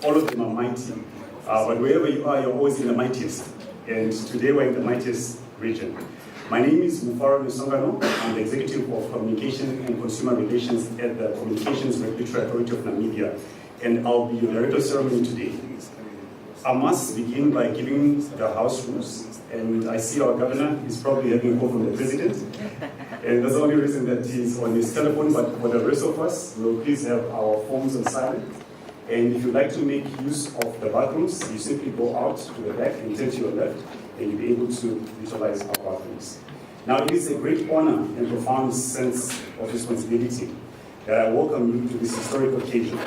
all of them are mighty. But wherever you are, you're always in the mightiest. And today we're in the mightiest region. My name is Mufaro Lusongano. I'm the Executive of Communication and Consumer Relations at the Communications Regulatory Authority of Namibia, and I'll be your Director of Ceremony today. I must begin by giving the House rules, and I see our Governor is probably having a call from the President, and that's the only reason that he's on his telephone, but for the rest of us, we'll please have our phones on silent. And if you'd like to make use of the bathrooms, you simply go out to the back and turn to your left, and you'll be able to utilize our bathrooms. Now, it is a great honor and profound sense of responsibility that I welcome you to this historic occasion,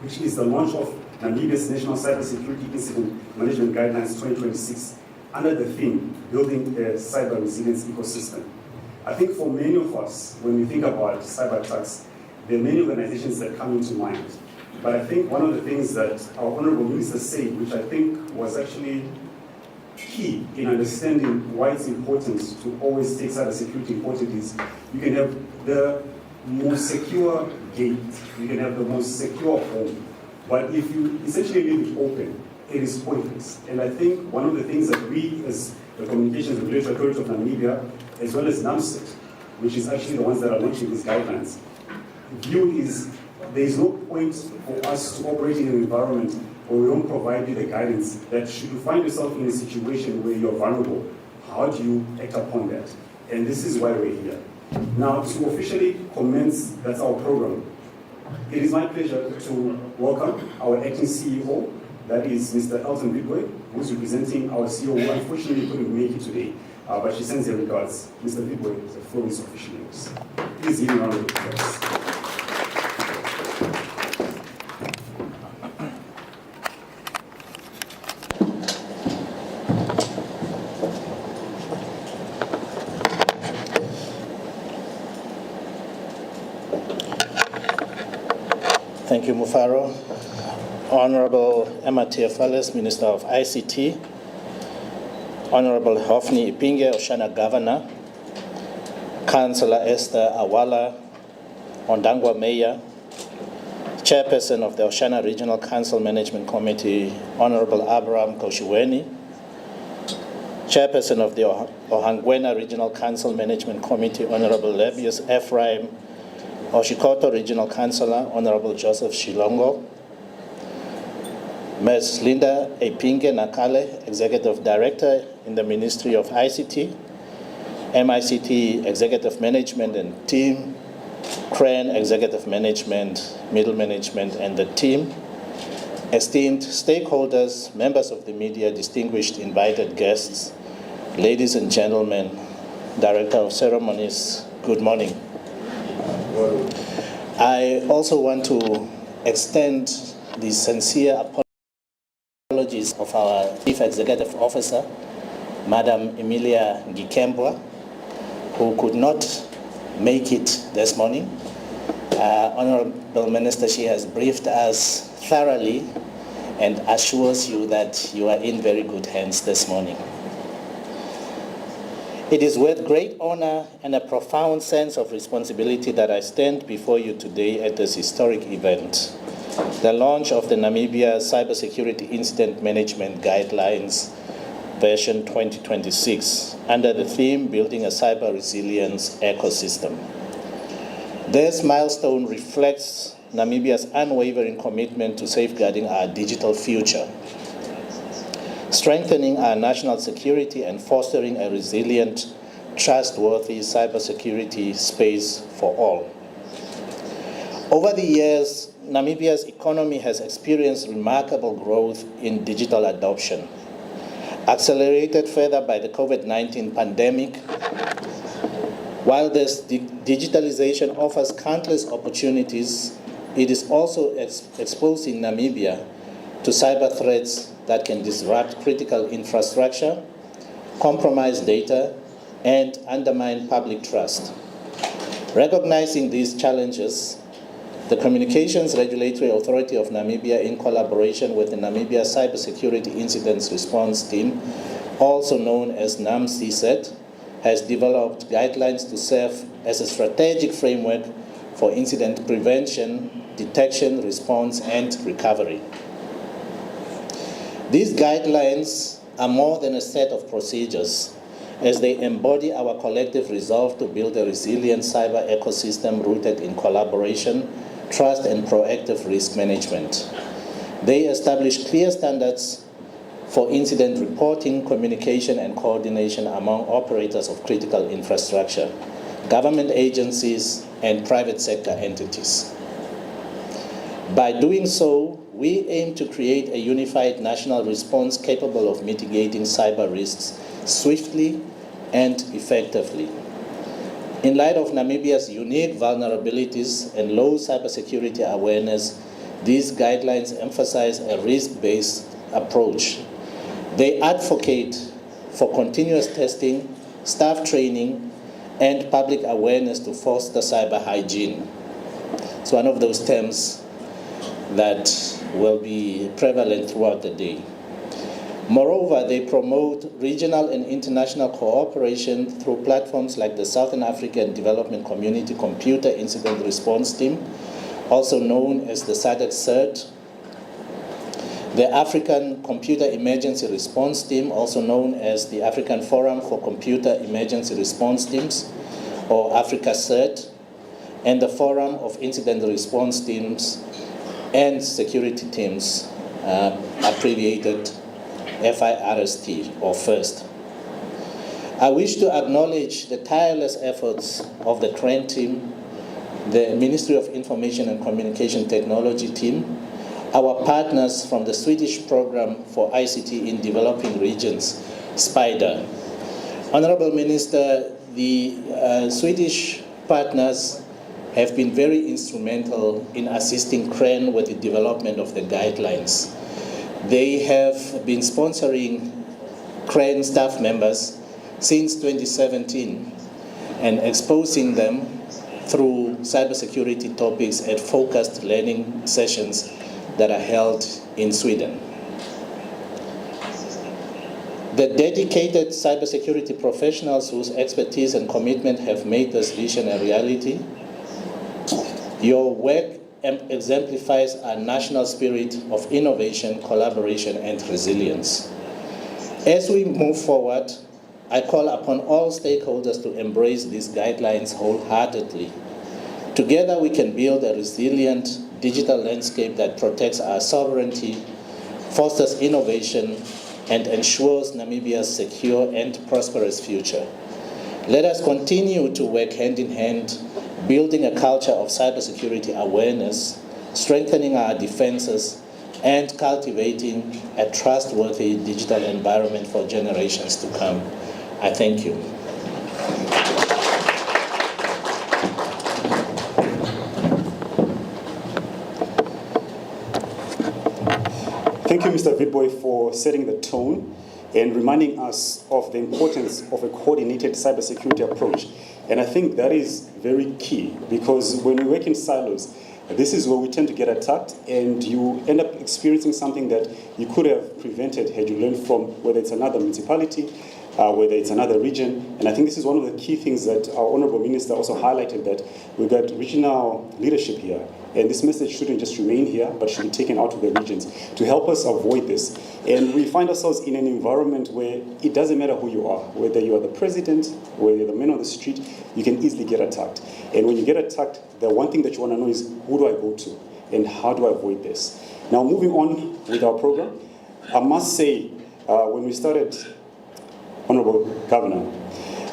which is the launch of Namibia's National Cybersecurity Incident Management Guidelines 2026 under the theme, Building a Cyber Resilience Ecosystem. I think for many of us, when we think about cyber attacks, there are many organizations that come into mind. But I think one of the things that our Honorable Minister said, which I think was actually key in understanding why it's important to always take cybersecurity important, is you can have the most secure gate, you can have the most secure home, but if you essentially leave it open, it is pointless. And I think one of the things that we, as the Communications Regulatory Authority of Namibia, as well as NAMSET, which is actually the ones that are launching these guidelines, view is there is no point for us to operate in an environment where we don't provide you the guidance that should you find yourself in a situation where you're vulnerable, how do you act upon that? And this is why we're here. Now, to officially commence, that's our program, it is my pleasure to welcome our acting CEO, that is Mr. Elton Bidway, who's representing our CEO, who unfortunately couldn't make it today, but she sends her regards. Mr. Bidway, the floor is officially yours. Please give me a round of applause. Thank you, Mufaro. Honorable Emma Teofales, Minister of ICT, Honorable Hofni Ipinge, Oshana Governor, Councillor Esther Awala, ONDANGWA Mayor, Chairperson of the Oshana Regional Council Management Committee, Honorable Abraham Koshiweni, Chairperson of the ONDANGWA Regional Council Management Committee, Honorable Lebius Ephraim, Oshikoto Regional Councillor, Honorable Joseph Shilongo, Ms. Linda Epinge Nakale, Executive Director in the Ministry of ICT, MICT Executive Management and Team, CRAN Executive Management, Middle Management and the team, esteemed stakeholders, members of the media, distinguished invited guests, ladies and gentlemen, Director of Ceremonies, good morning. I also want to extend the sincere apologies of our Chief Executive Officer, Madam Emilia Ngikembwa, who could not make it this morning. Honorable Minister, she has briefed us thoroughly and assures you that you are in very good hands this morning. It is with great honor and a profound sense of responsibility that I stand before you today at this historic event, the launch of the Namibia Cybersecurity Incident Management Guidelines, version 2026, under the theme, Building a Cyber Resilience Ecosystem. This milestone reflects Namibia's unwavering commitment to safeguarding our digital future, strengthening our national security and fostering a resilient, trustworthy cybersecurity space for all. Over the years, Namibia's economy has experienced remarkable growth in digital adoption, accelerated further by the COVID-19 pandemic. While this digitalization offers countless opportunities, it is also exposing Namibia to cyber threats that can disrupt critical infrastructure, compromise data, and undermine public trust. Recognizing these challenges, the Communications Regulatory Authority of Namibia, in collaboration with the Namibia Cybersecurity Incidents Response Team, also known as NAMCSET, has developed guidelines to serve as a strategic framework for incident prevention, detection, response, and recovery. These guidelines are more than a set of procedures, as they embody our collective resolve to build a resilient cyber ecosystem rooted in collaboration, trust, and proactive risk management. They establish clear standards for incident reporting, communication, and coordination among operators of critical infrastructure, government agencies, and private sector entities. By doing so, we aim to create a unified national response capable of mitigating cyber risks swiftly and effectively. In light of Namibia's unique vulnerabilities and low cybersecurity awareness, these guidelines emphasize a risk-based approach. They advocate for continuous testing, staff training, and public awareness to foster cyber hygiene. It's one of those terms that will be prevalent throughout the day. Moreover, they promote regional and international cooperation through platforms like the Southern African Development Community Computer Incident Response Team, also known as the SADC-CERT, the African Computer Emergency Response Team, also known as the African Forum for Computer Emergency Response Teams, or Africa-CERT, and the Forum of Incident Response Teams and Security Teams, abbreviated FIRST, or FIRST. I wish to acknowledge the tireless efforts of the CRAN team, the Ministry of Information and Communication Technology team, our partners from the Swedish Program for ICT in Developing Regions, SPIDER. Honorable Minister, the Swedish partners have been very instrumental in assisting CRAN with the development of the guidelines. They have been sponsoring CRAN staff members since 2017 and exposing them through cybersecurity topics at focused learning sessions that are held in Sweden. The dedicated cybersecurity professionals whose expertise and commitment have made this vision a reality. Your work exemplifies our national spirit of innovation, collaboration, and resilience. As we move forward, I call upon all stakeholders to embrace these guidelines wholeheartedly. Together, we can build a resilient digital landscape that protects our sovereignty, fosters innovation, and ensures Namibia's secure and prosperous future. Let us continue to work hand in hand, building a culture of cybersecurity awareness, strengthening our defenses, and cultivating a trustworthy digital environment for generations to come. I thank you. Thank you, Mr. Vidboy, for setting the tone and reminding us of the importance of a coordinated cybersecurity approach. And I think that is very key, because when we work in silos, this is where we tend to get attacked, and you end up experiencing something that you could have prevented had you learned from whether it's another municipality, whether it's another region. And I think this is one of the key things that our Honorable Minister also highlighted, that we've got regional leadership here. And this message shouldn't just remain here, but should be taken out to the regions to help us avoid this. And we find ourselves in an environment where it doesn't matter who you are, whether you are the president, whether you're the man on the street, you can easily get attacked. And when you get attacked, the one thing that you want to know is, who do I go to? And how do I avoid this? Now, moving on with our program, I must say, when we started, Honorable Governor,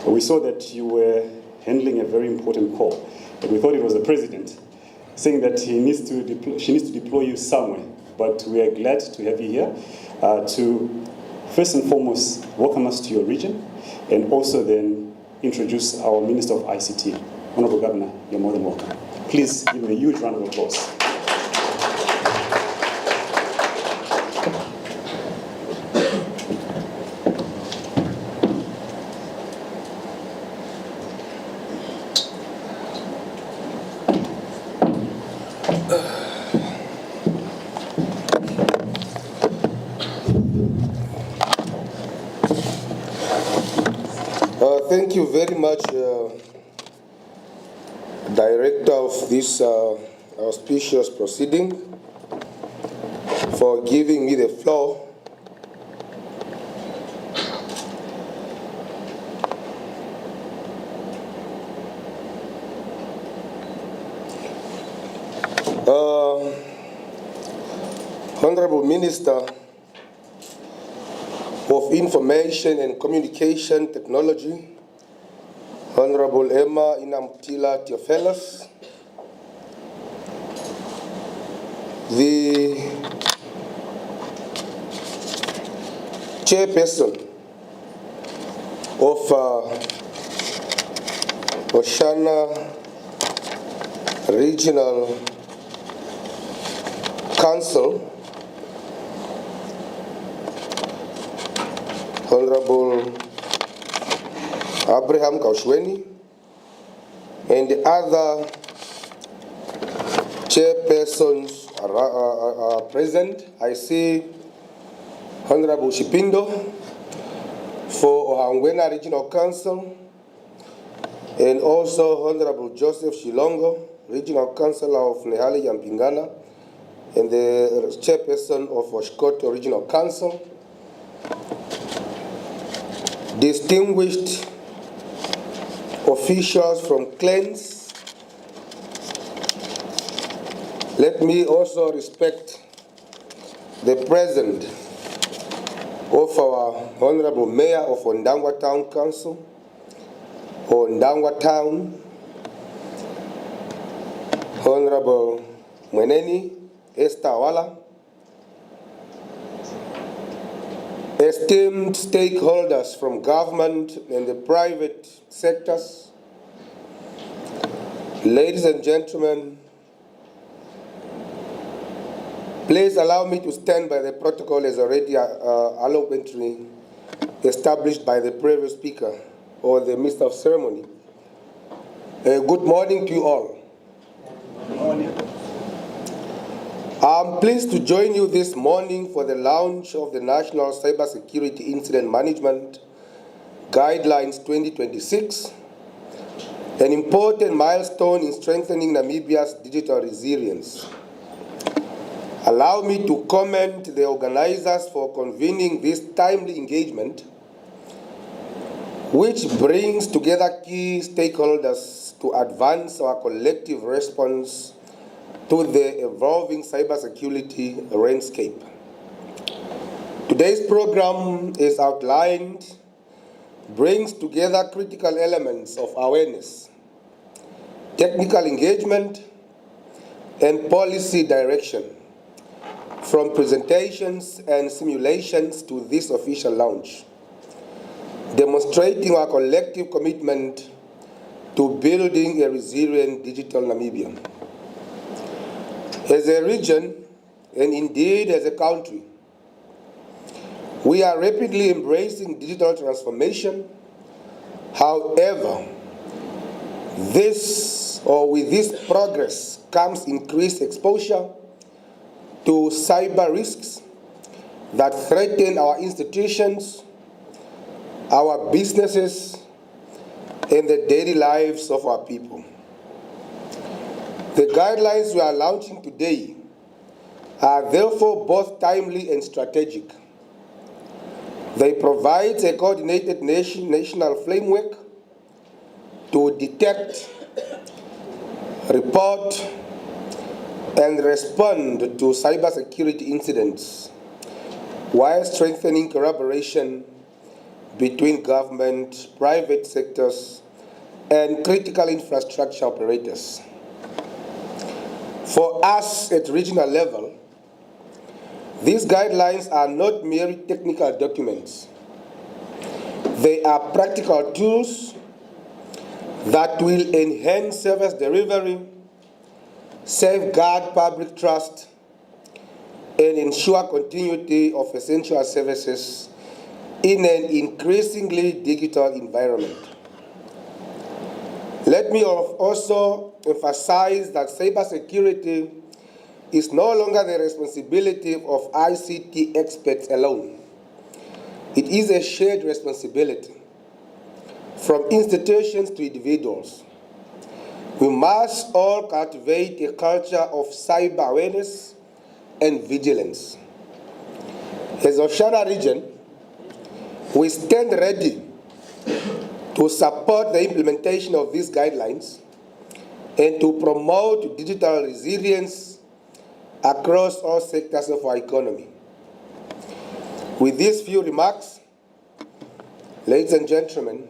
we saw that you were handling a very important call. And we thought it was the president, saying that she needs to deploy you somewhere. But we are glad to have you here to, first and foremost, welcome us to your region, and also then introduce our Minister of ICT. Honorable Governor, you're more than welcome. Please give him a huge round of applause. Thank you very much, Director of this auspicious proceeding, for giving me the floor Honorable Minister of Information and Communication Technology, Honorable Emma Inamtila Theophilus, the chairperson of Oshana Regional Council, Honorable Abraham Kaushweni, and the other chairpersons are present. I see Honorable Shipindo for ONDANGWA Regional Council, and also Honorable Joseph Shilongo, Regional Councillor of Nehali Yampingana, and the chairperson of Oshkoto Regional Council. Distinguished officials from clans, let me also respect the presence of our Honorable Mayor of ONDANGWA Town Council, ONDANGWA Town, Honorable Mweneni Esther Awala, esteemed stakeholders from government and the private sectors, ladies and gentlemen, please allow me to stand by the protocol as already eloquently established by the previous speaker or the Minister of Ceremony. Good morning to you all. Good morning. I'm pleased to join you this morning for the launch of the National Cybersecurity Incident Management Guidelines 2026, an important milestone in strengthening Namibia's digital resilience. Allow me to commend the organizers for convening this timely engagement, which brings together key stakeholders to advance our collective response to the evolving cybersecurity landscape. Today's program is outlined, brings together critical elements of awareness, technical engagement, and policy direction, from presentations and simulations to this official launch, demonstrating our collective commitment to building a resilient digital Namibia. As a region, and indeed as a country, we are rapidly embracing digital transformation. However, with this progress comes increased exposure to cyber risks that threaten our institutions, our businesses, and the daily lives of our people. The guidelines we are launching today are therefore both timely and strategic. They provide a coordinated national framework to detect, report, and respond to cybersecurity incidents, while strengthening collaboration between government, private sectors, and critical infrastructure operators. For us at regional level, these guidelines are not merely technical documents. They are practical tools that will enhance service delivery, safeguard public trust, and ensure continuity of essential services in an increasingly digital environment. Let me also emphasize that cybersecurity is no longer the responsibility of ICT experts alone. It is a shared responsibility from institutions to individuals. We must all cultivate a culture of cyber awareness and vigilance. As Oshana region, we stand ready to support the implementation of these guidelines and to promote digital resilience across all sectors of our economy. With these few remarks, ladies and gentlemen,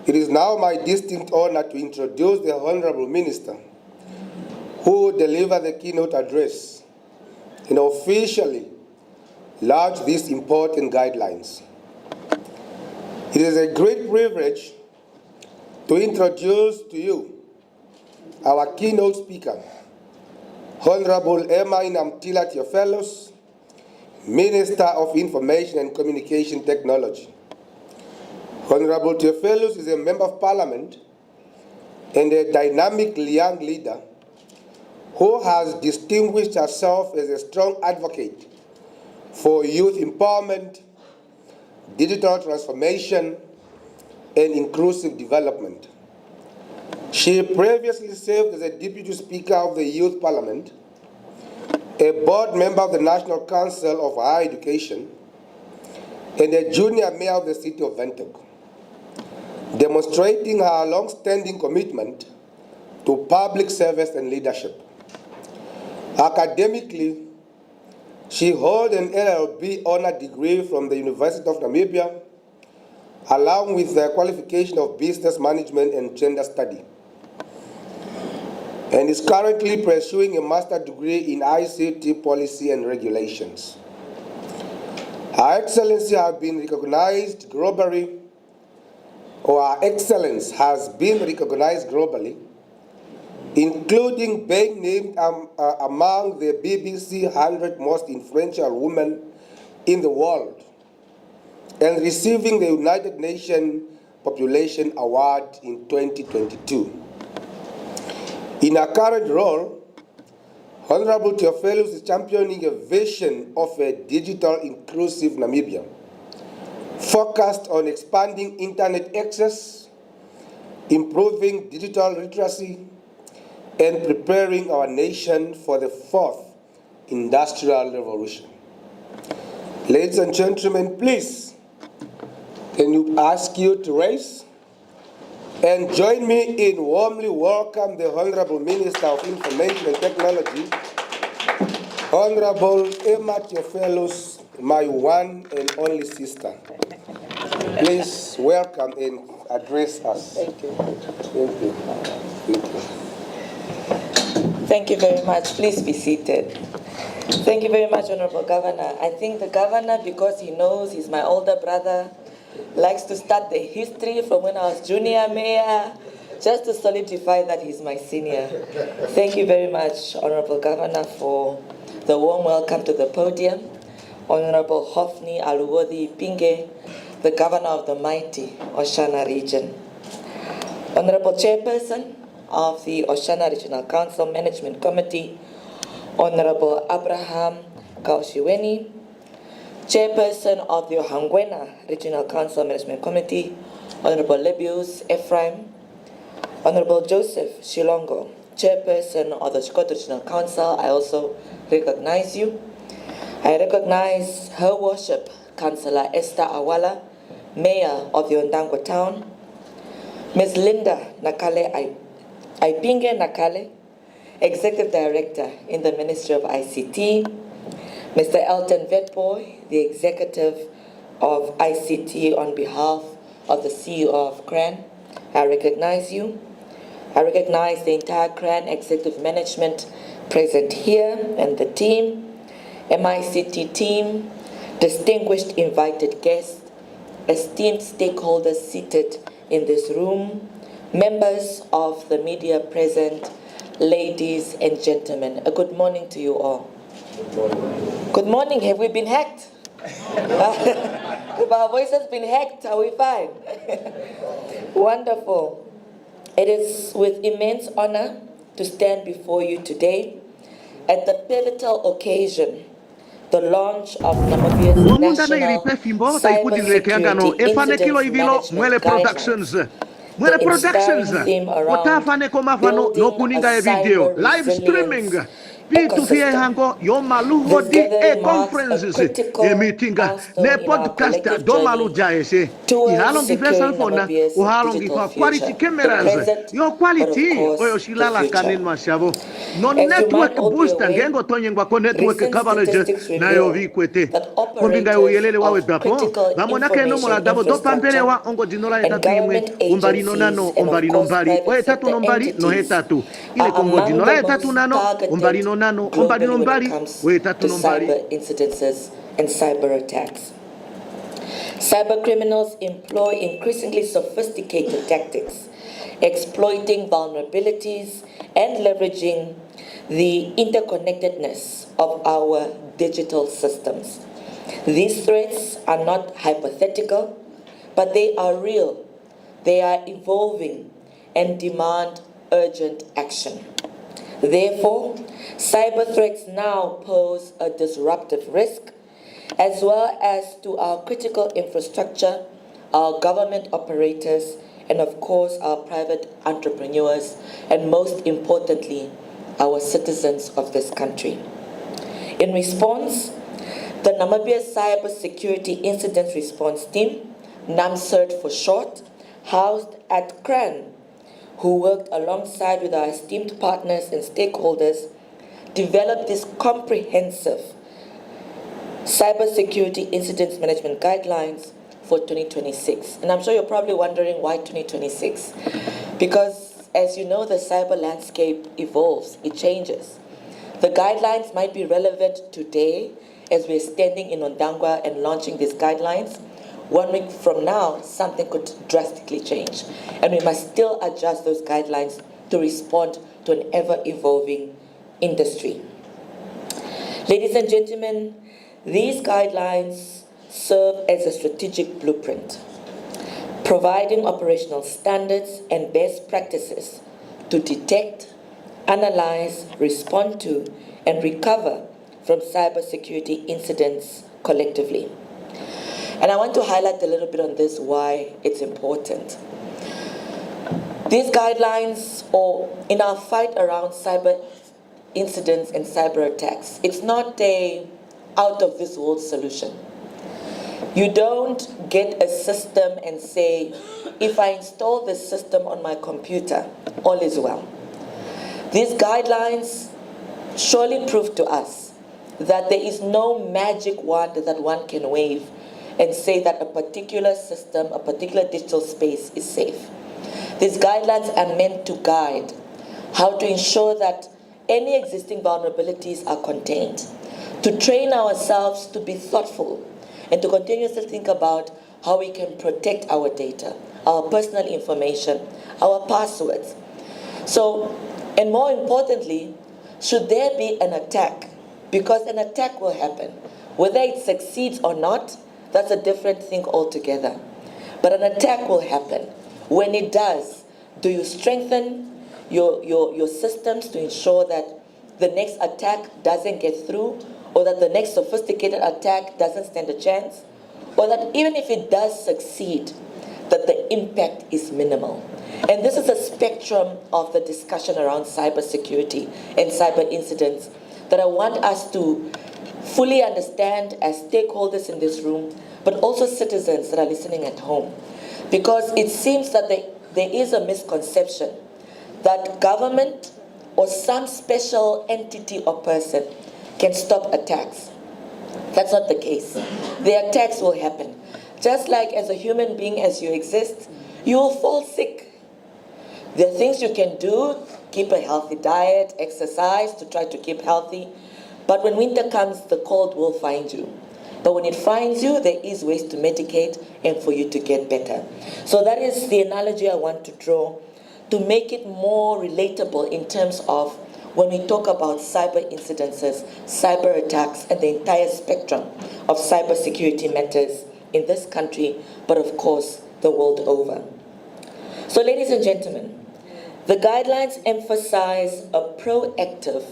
it is now my distinct honor to introduce the Honorable Minister who will deliver the keynote address and officially launch these important guidelines. It is a great privilege to introduce to you our keynote speaker, Honorable Emma Inamtila Theophelos, Minister of Information and Communication Technology. Honorable Theophelos is a Member of Parliament and a dynamic young leader who has distinguished herself as a strong advocate for youth empowerment, digital transformation, and inclusive development. She previously served as a Deputy Speaker of the Youth Parliament, a board member of the National Council of Higher Education, and a junior mayor of the city of Windhoek, demonstrating her long-standing commitment to public service and leadership. Academically, she holds an LLB honor degree from the University of Namibia, along with the qualification of business management and gender study, and is currently pursuing a master's degree in ICT policy and regulations. Her Excellency has been recognized globally, or her excellence has been recognized globally, including being named among the BBC 100 most influential women in the world and receiving the United Nations Population Award in 2022. In her current role, Honorable Theophelos is championing a vision of a digital inclusive Namibia, focused on expanding internet access, improving digital literacy, and preparing our nation for the fourth industrial revolution. Ladies and gentlemen, please, can you ask you to rise and join me in warmly welcome the Honorable Minister of Information and Technology, Honorable Emma Theophelos, my one and only sister. Please welcome and address us. Thank you. Thank you. Thank you. Thank you very much. Please be seated. Thank you very much, Honorable Governor. I think the Governor, because he knows he's my older brother, likes to start the history from when I was junior mayor, just to solidify that he's my senior. Thank you very much, Honorable Governor, for the warm welcome to the podium. Honorable Hofni Aluwodi Pinge, the Governor of the mighty Oshana region. Honorable Chairperson of the Oshana Regional Council Management Committee, Honorable Abraham Kaushiweni, Chairperson of the ONDANGWA Regional Council Management Committee, Honorable Lebius Ephraim, Honorable Joseph Shilongo, Chairperson of the Chikoto Regional Council, I also recognize you. I recognize Her Worship Councillor Esther Awala, Mayor of the ONDANGWA Town, Ms. Linda Nakale Aipinge Nakale, Executive Director in the Ministry of ICT, Mr. Elton Vetboy, the Executive of ICT on behalf of the CEO of CRAN. I recognize you. I recognize the entire CRAN Executive Management present here and the team, MICT team, distinguished invited guests, esteemed stakeholders seated in this room, members of the media present, ladies and gentlemen, a good morning to you all. Good morning. Good morning. Have we been hacked? If our voice has been hacked, are we fine? Wonderful. It is with immense honor to stand before you today at the pivotal occasion, the launch of Namibia's National Cybersecurity Incident Management Guidelines. The inspiring theme around building a cyber resilience Pitu fie ecosystem. hango yo malu This hodi gathering marks a conferences critical meetinga ne milestone in our podcast collective do malu journey jaese i towards halongi securing fesal fona Namibia's o halongi digital fa quality future, the cameras present, yo but of quality o yo course, the shilala future. kanin mashabo no As you might network all be booster aware, ngengo tonyengwa ko network recent coverage statistics na yo reveal vi kwete that kombinga yo operators yelele wawe of dapo critical bamona ke no mola information dabo do pampele infrastructure wa ongo dinola and etatu imwe government umbari no agencies nano and of umbari no course mbari o private etatu sector no mbari no entities hetatu ile are kongo among the dinola etatu most nano umbari targeted no nano umbari no globally when it mbari comes we etatu to no mbari. cyber incidences and cyber attacks. Cyber criminals employ increasingly sophisticated tactics, exploiting vulnerabilities and leveraging the interconnectedness of our digital systems. These threats are not hypothetical, but they are real. They are evolving and demand urgent action. Therefore, cyber threats now pose a disruptive risk as well as to our critical infrastructure, our government operators, and of course our private entrepreneurs, and most importantly, our citizens of this country. In response, the Namibia Cybersecurity Incident Response Team, NAMCERT for short, housed at CRAN, who worked alongside with our esteemed partners and stakeholders, developed this comprehensive Cybersecurity Incidents Management Guidelines for 2026. And I'm sure you're probably wondering why 2026? Because as you know, the cyber landscape evolves, it changes. The guidelines might be relevant today as we're standing in ONDANGWA and launching these guidelines. 1 week from now, something could drastically change. And we must still adjust those guidelines to respond to an ever-evolving industry. Ladies and gentlemen, these guidelines serve as a strategic blueprint, providing operational standards and best practices to detect, analyze, respond to, and recover from cybersecurity incidents collectively. And I want to highlight a little bit on this, why it's important. These guidelines, or in our fight around cyber incidents and cyber attacks, it's not a out-of-this-world solution. You don't get a system and say, if I install this system on my computer, all is well. These guidelines surely prove to us that there is no magic wand that one can wave and say that a particular system, a particular digital space is safe. These guidelines are meant to guide how to ensure that any existing vulnerabilities are contained, to train ourselves to be thoughtful and to continuously think about how we can protect our data, our personal information, our passwords. So, and more importantly, should there be an attack, because an attack will happen, whether it succeeds or not, that's a different thing altogether. But an attack will happen. When it does, do you strengthen your systems to ensure that the next attack doesn't get through, or that the next sophisticated attack doesn't stand a chance, or that even if it does succeed, that the impact is minimal? And this is a spectrum of the discussion around cybersecurity and cyber incidents that I want us to fully understand as stakeholders in this room, but also citizens that are listening at home. Because it seems that there is a misconception that government or some special entity or person can stop attacks. That's not the case. The attacks will happen. Just like as a human being, as you exist, you will fall sick. There are things you can do, keep a healthy diet, exercise to try to keep healthy. But when winter comes, the cold will find you. But when it finds you, there is ways to medicate and for you to get better. So that is the analogy I want to draw to make it more relatable in terms of when we talk about cyber incidences, cyber attacks, and the entire spectrum of cybersecurity matters in this country, but of course, the world over. So ladies and gentlemen, the guidelines emphasize a proactive,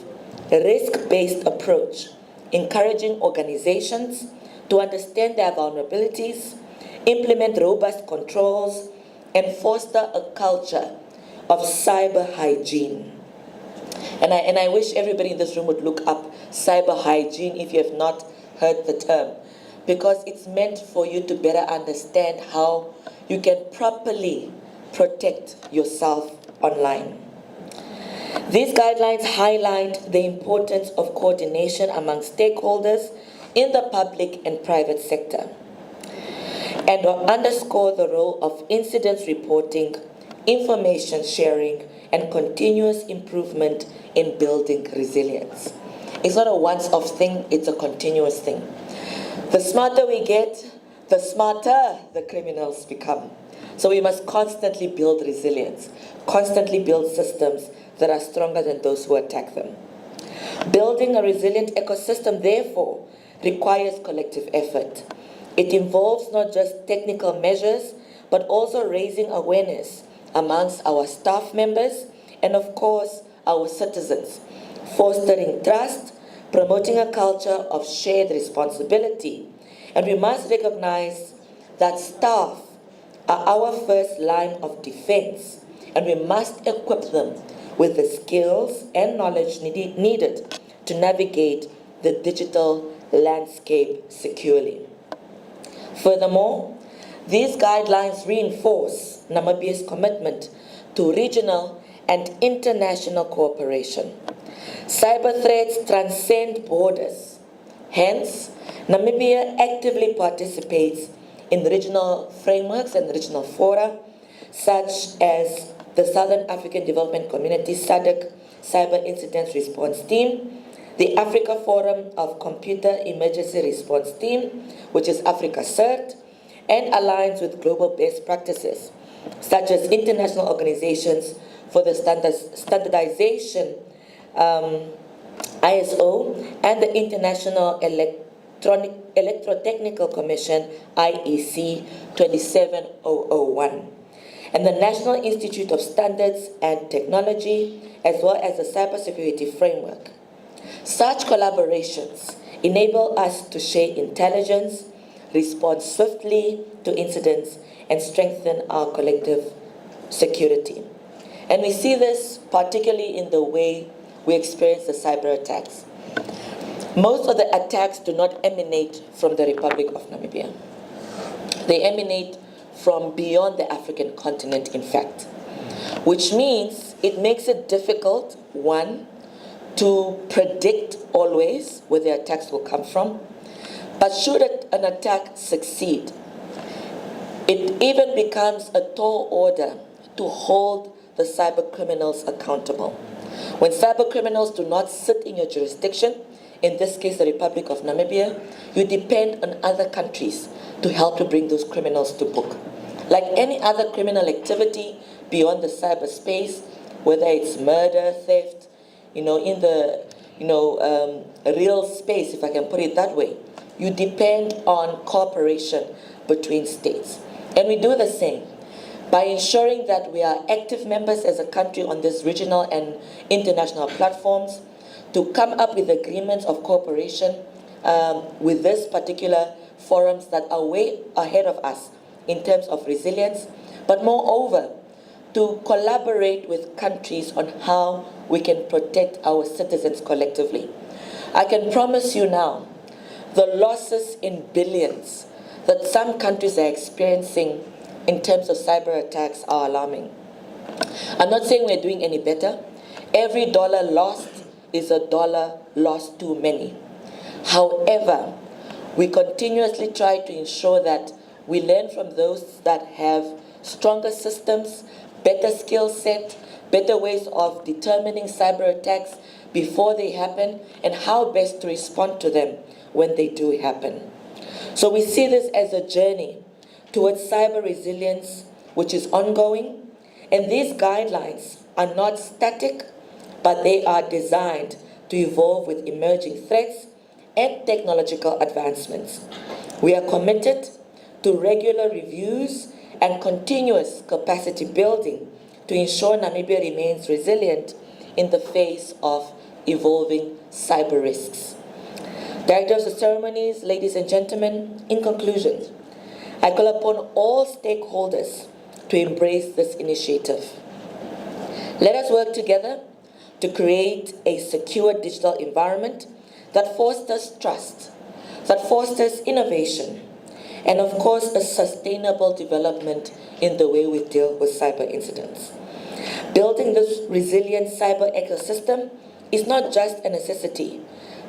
risk-based approach, encouraging organizations to understand their vulnerabilities, implement robust controls, and foster a culture of cyber hygiene. And I wish everybody in this room would look up cyber hygiene if you have not heard the term, because it's meant for you to better understand how you can properly protect yourself online. These guidelines highlight the importance of coordination among stakeholders in the public and private sector, and underscore the role of incident reporting, information sharing, and continuous improvement in building resilience. It's not a once-off thing, it's a continuous thing. The smarter we get, the smarter the criminals become. So we must constantly build resilience, constantly build systems that are stronger than those who attack them. Building a resilient ecosystem, therefore, requires collective effort. It involves not just technical measures, but also raising awareness amongst our staff members and, of course, our citizens, fostering trust, promoting a culture of shared responsibility. And we must recognize that staff are our first line of defense, and we must equip them with the skills and knowledge needed to navigate the digital landscape securely. Furthermore, these guidelines reinforce Namibia's commitment to regional and international cooperation. Cyber threats transcend borders. Hence, Namibia actively participates in regional frameworks and regional fora, such as the Southern African Development Community SADC Cyber Incident Response Team, the Africa Forum of Computer Emergency Response Team, which is Africa CERT, and aligns with global best practices, such as international organizations for the standardization, ISO, and the International Electrotechnical Commission, IEC 27001, and the National Institute of Standards and Technology, as well as the Cybersecurity Framework. Such collaborations enable us to share intelligence, respond swiftly to incidents, and strengthen our collective security. And we see this particularly in the way we experience the cyber attacks. Most of the attacks do not emanate from the Republic of Namibia. They emanate from beyond the African continent, in fact, which means it makes it difficult, one, to predict always where the attacks will come from. But should an attack succeed, it even becomes a tall order to hold the cyber criminals accountable. When cyber criminals do not sit in your jurisdiction, in this case the Republic of Namibia, you depend on other countries to help to bring those criminals to book. Like any other criminal activity beyond the cyberspace, whether it's murder, theft, in the real space, if I can put it that way, you depend on cooperation between states. And we do the same by ensuring that we are active members as a country on these regional and international platforms to come up with agreements of cooperation with this particular forums that are way ahead of us in terms of resilience, but moreover, to collaborate with countries on how we can protect our citizens collectively. I can promise you now, the losses in billions that some countries are experiencing in terms of cyber attacks are alarming. I'm not saying we're doing any better. Every dollar lost is a dollar lost too many. However, we continuously try to ensure that we learn from those that have stronger systems, better skill set, better ways of determining cyber attacks before they happen, and how best to respond to them when they do happen. So we see this as a journey towards cyber resilience, which is ongoing, and these guidelines are not static, but they are designed to evolve with emerging threats and technological advancements. We are committed to regular reviews and continuous capacity building to ensure Namibia remains resilient in the face of evolving cyber risks. Directors of ceremonies, ladies and gentlemen, in conclusion, I call upon all stakeholders to embrace this initiative. Let us work together to create a secure digital environment that fosters trust, that fosters innovation, and of course, a sustainable development in the way we deal with cyber incidents. Building this resilient cyber ecosystem is not just a necessity,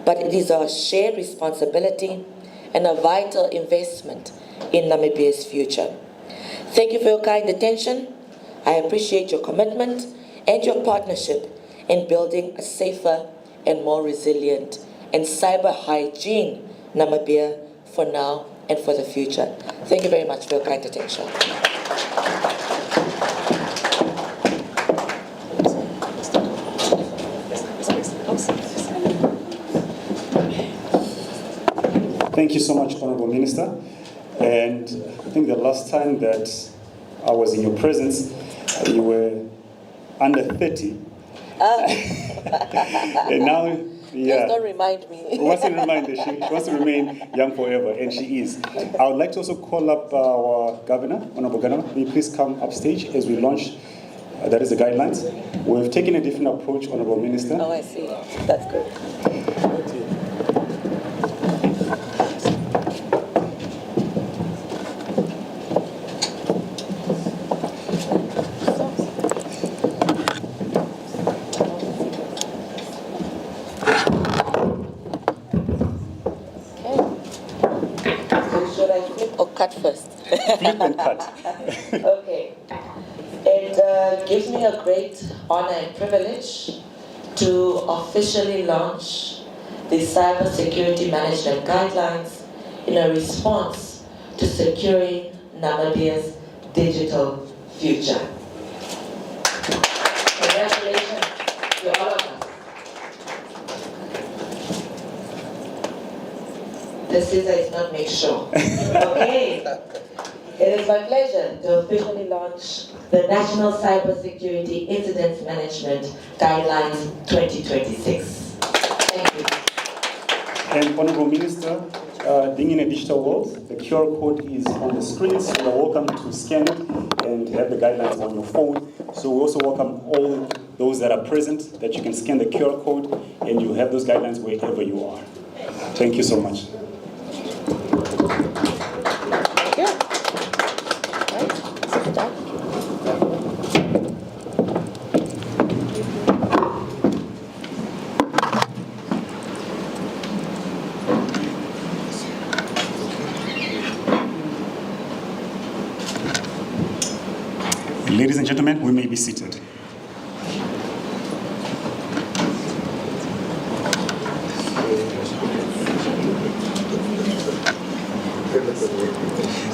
but it is our shared responsibility and a vital investment in Namibia's future. Thank you for your kind attention. I appreciate your commitment and your partnership in building a safer and more resilient and cyber hygiene Namibia for now and for the future. Thank you very much for your kind attention. Thank you so much, Honorable Minister. And I think the last time that I was in your presence, you were under 30. And now, yeah. Please don't remind me. She wants to remind her, she wants to remain young forever, and she is. I would like to also call up our Governor, Honorable Governor. Will you please come upstage as we launch, that is the guidelines. We've taken a different approach, Honorable Minister. Oh, I see. That's good. Cut first. Flip and cut. Okay. It gives me a great honor and privilege to officially launch the Cybersecurity Management Guidelines in a response to securing Namibia's digital future. Congratulations to all of us. The scissor is not make sure. Okay. It is my pleasure to officially launch the National Cybersecurity Incident Management Guidelines 2026. Thank you. And Honorable Minister, being in a digital world, the QR code is on the screen, so you're welcome to scan it and have the guidelines on your phone. So we also welcome all those that are present, that you can scan the QR code and you have those guidelines wherever you are. Thank you so much. Ladies and gentlemen, we may be seated.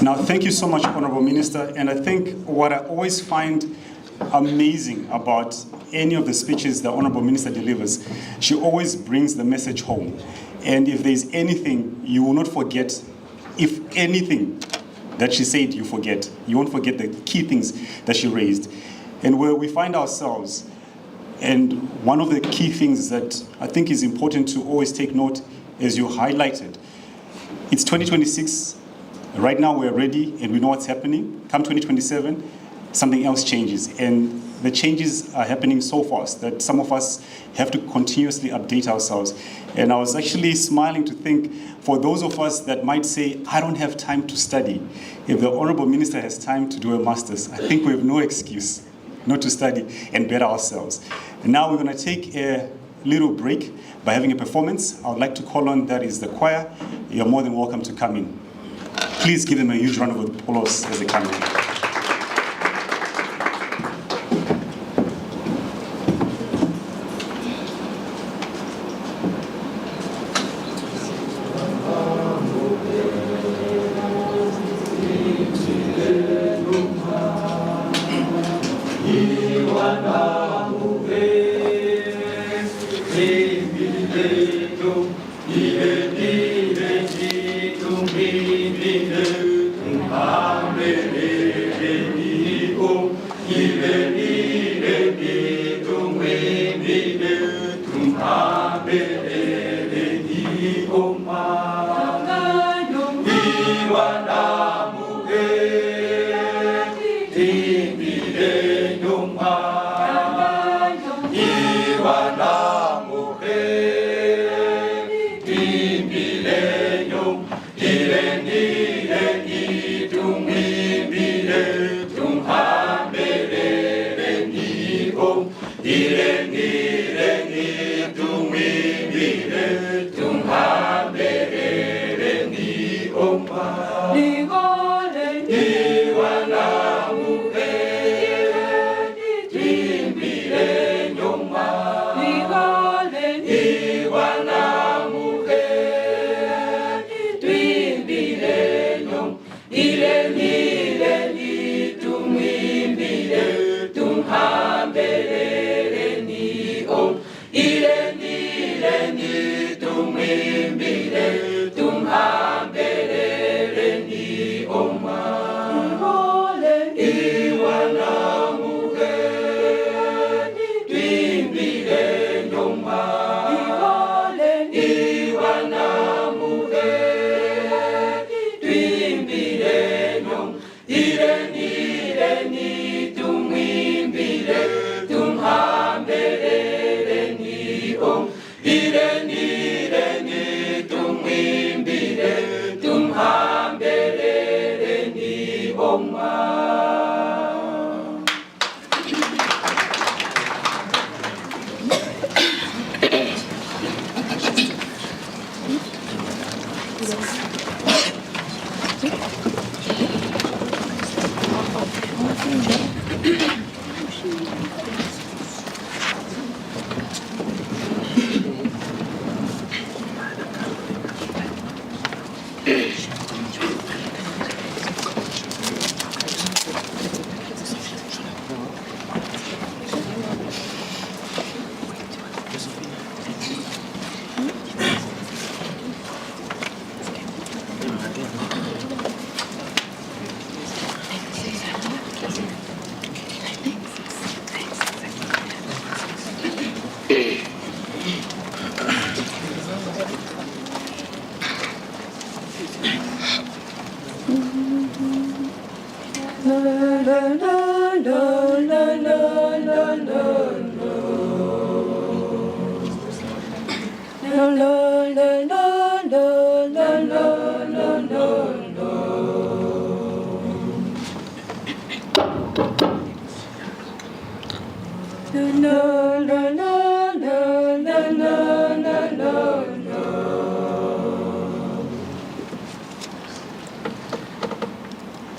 Now, thank you so much, Honorable Minister. And I think what I always find amazing about any of the speeches the Honorable Minister delivers, she always brings the message home. And if there's anything you will not forget, if anything that she said you forget, you won't forget the key things that she raised. And where we find ourselves, and one of the key things that I think is important to always take note, as you highlighted, it's 2026. Right now we're ready and we know what's happening. Come 2027, something else changes. And the changes are happening so fast that some of us have to continuously update ourselves. And I was actually smiling to think, for those of us that might say, I don't have time to study, if the Honorable Minister has time to do a master's, I think we have no excuse not to study and better ourselves. And now we're going to take a little break by having a performance. I would like to call on, that is the choir. You're more than welcome to come in. Please give them a huge round of applause as they come in. Iwan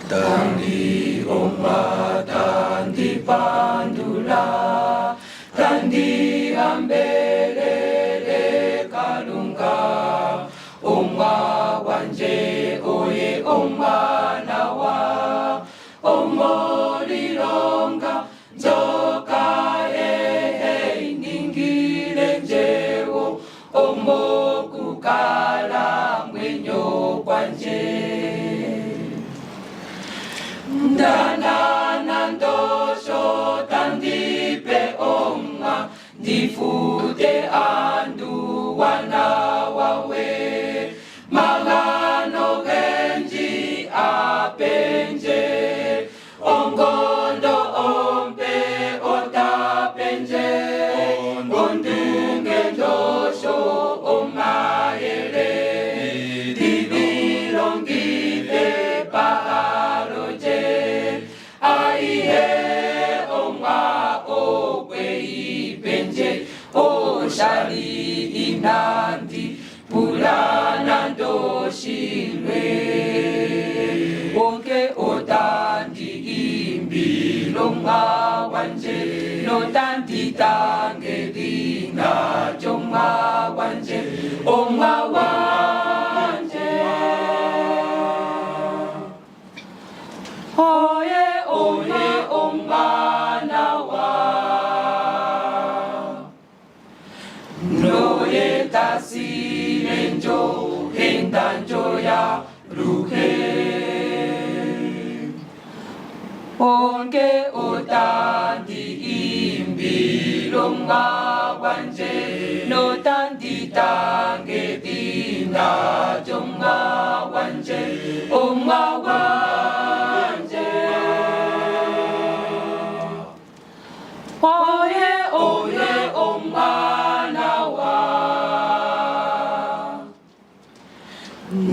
Tandi Oma, Tandi Pandula, Tandi Ambelele Kalunga, Oma Wanje Oye Oma Nawa, Omolilonga, Zoka Ningile Njewo, Omo Kukala Mwenyo Kwanje. Dana nandosho tandipe onga difute andu wana wawe magano genji apenje ongondo ompe otapenje ondunge ndosho omayele divilongite paharoje aihe onga okwe ipenje oshali inandi pulana ndoshilwe onke otandi imbilonga wanje notandi tangedina jonga wanje onga wanje oye oye onga nawa noye tasilenjo hendanjo ya ruhe onke otandi imbilonga wanje notandi tangedina jonga wanje onga wanje oye oye onga nawa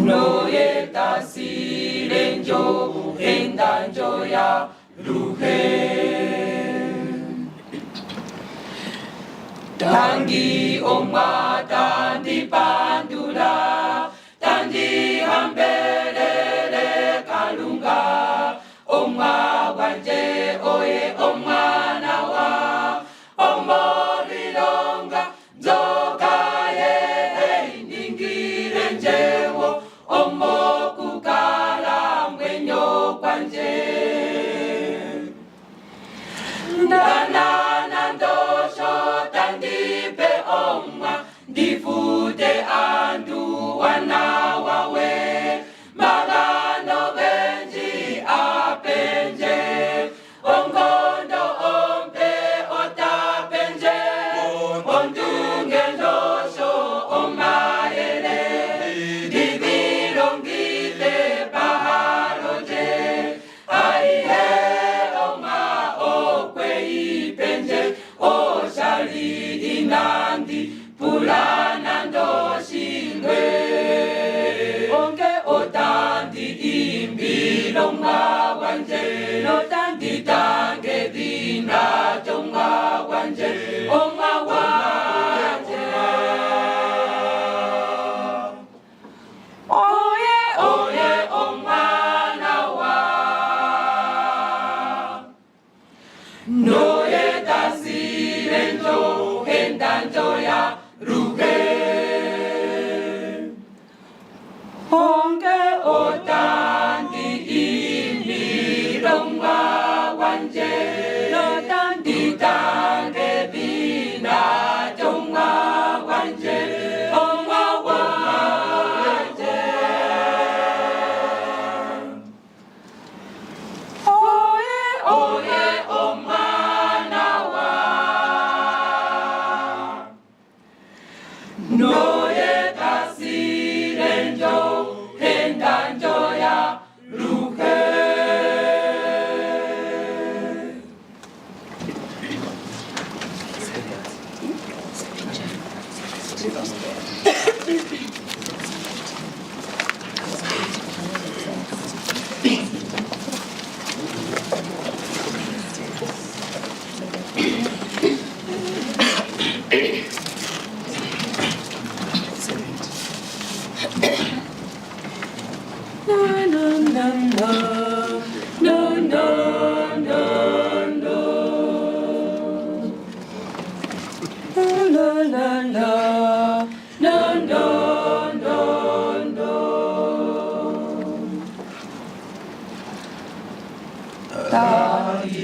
noye tasilenjo hendanjo ya ruhe tangi onga tandi pandula tandi hambelele kalunga onga wanje oye onga nawa omolilonga zoka ye ningile njewo omokukala mwenyo kwanje nana ndosho tandipe onga ndifute andu wana wawe magano genji apenje ongondo ompe otapenje ondunge ndosho omayele divilongite paharoje aihe onga okwe ipenje oshali inandi pulana ndoshilwe onke otandi imbilonga wanje notandi tangedina jonga wanje onga wanje oye, oye, onga nawa. noye tasire njo henda njo ya ruhe honge otandi imirongwa wanje lotandi tange bina jongwa wanje ongwa wanje oye oye omwana wa noye tasire njo henda njo ya ruhe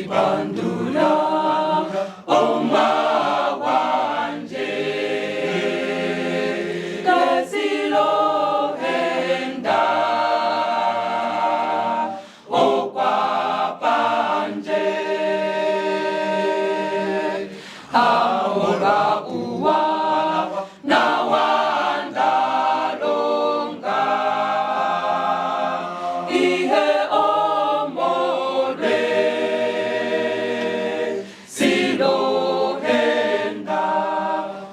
Bandura oma wanje kasilo henda okwa panje ahora uwa na wanda longa ihe omore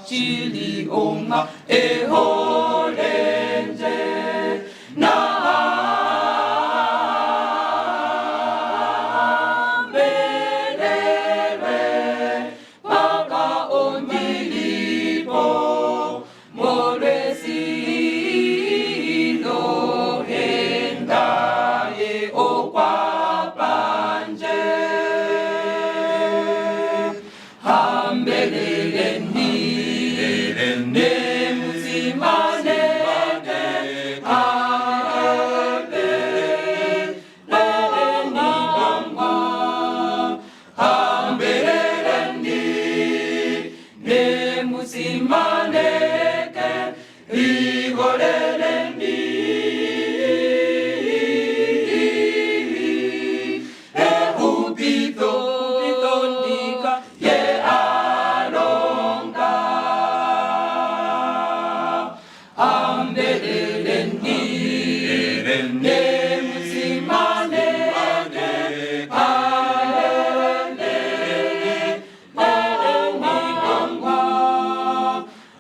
chili oma eholenje na melele maka ondilipo moresi lohenda e okwa panje hambelele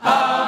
Ah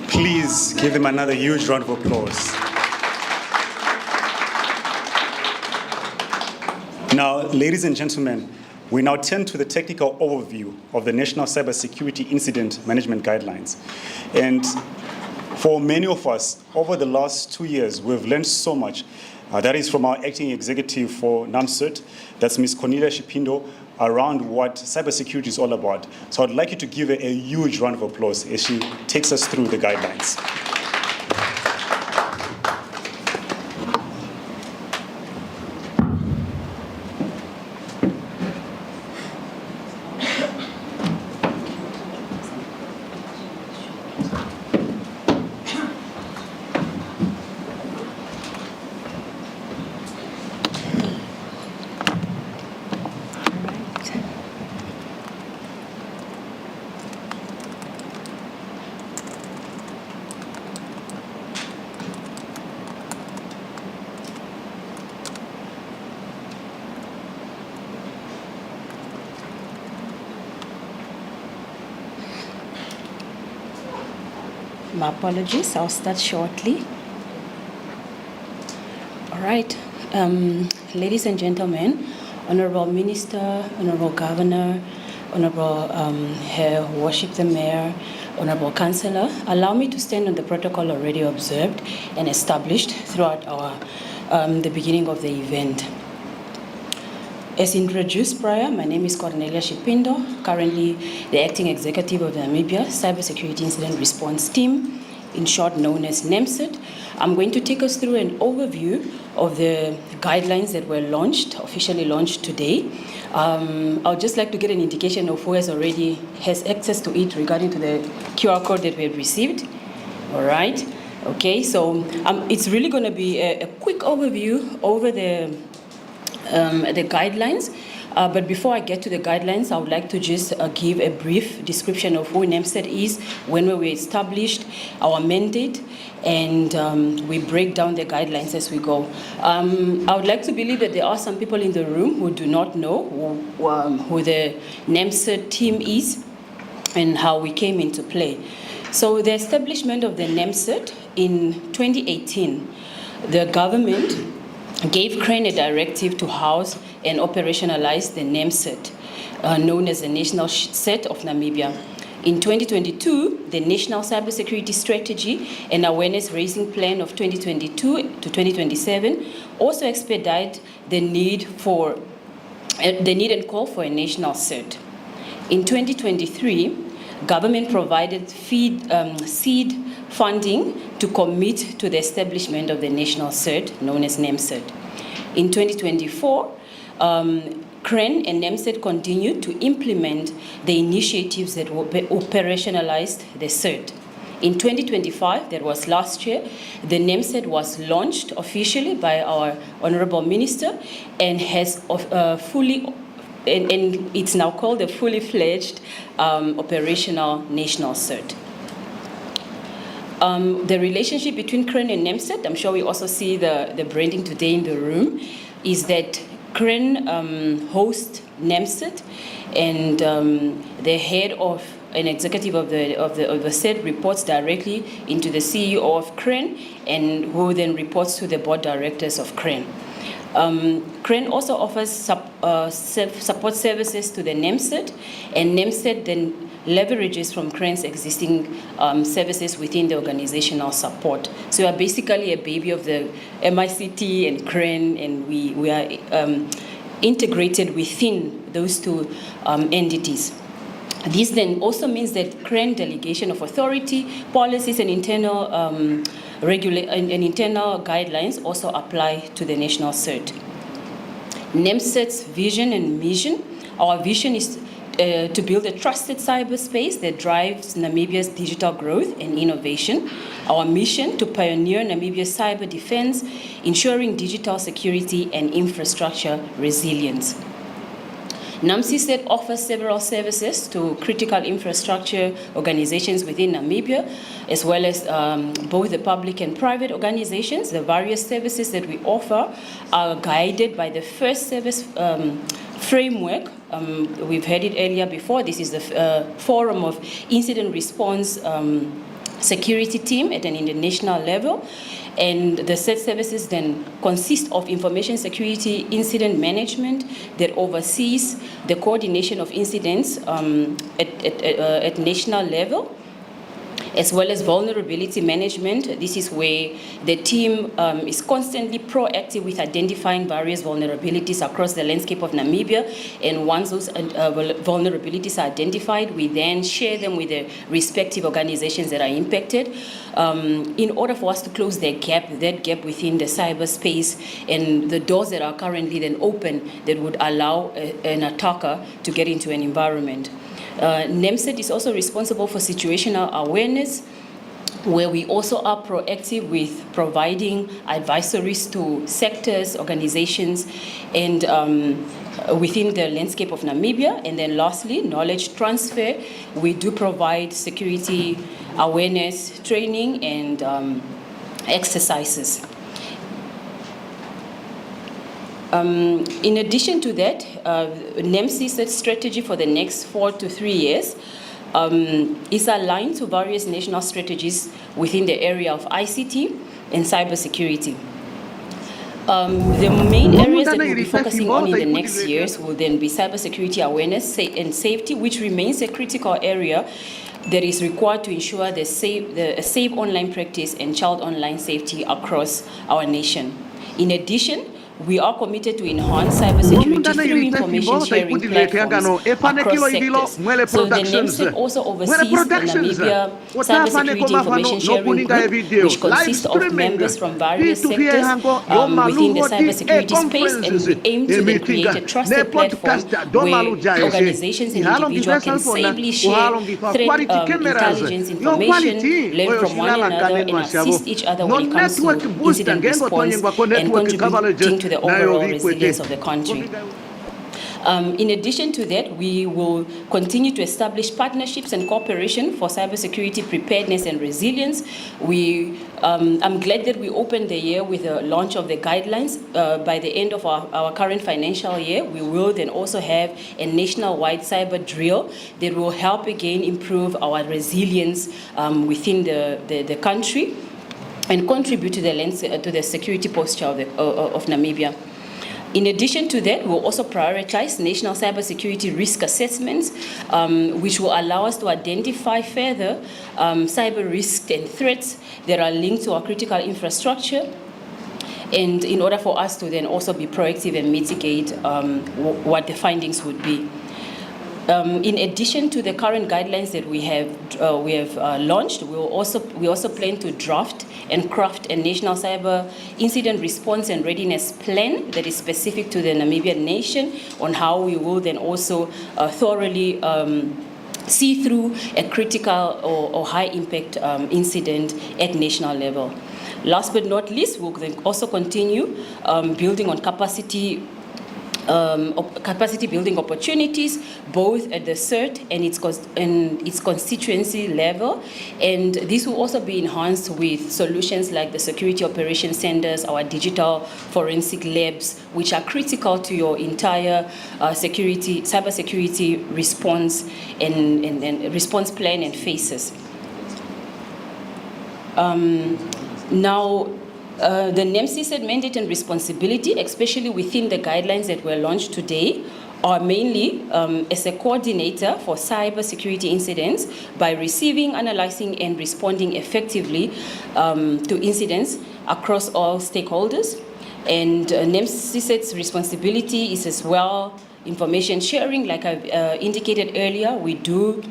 Please give them another huge round of applause. Now, ladies and gentlemen, we now turn to the technical overview of the National Cybersecurity Incident Management Guidelines. And for many of us, over the last 2 years, we've learned so much. That is from our acting executive for NAMCERT, that's Ms. Cornelia Shipindo, around what cybersecurity is all about. So I'd like you to give her a huge round of applause as she takes us through the guidelines. My apologies, I'll start shortly. All right, ladies and gentlemen, Honorable Minister, Honorable Governor, Honorable Her Worship the Mayor, Honorable Councillor, allow me to stand on the protocol already observed and established throughout the beginning of the event. As introduced prior, my name is Cornelia Shipindo, currently the Acting Executive of the Namibia Cybersecurity Incident Response Team, in short known as NAMCERT. I'm going to take us through an overview of the guidelines that were officially launched today. I'd just like to get an indication of who has access to it regarding to the QR code that we have received. All right, okay, so it's really going to be a quick overview over the guidelines. But before I get to the guidelines, I would like to just give a brief description of who NAMCERT is, when we were established, our mandate, and we break down the guidelines as we go. I would like to believe that there are some people in the room who do not know who the NAMCERT team is and how we came into play. So the establishment of the NAMCERT in 2018, the government gave CRAN a directive to house and operationalize the NAMCERT, known as the National Set of Namibia. In 2022, the National Cybersecurity Strategy and Awareness Raising Plan of 2022 to 2027 also expedite the need and call for a national CERT. In 2023, government provided seed funding to commit to the establishment of the national CERT, known as NAMCERT. In 2024, CRAN and NAMCERT continued to implement the initiatives that operationalized the CERT. In 2025, that was last year, the NAMCERT was launched officially by our Honorable Minister and has and it's now called a fully fledged operational national CERT. The relationship between CRAN and NAMCERT, I'm sure we also see the branding today in the room, is that CRAN hosts NAMCERT, and the head of an executive of the CERT reports directly into the CEO of CRAN, and who then reports to the board directors of CRAN. CRAN also offers support services to the NAMCERT, and NAMCERT then leverages from CRAN's existing services within the organizational support. So we are basically a baby of the MICT and CRAN, and we are integrated within those two entities. This then also means that CRAN delegation of authority, policies, and internal internal guidelines also apply to the national CERT. NAMCERT's vision and mission. Our vision is to build a trusted cyberspace that drives Namibia's digital growth and innovation. Our mission to pioneer Namibia's cyber defense, ensuring digital security and infrastructure resilience. NAMCERT offers several services to critical infrastructure organizations within Namibia, as well as both the public and private organizations. The various services that we offer are guided by the first service framework. We've heard it earlier before. This is the Forum of Incident Response security team at an international level. And the said services then consist of information security incident management that oversees the coordination of incidents at national level, as well as vulnerability management. This is where the team is constantly proactive with identifying various vulnerabilities across the landscape of Namibia. And once those vulnerabilities are identified, we then share them with the respective organizations that are impacted in order for us to close that gap within the cyberspace and the doors that are currently then open that would allow an attacker to get into an environment. NEMSET is also responsible for situational awareness, where we also are proactive with providing advisories to sectors, organizations, and within the landscape of Namibia. And then lastly, knowledge transfer. We do provide security awareness training and exercises. In addition to that, NEMSI's strategy for the next 4 to 3 years is aligned to various national strategies within the area of ICT and cybersecurity. The main areas that we'll be focusing on in the next years will then be cybersecurity awareness and safety, which remains a critical area that is required to ensure the safe online practice and child online safety across our nation. In addition, we are committed to enhance cybersecurity through information sharing platforms across sectors. So the NEMSET also oversees the Namibia Cybersecurity Information Sharing Group, which consists of members from various sectors within the cybersecurity space, and we aim to then create a trusted platform where organizations and individuals can safely share threat intelligence information, learn from one another, and assist each other when it comes to incident response and contributing to the overall resilience of the country. In addition to that, we will continue to establish partnerships and cooperation for cybersecurity preparedness and resilience. I'm glad that we opened the year with the launch of the guidelines. By the end of our current financial year, we will then also have a nationwide cyber drill that will help again improve our resilience within the country and contribute to the security posture of Namibia. In addition to that, we'll also prioritize national cybersecurity risk assessments, which will allow us to identify further cyber risks and threats that are linked to our critical infrastructure, and in order for us to then also be proactive and mitigate what the findings would be. In addition to the current guidelines that we have launched, we also plan to draft and craft a national cyber incident response and readiness plan that is specific to the Namibian nation on how we will then also thoroughly see through a critical or high impact incident at national level. Last but not least, we'll then also continue building on capacity building opportunities, both at the CERT and its constituency level. And this will also be enhanced with solutions like the security operations centers, our digital forensic labs, which are critical to your entire cybersecurity response and response plan and phases. The NEMSI mandate and responsibility, especially within the guidelines that were launched today, are mainly as a coordinator for cybersecurity incidents by receiving, analyzing, and responding effectively to incidents across all stakeholders. And NEMSI's responsibility is as well information sharing. Like I indicated earlier, we do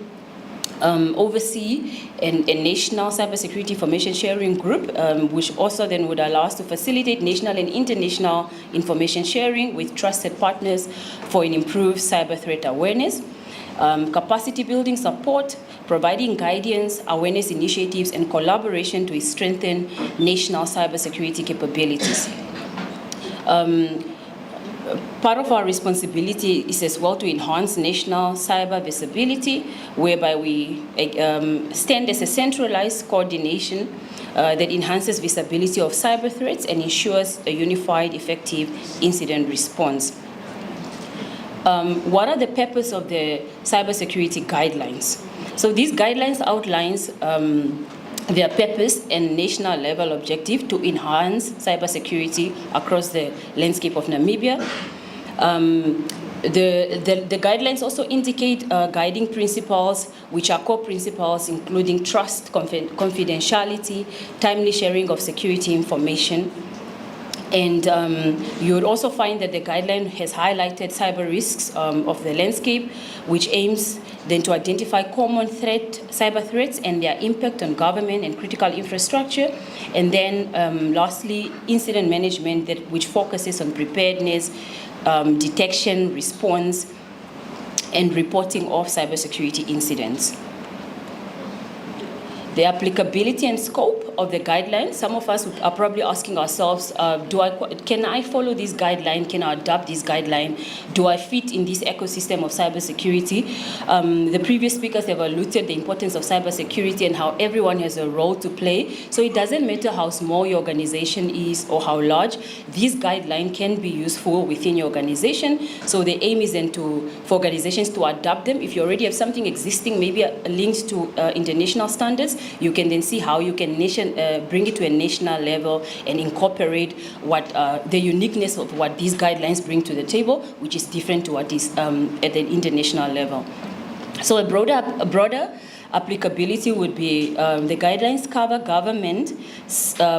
oversee a national cybersecurity information sharing group, which also then would allow us to facilitate national and international information sharing with trusted partners for an improved cyber threat awareness, capacity building support, providing guidance, awareness initiatives, and collaboration to strengthen national cybersecurity capabilities. Part of our responsibility is as well to enhance national cyber visibility, whereby we stand as a centralized coordination that enhances visibility of cyber threats and ensures a unified, effective incident response. What are the purpose of the cybersecurity guidelines? So these guidelines outlines their purpose and national level objective to enhance cybersecurity across the landscape of Namibia. The guidelines also indicate guiding principles, which are core principles including trust, confidentiality, timely sharing of security information. And you would also find that the guideline has highlighted cyber risks of the landscape, which aims then to identify common cyber threats and their impact on government and critical infrastructure. And then lastly, incident management, which focuses on preparedness, detection, response, and reporting of cybersecurity incidents. The applicability and scope of the guidelines, some of us are probably asking ourselves, can I follow this guideline? Can I adopt this guideline? Do I fit in this ecosystem of cybersecurity? The previous speakers have alluded the importance of cybersecurity and how everyone has a role to play. So it doesn't matter how small your organization is or how large, this guideline can be useful within your organization. So the aim is then for organizations to adapt them. If you already have something existing, maybe linked to international standards, you can then see how you can bring it to a national level and incorporate what the uniqueness of what these guidelines bring to the table, which is different to what is at the international level. So a broader applicability would be the guidelines cover government,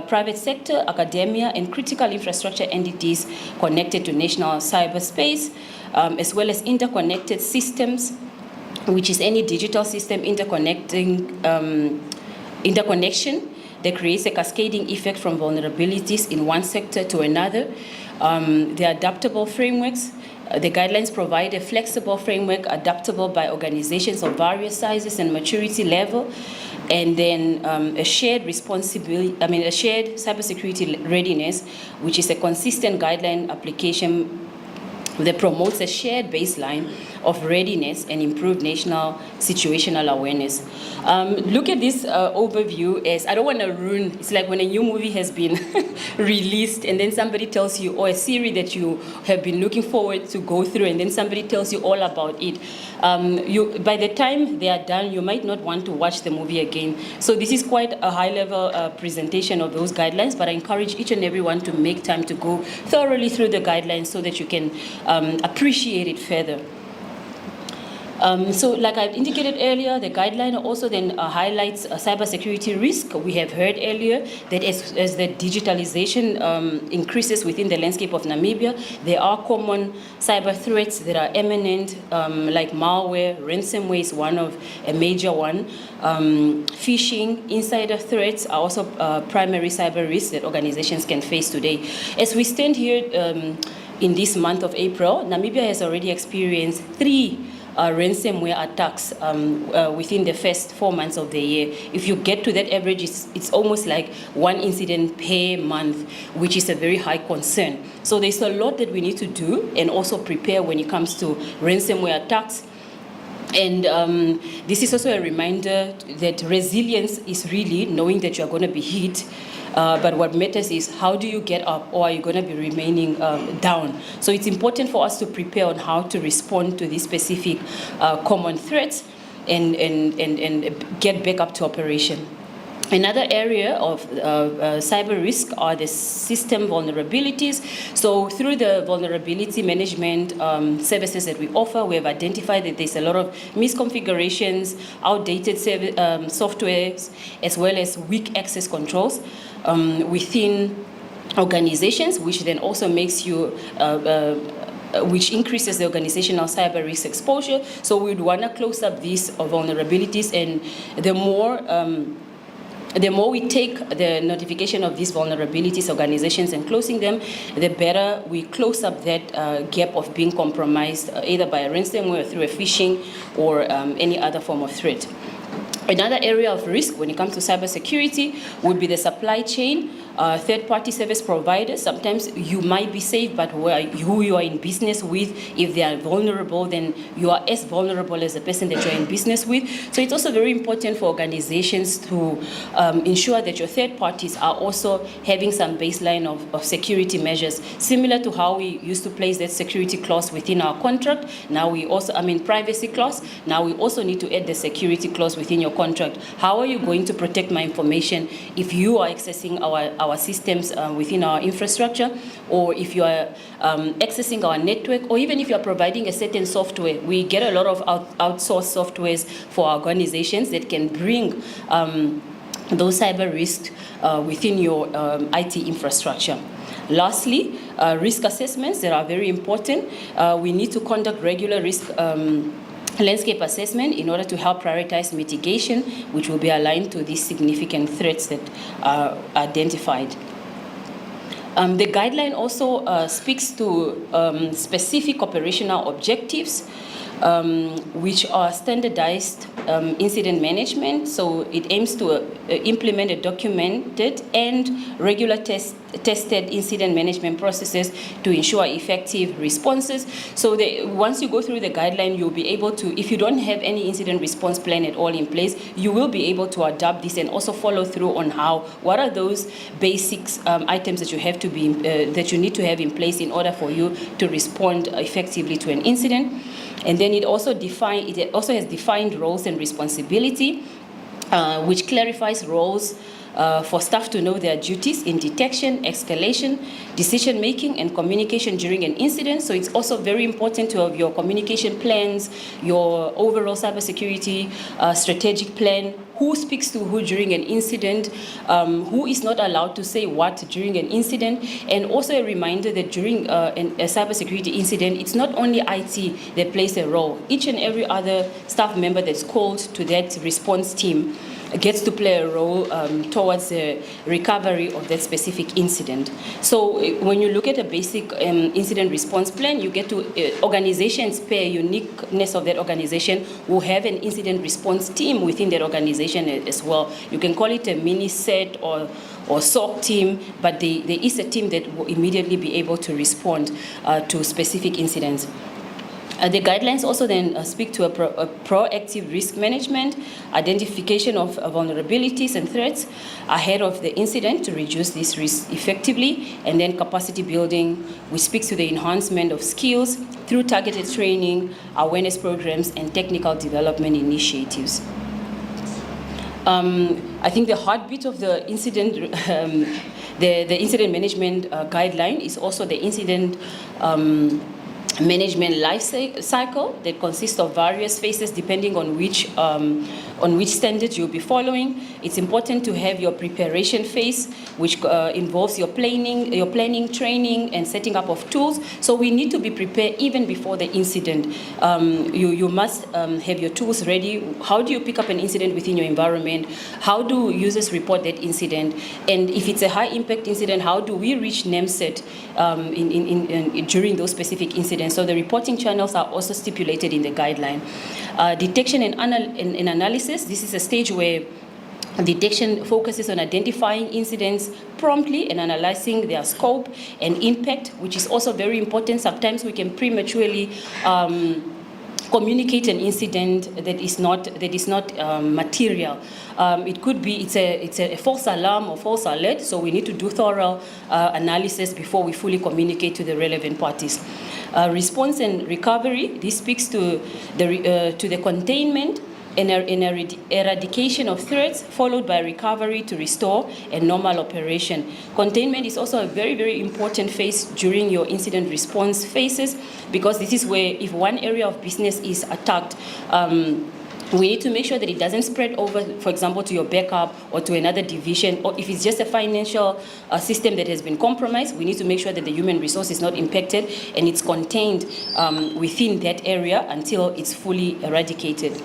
private sector, academia, and critical infrastructure entities connected to national cyberspace, as well as interconnected systems, which is any digital system interconnection that creates a cascading effect from vulnerabilities in one sector to another. The adaptable frameworks. The guidelines provide a flexible framework adaptable by organizations of various sizes and maturity level, and then a shared cybersecurity readiness, which is a consistent guideline application that promotes a shared baseline of readiness and improved national situational awareness. Look at this overview as, I don't want to ruin, it's like when a new movie has been released and then somebody tells you, or a series that you have been looking forward to go through, and then somebody tells you all about it. By the time they are done, you might not want to watch the movie again. So this is quite a high-level presentation of those guidelines, but I encourage each and everyone to make time to go thoroughly through the guidelines so that you can appreciate it further. So like I indicated earlier, the guideline also then highlights cybersecurity risk. We have heard earlier that as the digitalization increases within the landscape of Namibia, there are common cyber threats that are imminent, like malware, ransomware is a major one. Phishing, insider threats are also primary cyber risks that organizations can face today. As we stand here in this month of April, Namibia has already experienced 3 ransomware attacks within the first 4 months of the year. If you get to that average, it's almost like 1 incident per month, which is a very high concern. So there's a lot that we need to do and also prepare when it comes to ransomware attacks. And this is also a reminder that resilience is really knowing that you're going to be hit. But what matters is how do you get up, or are you going to be remaining down? So it's important for us to prepare on how to respond to these specific common threats and get back up to operation. Another area of cyber risk are the system vulnerabilities. So through the vulnerability management services that we offer, we have identified that there's a lot of misconfigurations, outdated software, as well as weak access controls within organizations, which then also makes you which increases the organizational cyber risk exposure. So we'd want to close up these vulnerabilities, and the more we take the notification of these vulnerabilities, organizations, and closing them, the better we close up that gap of being compromised either by a ransomware or through a phishing or any other form of threat. Another area of risk when it comes to cybersecurity would be the supply chain. Third-party service providers, sometimes you might be safe, but who you are in business with, if they are vulnerable, then you are as vulnerable as the person that you're in business with. So it's also very important for organizations to ensure that your third parties are also having some baseline of security measures, similar to how we used to place that security clause within our contract. Now we also, privacy clause. Now we also need to add the security clause within your contract. How are you going to protect my information if you are accessing our systems within our infrastructure, or if you are accessing our network, or even if you are providing a certain software? We get a lot of outsourced softwares for our organizations that can bring those cyber risks within your IT infrastructure. Lastly, risk assessments that are very important. We need to conduct regular risk landscape assessment in order to help prioritize mitigation, which will be aligned to these significant threats that are identified. The guideline also speaks to specific operational objectives, which are standardized incident management. So it aims to implement a documented and regular tested incident management processes to ensure effective responses. So once you go through the guideline, you'll be able to, if you don't have any incident response plan at all in place, you will be able to adapt this and also follow through on what are those basics items that you have to be that you need to have in place in order for you to respond effectively to an incident. And then it also has defined roles and responsibility, which clarifies roles for staff to know their duties in detection, escalation, decision-making, and communication during an incident. So it's also very important to have your communication plans, your overall cybersecurity strategic plan, who speaks to who during an incident, who is not allowed to say what during an incident, and also a reminder that during a cybersecurity incident, it's not only IT that plays a role. Each and every other staff member that's called to that response team gets to play a role towards the recovery of that specific incident. So when you look at a basic incident response plan, you get to organizations per uniqueness of that organization will have an incident response team within that organization as well. You can call it a mini set or SOC team, but there is a team that will immediately be able to respond to specific incidents. The guidelines also then speak to a proactive risk management, identification of vulnerabilities and threats ahead of the incident to reduce these risks effectively, and then capacity building, which speaks to the enhancement of skills through targeted training, awareness programs, and technical development initiatives. I think the heartbeat of the incident, the incident management guideline is also the incident management life cycle that consists of various phases depending on which standard you'll be following. It's important to have your preparation phase, which involves your planning, training, and setting up of tools. So we need to be prepared even before the incident. You must have your tools ready. How do you pick up an incident within your environment? How do users report that incident? And if it's a high impact incident, how do we reach NEMSET during those specific incidents? So the reporting channels are also stipulated in the guideline. Detection and analysis, this is a stage where detection focuses on identifying incidents promptly and analyzing their scope and impact, which is also very important. Sometimes we can prematurely communicate an incident that is not material. It could be it's a false alarm or false alert, so we need to do thorough analysis before we fully communicate to the relevant parties. Response and recovery, this speaks to the containment and eradication of threats, followed by recovery to restore and normal operation. Containment is also a very, very important phase during your incident response phases, because this is where if one area of business is attacked, we need to make sure that it doesn't spread over, for example, to your backup or to another division, or if it's just a financial system that has been compromised, we need to make sure that the human resource is not impacted and it's contained within that area until it's fully eradicated.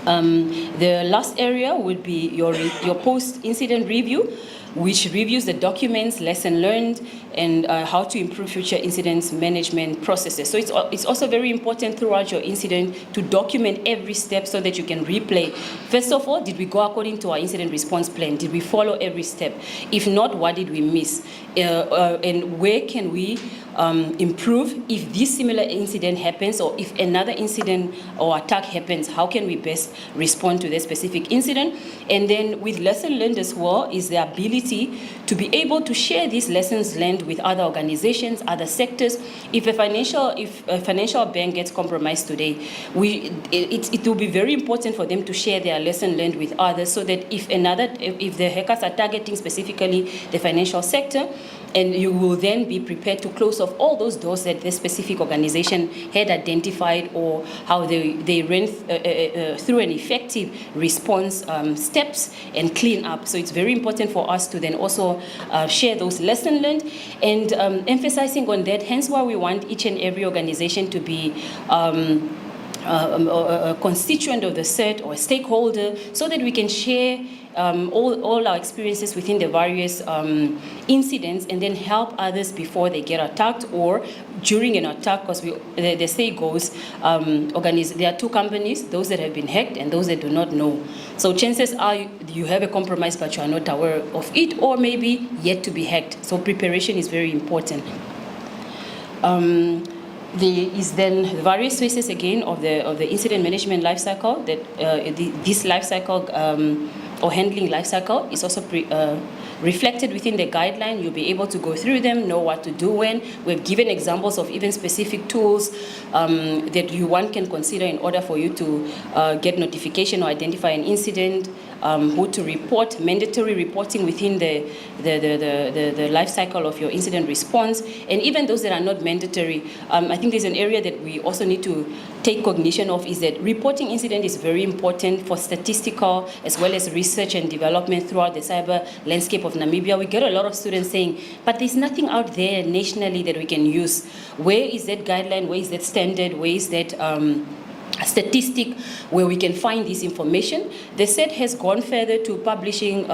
The last area would be your post-incident review, which reviews the documents, lesson learned, and how to improve future incidents management processes. So it's also very important throughout your incident to document every step so that you can replay. First of all, did we go according to our incident response plan? Did we follow every step? If not, what did we miss? And where can we improve if this similar incident happens, or if another incident or attack happens? How can we best respond to that specific incident. And then with lesson learned as well is the ability to be able to share these lessons learned with other organizations, other sectors. If a financial bank gets compromised today, it will be very important for them to share their lesson learned with others, so that if the hackers are targeting specifically the financial sector, and you will then be prepared to close off all those doors that this specific organization had identified, or how they ran through an effective response steps and clean up. So it's very important for us to then also share those lessons learned, and emphasizing on that, hence why we want each and every organization to be a constituent of the CERT or a stakeholder, so that we can share all our experiences within the various incidents, and then help others before they get attacked or during an attack, because the say goes, there are two companies, those that have been hacked and those that do not know. So chances are you have a compromise but you are not aware of it, or maybe yet to be hacked. So preparation is very important. There is then the various phases again of the incident management life cycle. That this life cycle or handling life cycle is also reflected within the guideline. You'll be able to go through them, know what to do when. We've given examples of even specific tools that one can consider in order for you to get notification or identify an incident, who to report, mandatory reporting within the life cycle of your incident response, and even those that are not mandatory. I think there's an area that we also need to take cognition of, is that reporting incident is very important for statistical as well as research and development throughout the cyber landscape of Namibia. We get a lot of students saying, but there's nothing out there nationally that we can use. Where is that guideline? Where is that standard? Where is that statistic where we can find this information? The CERT has gone further to publishing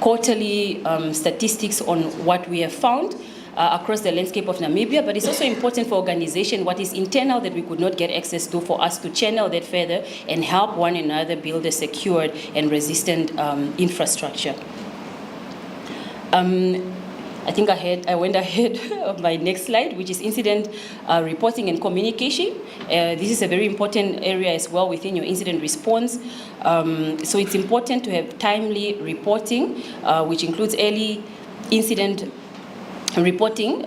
quarterly statistics on what we have found across the landscape of Namibia, but it's also important for organization what is internal that we could not get access to, for us to channel that further and help one another build a secured and resistant infrastructure. I think I went ahead of my next slide, which is incident reporting and communication. This is a very important area as well within your incident response. So it's important to have timely reporting, which includes early incident reporting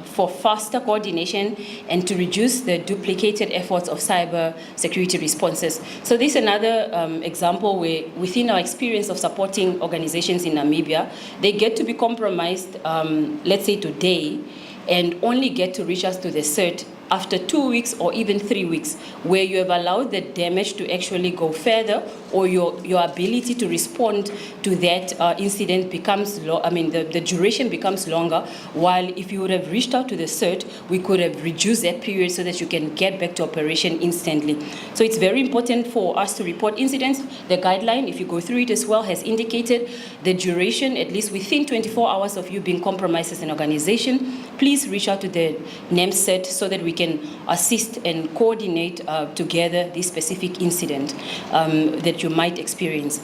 for faster coordination and to reduce the duplicated efforts of cyber security responses. So this is another example where within our experience of supporting organizations in Namibia, they get to be compromised, let's say today, and only get to reach us to the CERT after 2 weeks or even 3 weeks, where you have allowed the damage to actually go further, or your ability to respond to that incident becomes the duration becomes longer, while if you would have reached out to the CERT, we could have reduced that period so that you can get back to operation instantly. So it's very important for us to report incidents. The guideline, if you go through it as well, has indicated the duration, at least within 24 hours of you being compromised as an organization. Please reach out to the NAMS CERT so that we can assist and coordinate together this specific incident that you might experience.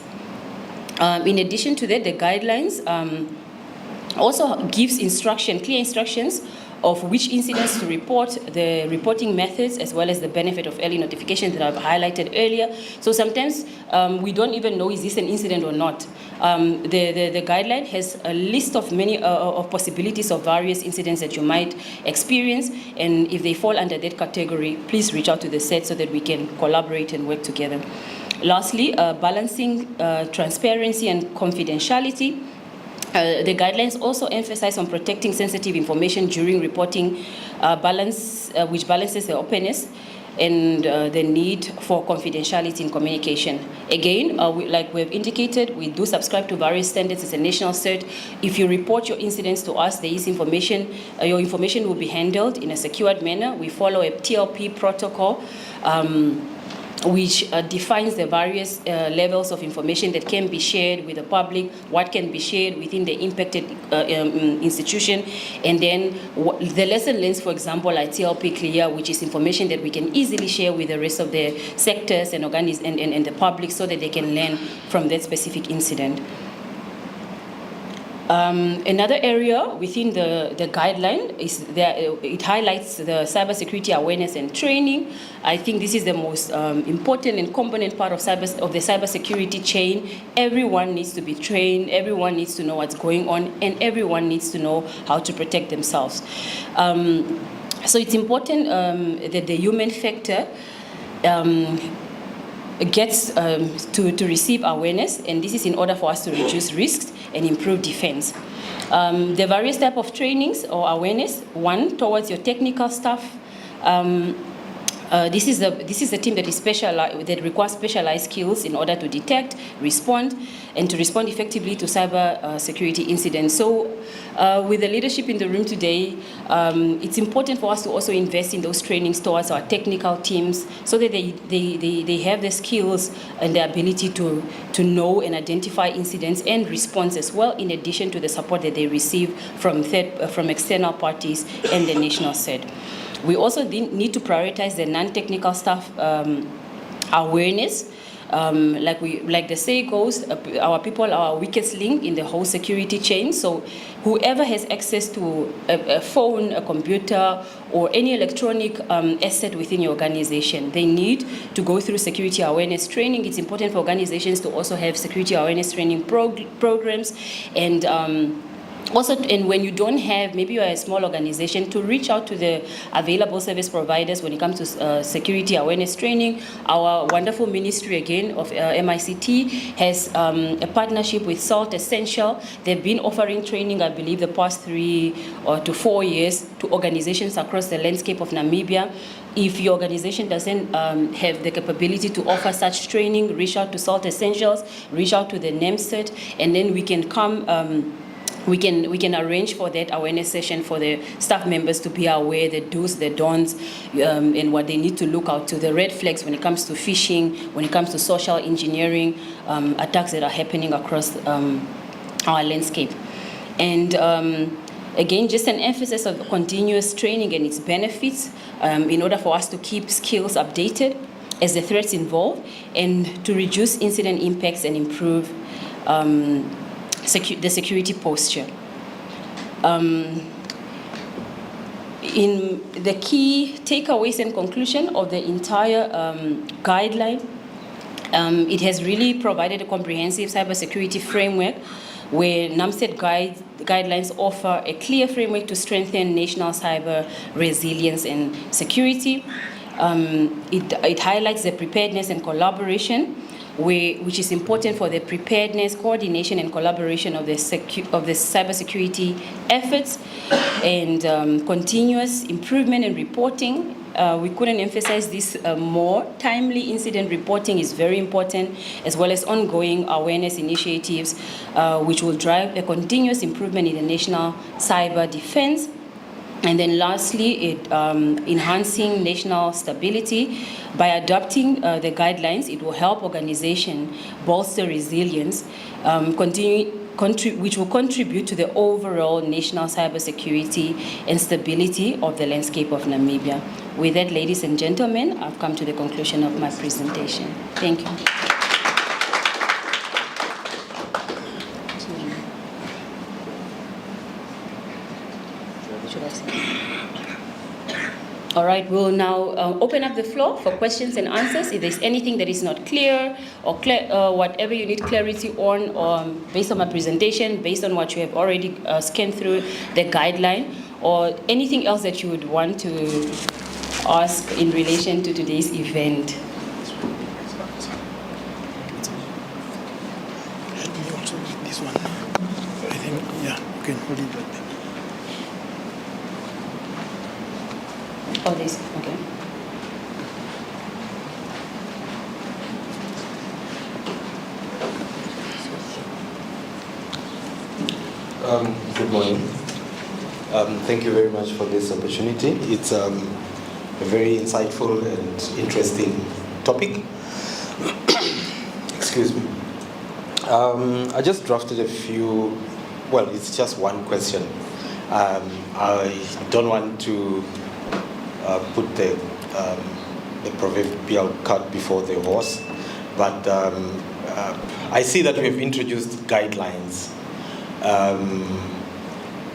In addition to that, the guidelines also gives clear instructions of which incidents to report, the reporting methods, as well as the benefit of early notification that I've highlighted earlier. So sometimes we don't even know, is this an incident or not? The guideline has a list of many of possibilities of various incidents that you might experience, and if they fall under that category, please reach out to the CERT so that we can collaborate and work together. Lastly, balancing transparency and confidentiality. The guidelines also emphasize on protecting sensitive information during reporting, which balances the openness and the need for confidentiality in communication. Again, like we've indicated, we do subscribe to various standards as a national CERT. If you report your incidents to us, there is information, your information will be handled in a secured manner. We follow a TLP protocol, which defines the various levels of information that can be shared with the public, what can be shared within the impacted institution, and then the lesson learned, for example, like TLP Clear, which is information that we can easily share with the rest of the sectors and and the public so that they can learn from that specific incident. Another area within the guideline is that it highlights the cybersecurity awareness and training. I think this is the most important and component part of the cybersecurity chain. Everyone needs to be trained, everyone needs to know what's going on, and everyone needs to know how to protect themselves. So it's important that the human factor gets to receive awareness, and this is in order for us to reduce risks and improve defense. The various type of trainings or awareness, one towards your technical staff. This is the team that is that requires specialized skills in order to detect, respond, and to respond effectively to cyber security incidents. So with the leadership in the room today, it's important for us to also invest in those trainings towards our technical teams so that they have the skills and the ability to know and identify incidents and response as well, in addition to the support that they receive from external parties and the national set. We also need to prioritize the non-technical staff awareness. Like the saying goes, our people are our weakest link in the whole security chain. So whoever has access to a phone, a computer, or any electronic asset within your organization, they need to go through security awareness training. It's important for organizations to also have security awareness training programs, and also, and when you don't have, maybe you're a small organization, to reach out to the available service providers when it comes to security awareness training. Our wonderful ministry, again, of MICT has a partnership with Salt Essential. They've been offering training, I believe, the past 3 to 4 years to organizations across the landscape of Namibia. If your organization doesn't have the capability to offer such training, reach out to Salt Essentials, reach out to the NEMSET, and then we can come. We can arrange for that awareness session for the staff members to be aware, the do's, the don'ts, and what they need to look out to, the red flags when it comes to phishing, when it comes to social engineering, attacks that are happening across our landscape. And again, just an emphasis of continuous training and its benefits in order for us to keep skills updated as the threats evolve and to reduce incident impacts and improve the security posture. In the key takeaways and conclusion of the entire guideline, it has really provided a comprehensive cybersecurity framework where NAMSET guidelines offer a clear framework to strengthen national cyber resilience and security. It highlights the preparedness and collaboration, which is important for the preparedness, coordination, and collaboration of the cybersecurity efforts, and continuous improvement and reporting. We couldn't emphasize this more. Timely incident reporting is very important, as well as ongoing awareness initiatives, which will drive a continuous improvement in the national cyber defense. And then lastly, enhancing national stability. By adopting the guidelines, it will help organizations bolster resilience, which will contribute to the overall national cybersecurity and stability of the landscape of Namibia. With that, ladies and gentlemen, I've come to the conclusion of my presentation. Thank you. All right, we'll now open up the floor for questions and answers. If there's anything that is not clear or whatever you need clarity on, based on my presentation, based on what you have already scanned through the guideline, or anything else that you would want to ask in relation to today's event. This one, I think, yeah, you can hold it right there. Oh, this, okay. Good morning. Thank you very much for this opportunity. It's a very insightful and interesting topic. Excuse me. I just drafted a few, well, it's just one question. I don't want to put the proverbial cart before the horse, but I see that we have introduced guidelines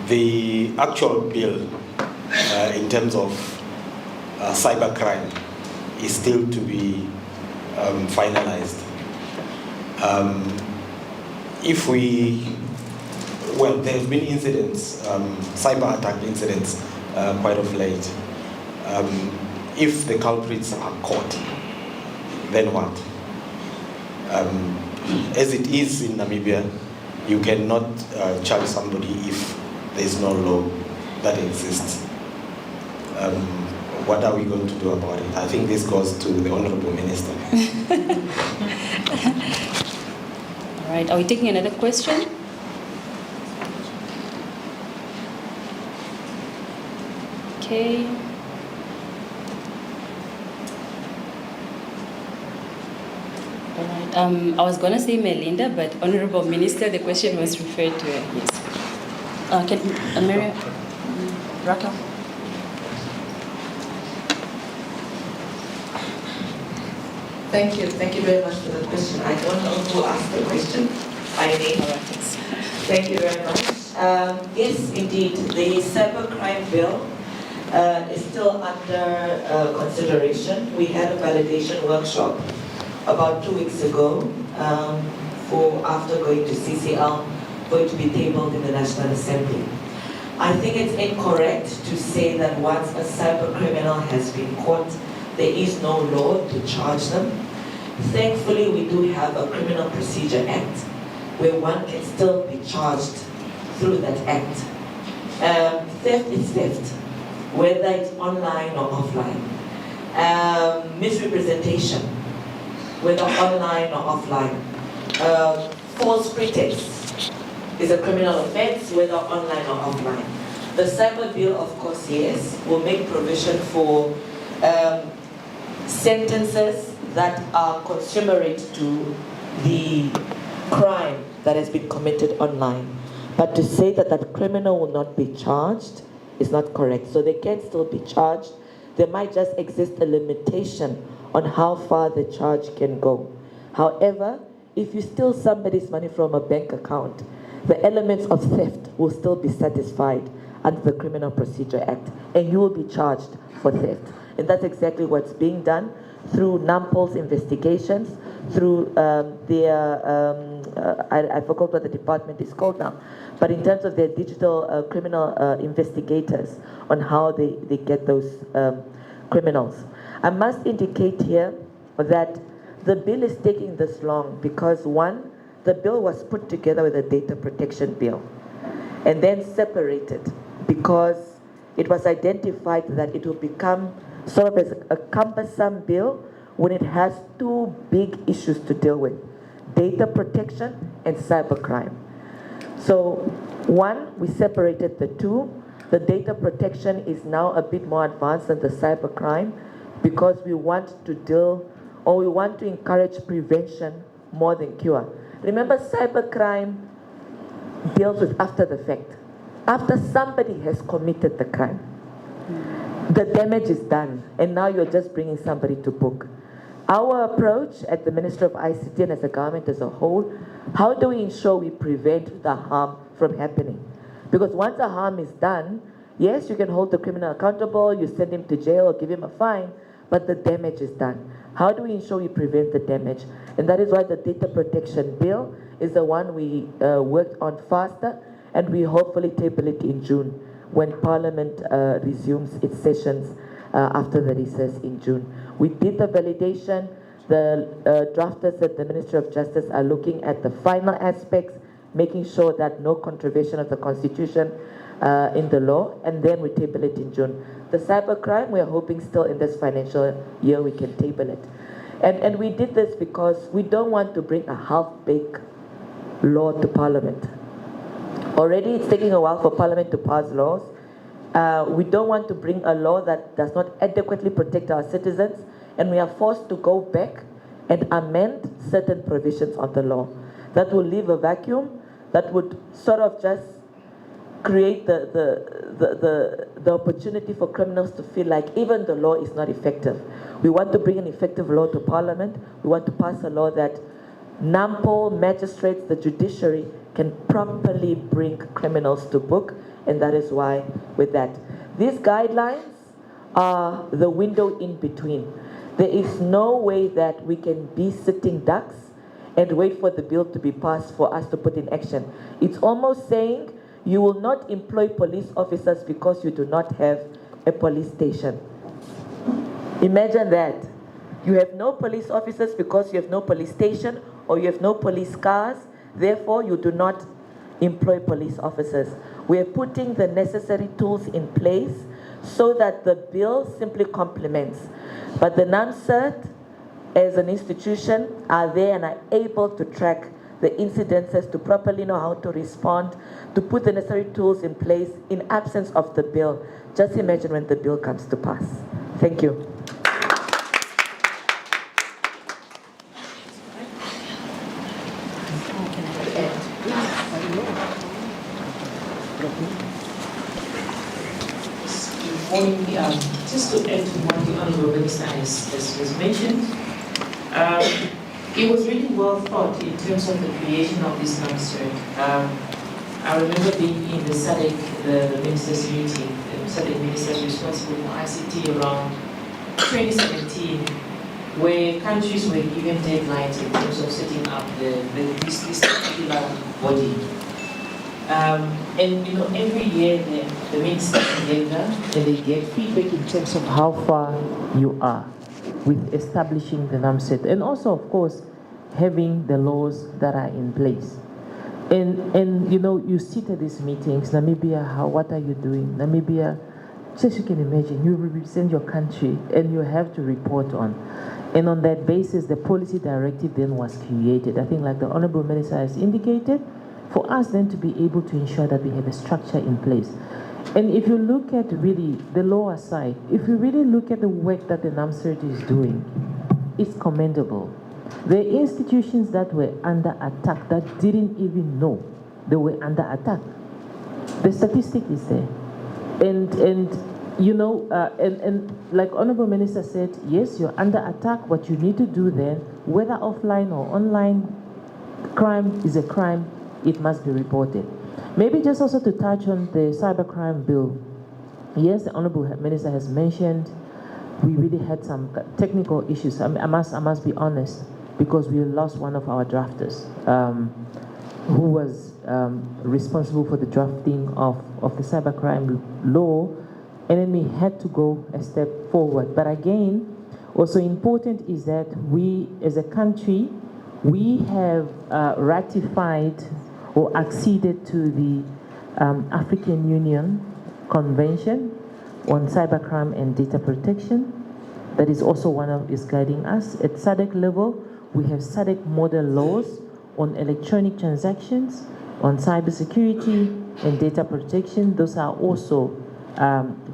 The actual bill in terms of cybercrime is still to be finalized. There have been incidents, cyber attack incidents, quite of late. If the culprits are caught, then what? As it is in Namibia, you cannot charge somebody if there is no law that exists. What are we going to do about it? I think this goes to the Honorable Minister. All right, are we taking another question? Okay. All right. I was going to say Melinda, but Honorable Minister, the question was referred to her. Yes. Can Maria Raquel? Thank you very much for the question. I don't know who asked the question by name. Thank you very much. Yes, indeed, the cybercrime bill is still under consideration. We had a validation workshop about 2 weeks ago after going to CCL for it to be tabled in the National Assembly. I think it's incorrect to say that once a cyber criminal has been caught, there is no law to charge them. Thankfully, we do have a Criminal Procedure Act where one can still be charged through that act. Theft is theft, whether it's online or offline. Misrepresentation, whether online or offline. False pretext is a criminal offense, whether online or offline. The cyber bill, of course, yes, will make provision for sentences that are consummate to the crime that has been committed online. But to say that that criminal will not be charged is not correct. So they can still be charged. There might just exist a limitation on how far the charge can go. However, if you steal somebody's money from a bank account, the elements of theft will still be satisfied under the Criminal Procedure Act, and you will be charged for theft. And that's exactly what's being done through NAMPOL's investigations, through I forgot what the department is called now, but in terms of their digital criminal investigators on how they get those criminals. I must indicate here that the bill is taking this long because one, the bill was put together with a data protection bill and then separated because it was identified that it will become sort of as a cumbersome bill when it has two big issues to deal with: data protection and cybercrime. So one, we separated the two. The data protection is now a bit more advanced than the cybercrime because we want to deal, or we want to encourage prevention more than cure. Remember, cybercrime deals with after the fact. After somebody has committed the crime, the damage is done, and now you're just bringing somebody to book. Our approach at the Ministry of ICT and as a government as a whole, how do we ensure we prevent the harm from happening? Because once the harm is done, yes, you can hold the criminal accountable, you send him to jail or give him a fine, but the damage is done. How do we ensure we prevent the damage? And that is why the data protection bill is the one we worked on faster, and we hopefully table it in June when Parliament resumes its sessions after the recess in June. We did the validation. The drafters at the Ministry of Justice are looking at the final aspects, making sure that no contravention of the Constitution in the law, and then we table it in June. The cybercrime, we are hoping still in this financial year we can table it. And we did this because we don't want to bring a half-baked law to Parliament. Already it's taking a while for Parliament to pass laws. We don't want to bring a law that does not adequately protect our citizens, and we are forced to go back and amend certain provisions of the law. That will leave a vacuum, that would sort of just create the opportunity for criminals to feel like even the law is not effective. We want to bring an effective law to Parliament. We want to pass a law that NAMPOL, magistrates, the judiciary can properly bring criminals to book, and that is why with that. These guidelines are the window in between. There is no way that we can be sitting ducks and wait for the bill to be passed for us to put in action. It's almost saying you will not employ police officers because you do not have a police station. Imagine that. You have no police officers because you have no police station or you have no police cars, therefore you do not employ police officers. We are putting the necessary tools in place so that the bill simply complements. But the NAMCERT as an institution are there and are able to track the incidences, to properly know how to respond, to put the necessary tools in place in absence of the bill. Just imagine when the bill comes to pass. Thank you. Just to add to what the Honourable Minister has mentioned, it was really well thought in terms of the creation of this NAMCERT. I remember being in the SADC, the Ministers' meeting, the SADC Ministers responsible for ICT around 2017, where countries were given deadlines in terms of setting up this particular body. And you know, every year the ministers together and they get feedback in terms of how far you are with establishing the NAMCERT, and also of course having the laws that are in place. And you know, you sit at these meetings, Namibia, what are you doing? Namibia, just you can imagine, you represent your country and you have to report on. And on that basis, the policy directive then was created. I think like the Honourable Minister has indicated, for us then to be able to ensure that we have a structure in place. And if you look at really the law aside, if you really look at the work that the NAMCERT is doing, it's commendable. There are institutions that were under attack that didn't even know they were under attack. The statistic is there. And you know, and like Honourable Minister said, yes, you're under attack. What you need to do then, whether offline or online, crime is a crime. It must be reported. Maybe just also to touch on the cybercrime bill. Yes, the Honourable Minister has mentioned we really had some technical issues. I must be honest, because we lost one of our drafters who was responsible for the drafting of the cybercrime law, and then we had to go a step forward. But again, also important is that we as a country, we have ratified or acceded to the African Union Convention on Cybercrime and Data Protection. That is also is guiding us. At SADC level, we have SADC model laws on electronic transactions, on cybersecurity and data protection. Those are also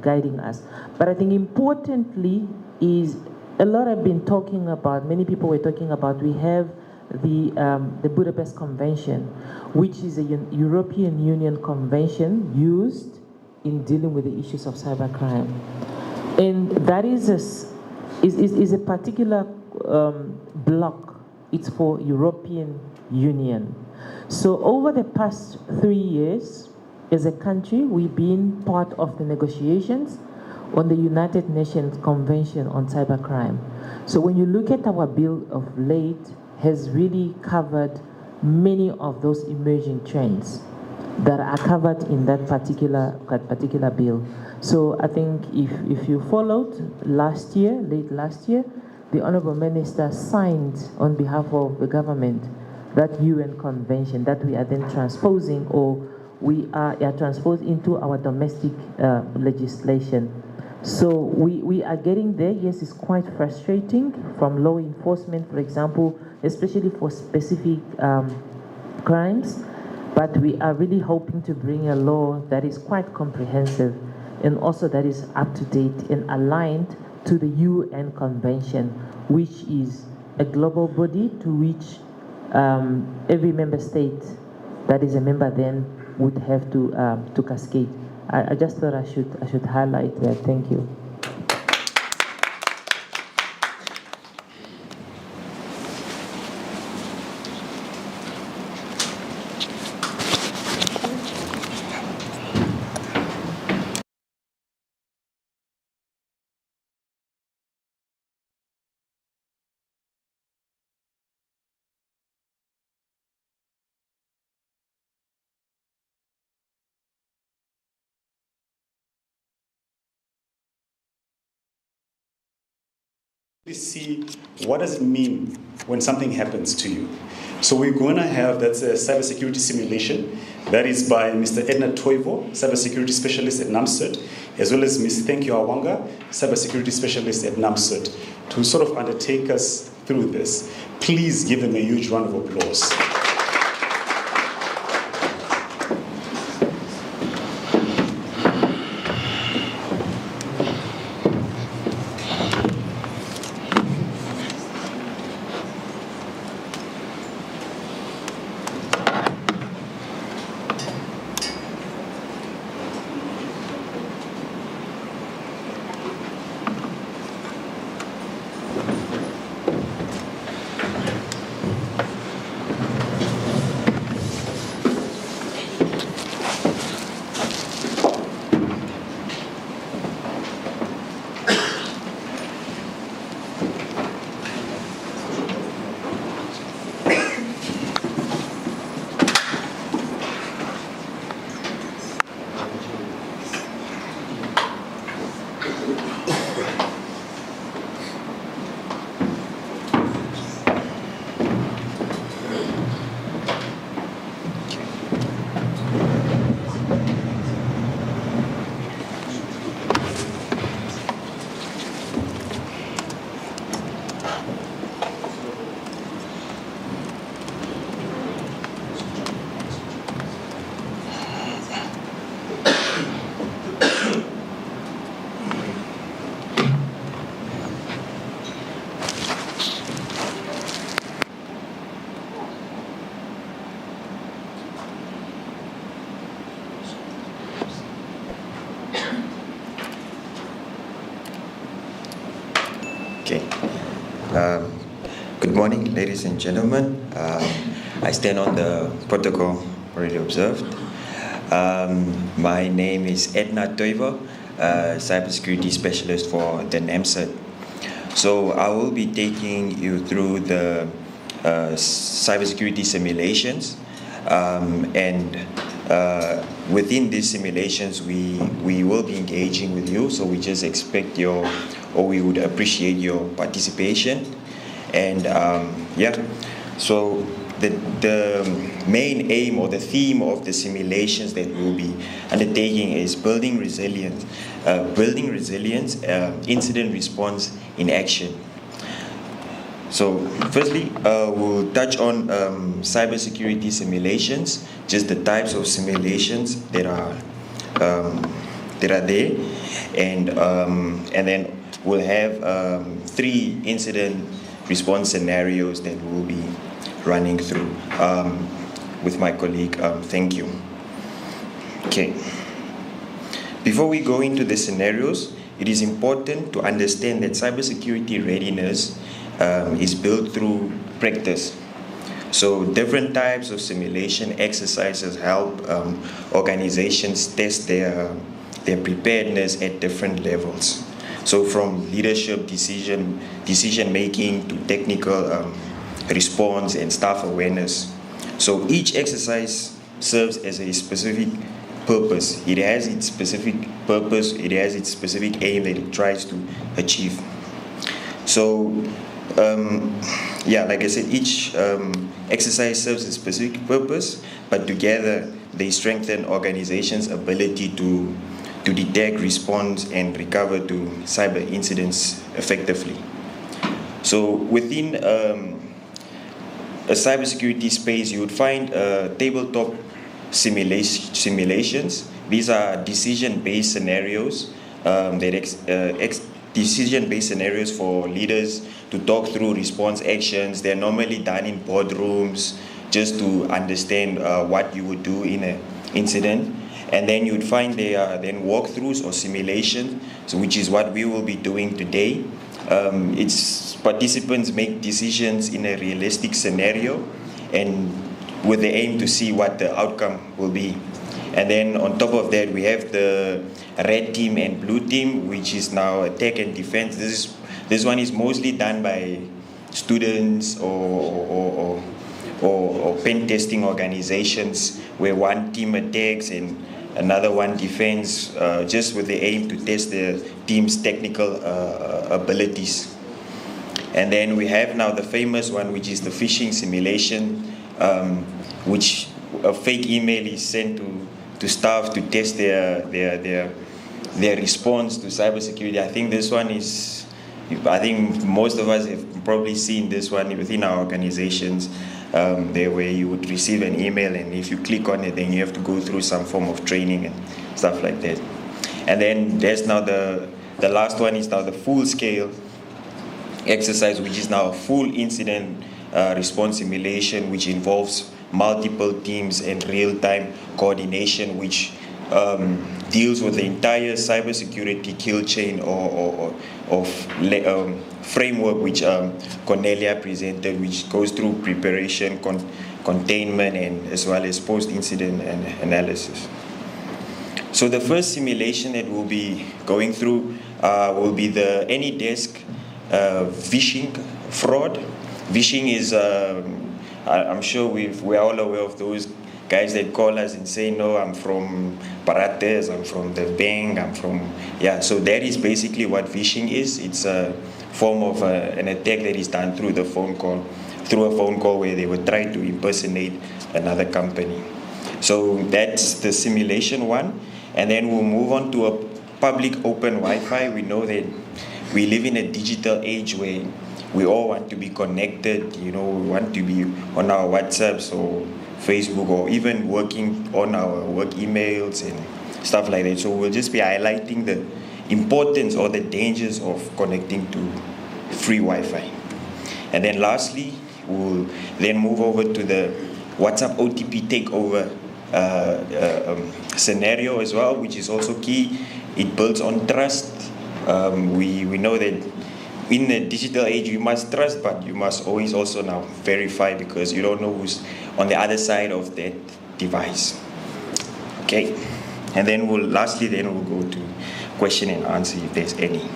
guiding us. But I think importantly is a lot I've been talking about, many people were talking about, we have the Budapest Convention, which is a European Union convention used in dealing with the issues of cybercrime. And that is a particular block. It's for European Union. So over the past 3 years, as a country, we've been part of the negotiations on the United Nations Convention on Cybercrime. So when you look at our bill of late, has really covered many of those emerging trends that are covered in that particular bill. So I think if you followed late last year, the Honourable Minister signed on behalf of the government that UN convention that we are then transposing, or we are transposed into our domestic legislation. So we are getting there. Yes, it's quite frustrating from law enforcement, for example, especially for specific crimes, but we are really hoping to bring a law that is quite comprehensive and also that is up to date and aligned to the UN Convention, which is a global body to which every member state that is a member then would have to cascade. I just thought I should highlight that. Thank you. See what does it mean when something happens to you. So we're going to have, that's a cybersecurity simulation. That is by Mr. Edna Toivo, cybersecurity specialist at NAMCERT, as well as Ms. Thank You Awanga, cybersecurity specialist at NAMCERT, to sort of undertake us through this. Please give them a huge round of applause. Okay. Good morning, ladies and gentlemen. I stand on the protocol already observed. My name is Edna Toivo, cybersecurity specialist for the NAMCERT. So I will be taking you through the cybersecurity simulations, and within these simulations, we will be engaging with you. So we just expect we would appreciate your participation. And so the main aim or the theme of the simulations that we'll be undertaking is building resilience, incident response in action. So firstly, we'll touch on cybersecurity simulations, just the types of simulations that are there, and then we'll have 3 incident response scenarios that we'll be running through with my colleague. Thank you. Okay. Before we go into the scenarios, it is important to understand that cybersecurity readiness is built through practice. So different types of simulation exercises help organizations test their preparedness at different levels. So from leadership decision making to technical response and staff awareness. So each exercise serves as a specific purpose. It has its specific purpose, it has its specific aim that it tries to achieve. So like I said, each exercise serves a specific purpose, but together they strengthen organizations' ability to detect, respond, and recover to cyber incidents effectively. So within a cybersecurity space, you would find tabletop simulations. These are decision-based scenarios decision-based scenarios for leaders to talk through response actions. They're normally done in boardrooms just to understand what you would do in an incident. And then you'd find there are then walkthroughs or simulations, which is what we will be doing today. It's participants make decisions in a realistic scenario and with the aim to see what the outcome will be. And then on top of that, we have the red team and blue team, which is now attack and defense. This one is mostly done by students or pen testing organizations, where one team attacks and another one defends, just with the aim to test the team's technical abilities. And then we have now the famous one, which is the phishing simulation, which a fake email is sent to staff to test their response to cybersecurity. I think this one is, I think most of us have probably seen this one within our organizations, there where you would receive an email, and if you click on it, then you have to go through some form of training and stuff like that. And then there's now the last one is now the full-scale exercise, which is now a full incident response simulation, which involves multiple teams and real-time coordination, which deals with the entire cybersecurity kill chain or framework which Cornelia presented, which goes through preparation, containment, and as well as post-incident analysis. So the first simulation that we'll be going through will be the AnyDesk phishing fraud. Phishing is, I'm sure we're all aware of those guys that call us and say, no, I'm from Parates, I'm from the bank, I'm from, yeah. So that is basically what phishing is. It's a form of an attack that is done through a phone call where they would try to impersonate another company. So that's the simulation one. And then we'll move on to a public open Wi-Fi. We know that we live in a digital age where we all want to be connected, we want to be on our WhatsApps or Facebook, or even working on our work emails and stuff like that. So we'll just be highlighting the importance or the dangers of connecting to free Wi-Fi. And then lastly, we'll then move over to the WhatsApp OTP takeover scenario as well, which is also key. It builds on trust. We know that in the digital age, you must trust, but you must always also now verify, because you don't know who's on the other side of that device. Okay, and then we'll go to question and answer if there's any.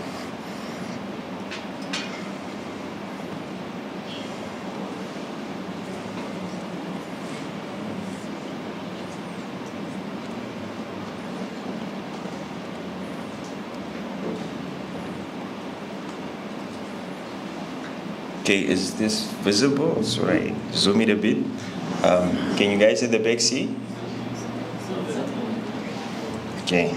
Okay, is this visible? So I zoom it a bit. Can you guys at the back see? Okay.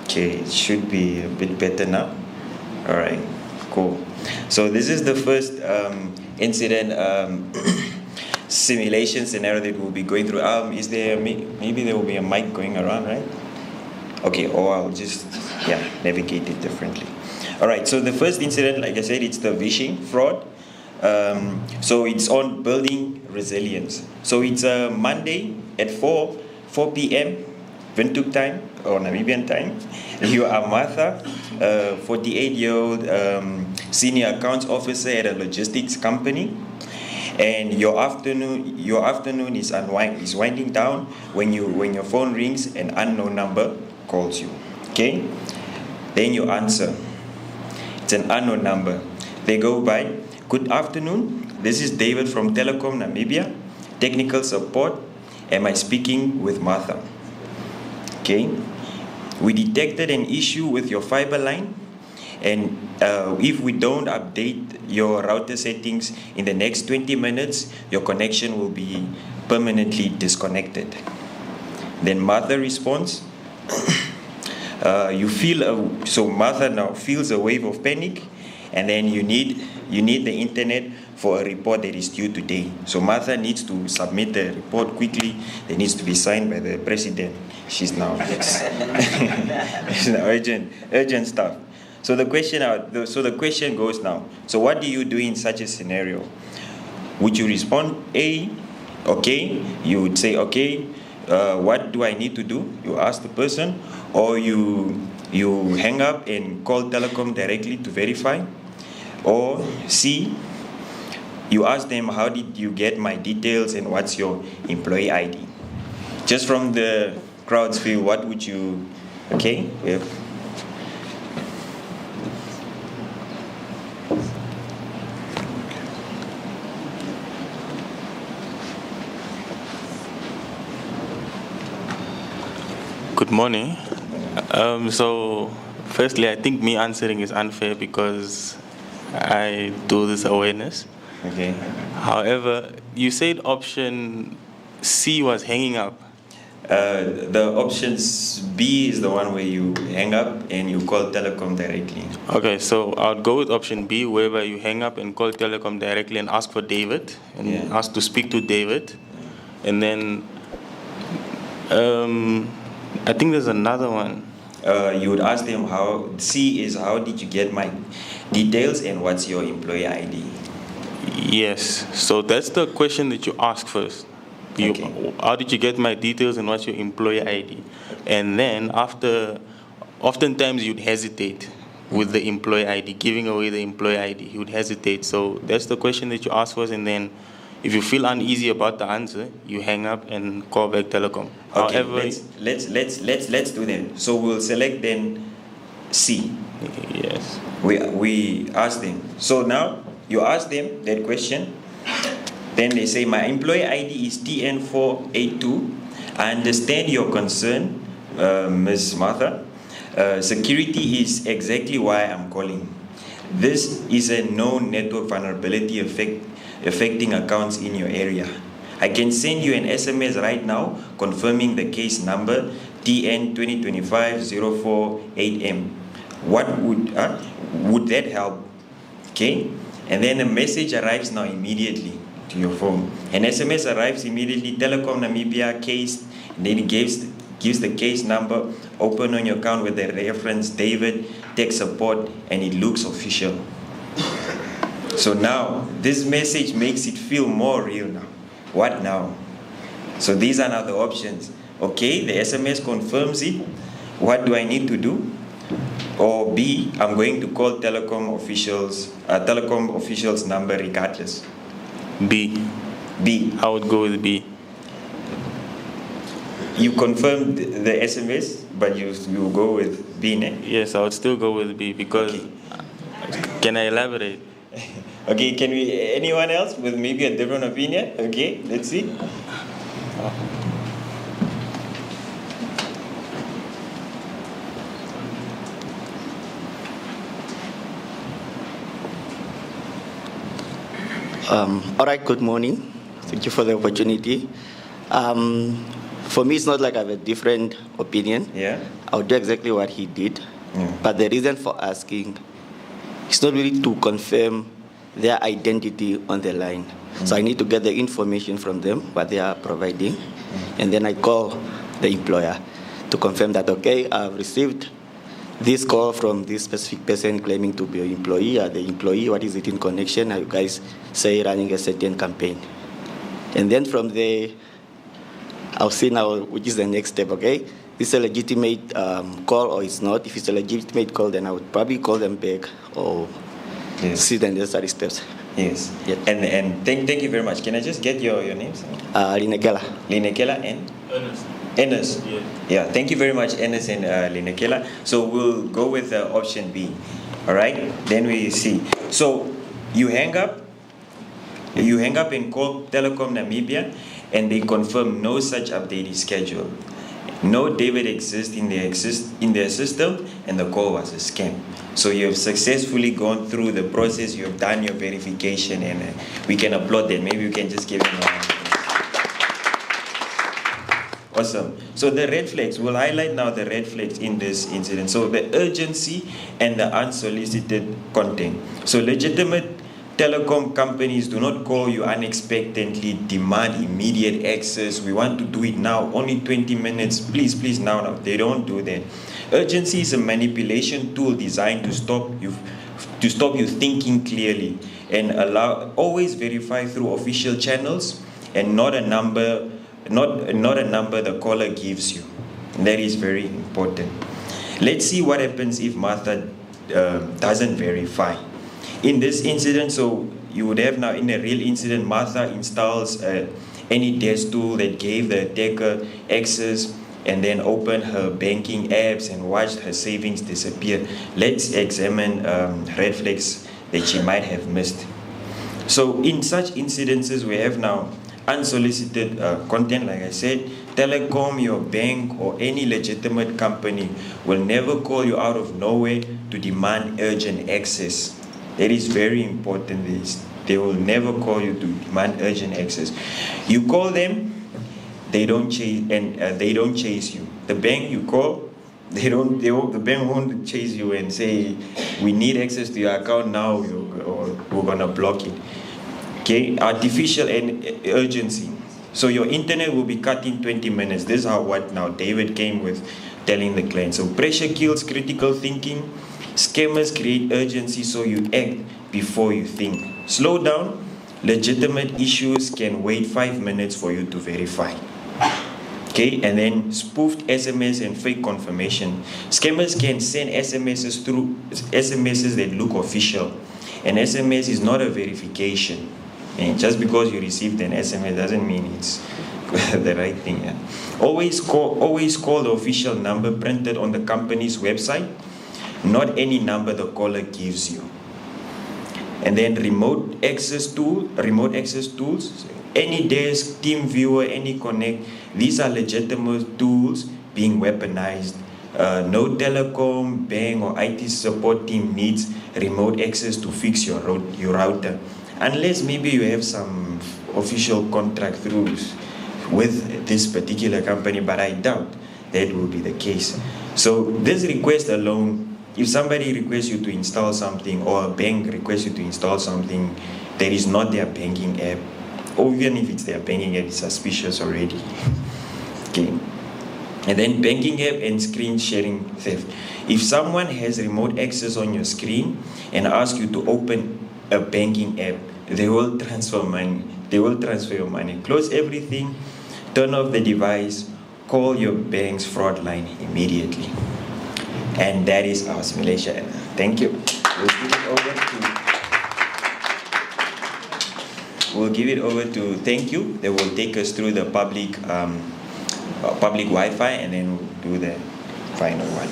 Okay, it should be a bit better now. All right, cool. So this is the first incident simulation scenario that we'll be going through. Is there maybe there will be a mic going around, right? Okay, or I'll just navigate it differently. All right. So the first incident, like I said, it's the phishing fraud. So it's on building resilience. So it's a Monday at 4 p.m. Windhoek time or Namibian time. You are Martha, 48-year-old senior accounts officer at a logistics company, and your afternoon is winding down when your phone rings, an unknown number calls you. Okay, then you answer. It's an unknown number. They go by, "Good afternoon. This is David from Telecom Namibia, technical support. Am I speaking with Martha?" Okay. We detected an issue with your fiber line, and if we don't update your router settings in the next 20 minutes, your connection will be permanently disconnected. Then Martha responds, so Martha now feels a wave of panic, and then you need the internet for a report that is due today. So Martha needs to submit the report quickly. It needs to be signed by the president. She's now it's urgent stuff. So the question goes now. So what do you do in such a scenario? Would you respond A, okay? You would say, okay, what do I need to do? You ask the person, or you hang up and call Telecom directly to verify. Or C, you ask them, how did you get my details and what's your employee ID? Just from the crowd's view, what would you, okay? Good morning. So, firstly, I think me answering is unfair because I do this awareness. Okay. However, you said option C was hanging up. The options B is the one where you hang up and you call telecom directly. Okay, so I'll go with option B, whereby you hang up and call telecom directly and ask for David and ask to speak to David. And then I think there's another one. You would ask them how, C is how did you get my details and what's your employee ID? Yes, so that's the question that you ask first. How did you get my details and what's your employee ID? And then after, oftentimes you'd hesitate with the employee ID, giving away the employee ID. You'd hesitate. So that's the question that you ask first, and then if you feel uneasy about the answer, you hang up and call back telecom. Okay, However, let's do that. So we'll select then C. Yes. We ask them. So now you ask them that question. Then they say, my employee ID is TN482. I understand your concern, Ms. Martha. Security is exactly why I'm calling. This is a known network vulnerability affecting accounts in your area. I can send you an SMS right now confirming the case number TN2025-048M. What would that help? Okay, and then a message arrives now immediately to your phone. An SMS arrives immediately, Telecom Namibia case, and then it gives the case number, open on your account with the reference David, tech support, and it looks official. So now, this message makes it feel more real now. What now? So these are now the options. Okay, the SMS confirms it. What do I need to do? Or B, I'm going to call telecom officials number regardless. B. I would go with B. You confirmed the SMS, but you go with B, ne? Yes, I would still go with B because. Okay. Can I elaborate? Okay, anyone else with maybe a different opinion? Okay, let's see. All right, good morning. Thank you for the opportunity. For me, it's not like I have a different opinion. Yeah. I'll do exactly what he did. Yeah. But the reason for asking is not really to confirm their identity on the line. So I need to get the information from them, what they are providing, and then I call the employer to confirm that, okay, I've received this call from this specific person claiming to be an employee. Are the employee, what is it in connection? Are you guys, say, running a certain campaign? And then from there, I'll see now which is the next step, okay? This is a legitimate call or it's not. If it's a legitimate call, then I would probably call them back or see the necessary steps. Yes. Yep. And thank you very much. Can I just get your names? Linekela. Linekela and? Ernest. Yeah, thank you very much, Ernest and Linekela. So we'll go with option B. All right, then we see. So you hang up and call Telecom Namibia, and they confirm no such update is scheduled. No David exists in their system, and the call was a scam. So you have successfully gone through the process. You have done your verification, and we can applaud that. Maybe we can just give him a round. Awesome. So the red flags, we'll highlight now the red flags in this incident. So the urgency and the unsolicited content. So legitimate telecom companies do not call you unexpectedly, demand immediate access. We want to do it now, only 20 minutes, please now. They don't do that. Urgency is a manipulation tool designed to stop you thinking clearly and always verify through official channels and not a number the caller gives you. And that is very important. Let's see what happens if Martha doesn't verify. In this incident, so you would have now in a real incident, Martha installs any desk tool that gave the attacker access and then open her banking apps and watched her savings disappear. Let's examine red flags that she might have missed. So in such incidences, we have now unsolicited content, like I said, telecom, your bank, or any legitimate company will never call you out of nowhere to demand urgent access. That is very important. They will never call you to demand urgent access. You call them, they don't chase, and they don't chase you. The bank you call, the bank won't chase you and say, we need access to your account now, or we're gonna block it. Okay, artificial urgency. So your internet will be cut in 20 minutes. This is what now David came with, telling the client. So pressure kills critical thinking. Scammers create urgency so you act before you think. Slow down. Legitimate issues can wait 5 minutes for you to verify. Okay, and then spoofed SMS and fake confirmation. Scammers can send SMSs through SMSs that look official. An SMS is not a verification. And just because you received an SMS doesn't mean it's the right thing. Yeah? Always call the official number printed on the company's website, not any number the caller gives you. And then remote access tools, any desk, team viewer, any connect, these are legitimate tools being weaponized. No telecom, bank, or IT support team needs remote access to fix your router. Unless maybe you have some official contract through with this particular company, but I doubt that will be the case. So this request alone, if somebody requests you to install something, or a bank requests you to install something that is not their banking app, or even if it's their banking app, it's suspicious already. Okay. And then banking app and screen sharing theft. If someone has remote access on your screen and asks you to open a banking app, they will transfer money. They will transfer your money. Close everything, turn off the device, call your bank's fraud line immediately. And that is our simulation. Thank you. We'll give it over to thank you. They will take us through the public Wi-Fi, and then we'll do the final one.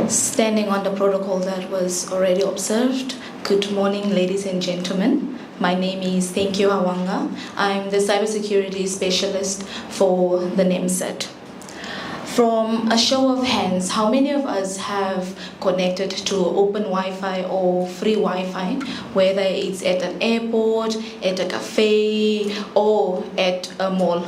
Standing on the protocol that was already observed, good morning, ladies and gentlemen. My name is Thank You Awanga. I'm the cybersecurity specialist for the NEMSET. From a show of hands, how many of us have connected to open Wi-Fi or free Wi-Fi, whether it's at an airport, at a cafe, or at a mall?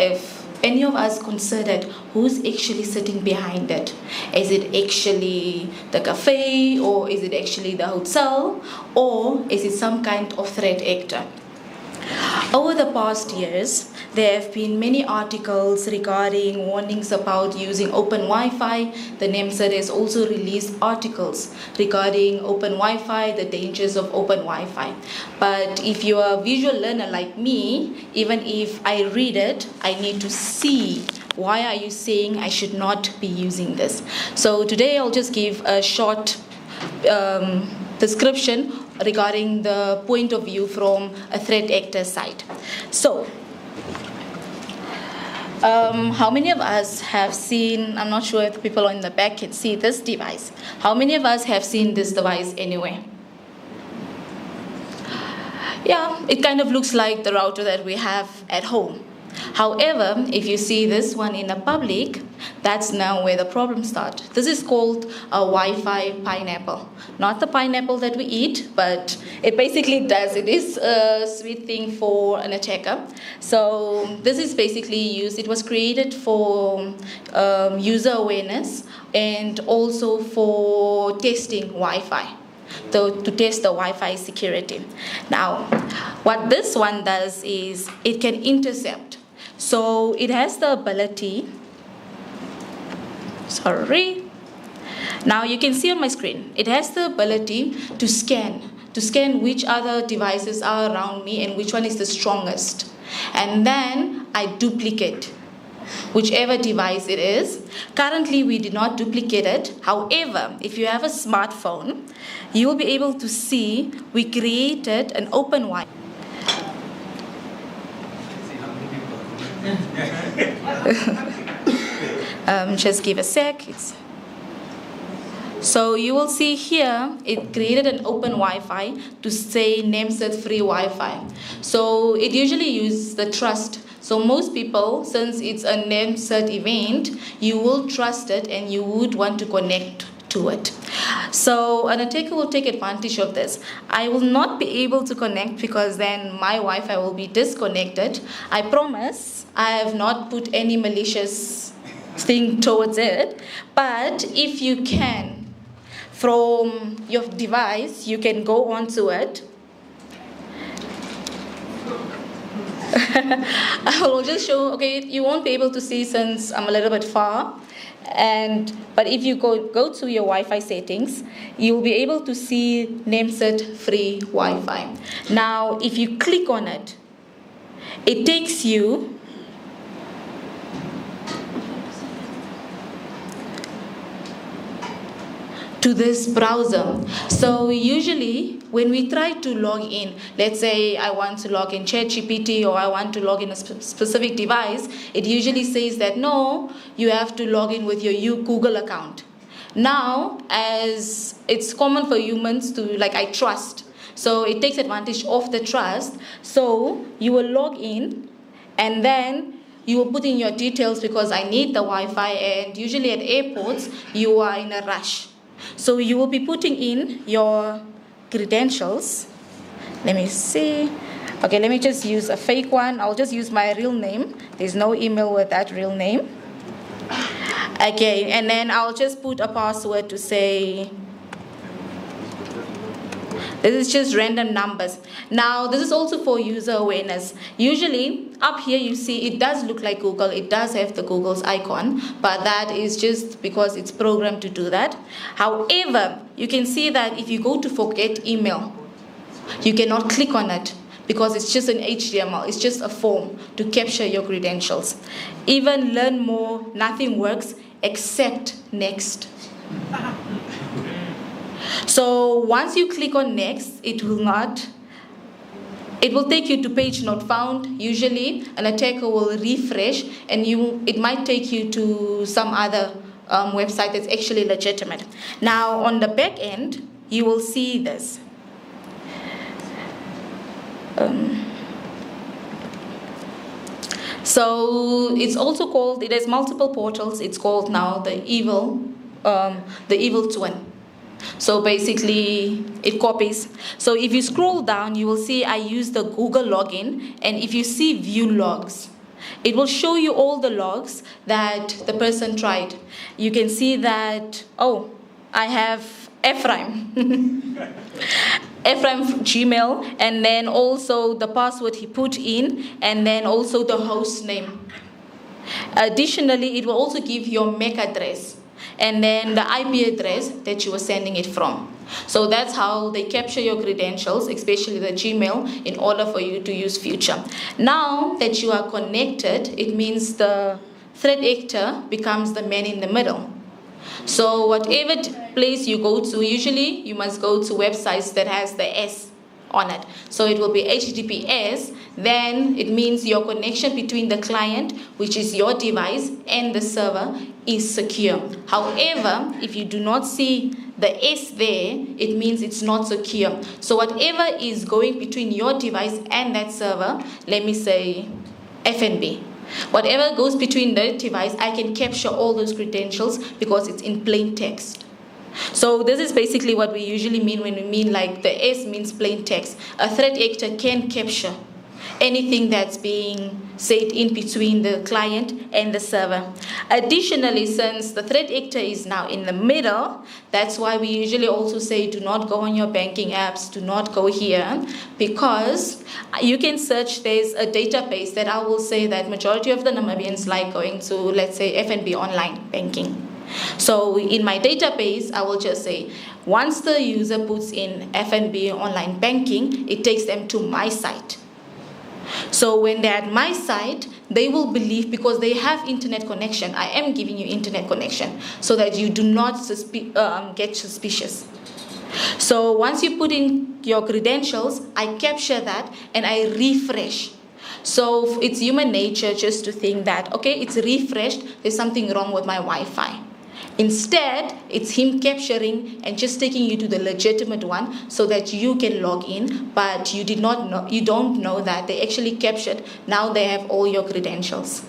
If any of us considered who's actually sitting behind it? Is it actually the cafe, or is it actually the hotel, or is it some kind of threat actor? Over the past years, there have been many articles regarding warnings about using open Wi-Fi. The NEMSET has also released articles regarding open Wi-Fi, the dangers of open Wi-Fi. But if you are a visual learner like me, even if I read it, I need to see why are you saying I should not be using this. So today I'll just give a short description regarding the point of view from a threat actor side. So, how many of us have seen, I'm not sure if the people in the back can see this device. How many of us have seen this device anywhere? Yeah, it kind of looks like the router that we have at home. However, if you see this one in the public, that's now where the problem starts. This is called a Wi-Fi pineapple. Not the pineapple that we eat, but it basically does. It is a sweet thing for an attacker. So this is basically used. It was created for user awareness and also for testing Wi-Fi. To test the Wi-Fi security. Now, what this one does is it can intercept. So it has the ability, now you can see on my screen, it has the ability to scan which other devices are around me and which one is the strongest. And then I duplicate whichever device it is. Currently, we did not duplicate it. However, if you have a smartphone, you will be able to see we created an open Wi-Fi. Just give a sec. So you will see here, it created an open Wi-Fi to say nameset free Wi-Fi. So it usually uses the trust. So most people, since it's a nameset event, you will trust it and you would want to connect to it. So an attacker will take advantage of this. I will not be able to connect because then my Wi-Fi will be disconnected. I promise I have not put any malicious thing towards it. But if you can, from your device, you can go onto it. I will just show, okay, you won't be able to see since I'm a little bit far. But if you go to your Wi-Fi settings, you'll be able to see nameset free Wi-Fi. Now, if you click on it, it takes you to this browser. So usually when we try to log in, let's say I want to log in ChatGPT or I want to log in a specific device, it usually says that no, you have to log in with your Google account. Now, as it's common for humans to, like, I trust, so it takes advantage of the trust. So you will log in and then you will put in your details because I need the Wi-Fi, and usually at airports, you are in a rush. So you will be putting in your credentials. Let me see. Okay, let me just use a fake one. I'll just use my real name. There's no email with that real name. Okay, and then I'll just put a password to say, this is just random numbers. Now, this is also for user awareness. Usually, up here you see it does look like Google. It does have the Google's icon, but that is just because it's programmed to do that. However, you can see that if you go to forget email, you cannot click on it because it's just an HTML. It's just a form to capture your credentials. Even learn more, nothing works except next. So once you click on next, it will take you to page not found. Usually an attacker will refresh and it might take you to some other website that's actually legitimate. Now on the back end, you will see this. So it's also called, it has multiple portals. It's called now the evil twin. So basically, it copies. So if you scroll down, you will see I use the Google login. And if you see view logs, it will show you all the logs that the person tried. You can see that, oh, I have Ephraim. Ephraim Gmail, and then also the password he put in, and then also the host name. Additionally, it will also give your MAC address and then the IP address that you were sending it from. So that's how they capture your credentials, especially the Gmail, in order for you to use future. Now that you are connected, it means the threat actor becomes the man in the middle. So whatever place you go to, usually you must go to websites that has the S on it. So it will be HTTPS, then it means your connection between the client, which is your device, and the server is secure. However, if you do not see the S there, it means it's not secure. So whatever is going between your device and that server, let me say FNB. Whatever goes between the device, I can capture all those credentials because it's in plain text. So this is basically what we usually mean when we mean like the S means plain text. A threat actor can capture anything that's being said in between the client and the server. Additionally, since the threat actor is now in the middle, that's why we usually also say do not go on your banking apps, do not go here, because you can search, there's a database that I will say that majority of the Namibians like going to, let's say, FNB online banking. So in my database, I will just say, once the user puts in FNB online banking, it takes them to my site. So when they're at my site, they will believe, because they have internet connection, I am giving you internet connection, so that you do not get suspicious. So once you put in your credentials, I capture that and I refresh. So it's human nature just to think that, okay, it's refreshed, there's something wrong with my Wi-Fi. Instead, it's him capturing and just taking you to the legitimate one so that you can log in, but you don't know that they actually captured. Now they have all your credentials.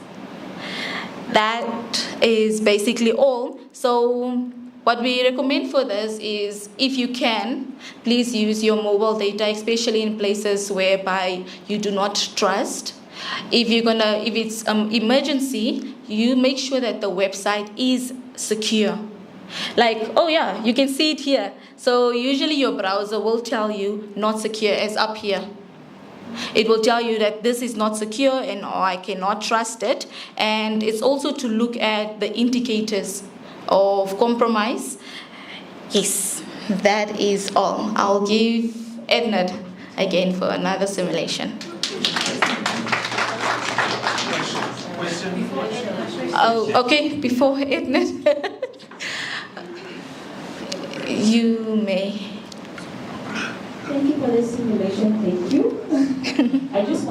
That is basically all. So what we recommend for this is, if you can, please use your mobile data, especially in places whereby you do not trust. If it's emergency, you make sure that the website is secure. Like, oh yeah, you can see it here. So usually your browser will tell you not secure, as up here. It will tell you that this is not secure and or I cannot trust it. And it's also to look at the indicators of compromise. Yes, that is all. I'll give Ednard again for another simulation. Oh, okay, before Ednard. You may. Thank you for the simulation, thank you. I just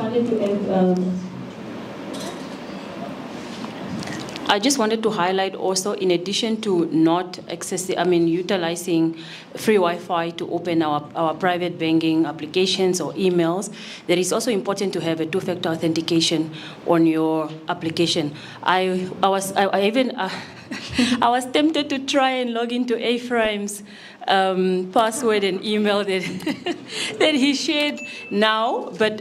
wanted to highlight also, in addition to not utilizing free Wi-Fi to open our private banking applications or emails, that is also important to have a two-factor authentication on your application. I was tempted to try and log into Ephraim's password and email that he shared now. But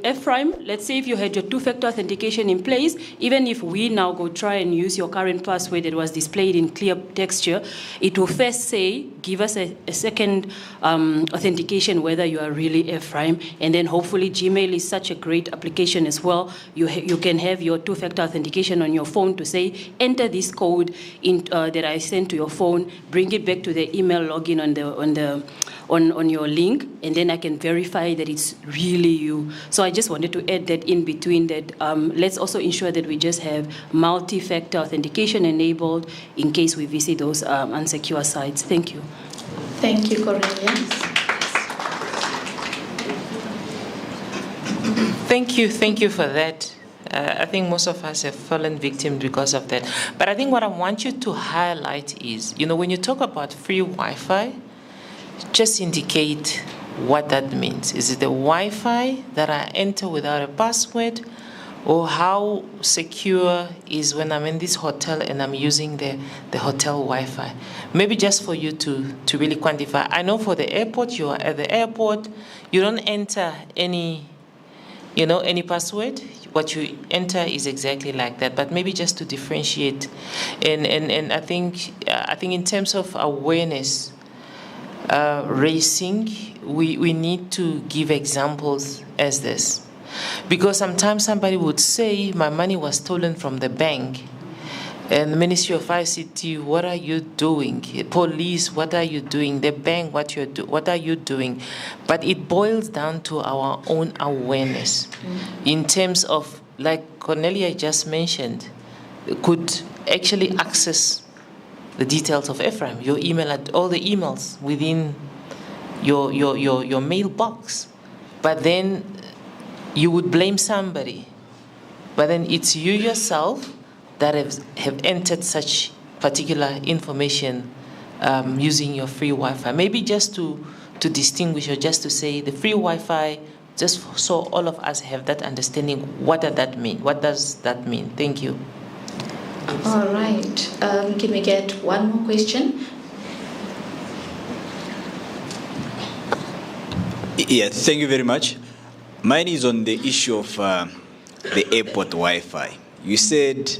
Ephraim, let's say if you had your two-factor authentication in place, even if we now go try and use your current password that was displayed in clear texture, it will first say, give us a second authentication whether you are really Ephraim. And then hopefully Gmail is such a great application as well. You can have your two-factor authentication on your phone to say, enter this code that I sent to your phone, bring it back to the email login on your link, and then I can verify that it's really you. So I just wanted to add that in between that. Let's also ensure that we just have multi-factor authentication enabled in case we visit those unsecure sites. Thank you. Thank you, Cornelia. Thank you for that. I think most of us have fallen victim because of that. But I think what I want you to highlight is, when you talk about free Wi-Fi, just indicate what that means. Is it the Wi-Fi that I enter without a password? Or how secure is when I'm in this hotel and I'm using the hotel Wi-Fi? Maybe just for you to really quantify. I know for the airport, you are at the airport, you don't enter any password. What you enter is exactly like that, but maybe just to differentiate. And I think in terms of awareness raising, we need to give examples as this. Because sometimes somebody would say, my money was stolen from the bank. And the Ministry of ICT, what are you doing? Police, what are you doing? The bank, what are you doing? But it boils down to our own awareness in terms of, like Cornelia just mentioned, could actually access the details of Ephraim, your email, all the emails within your mailbox. But then you would blame somebody. But then it's you yourself that have entered such particular information using your free Wi-Fi. Maybe just to distinguish, or just to say the free Wi-Fi just so all of us have that understanding. What does that mean? What does that mean? Thank you. All right. Can we get one more question? Yeah, thank you very much. Mine is on the issue of the airport Wi-Fi. You said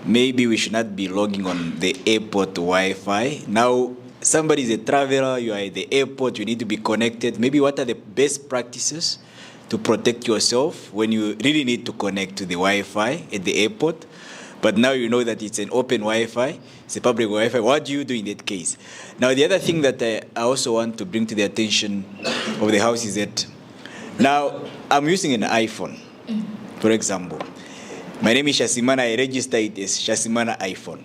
maybe we should not be logging on the airport Wi-Fi. Now, somebody is a traveler, you are at the airport, you need to be connected. Maybe what are the best practices to protect yourself when you really need to connect to the Wi-Fi at the airport? But now you know that it's an open Wi-Fi, it's a public Wi-Fi. What do you do in that case? Now, the other thing that I also want to bring to the attention of the House is that now I'm using an iPhone, for example. My name is Shasimana, I register it as Shasimana iPhone.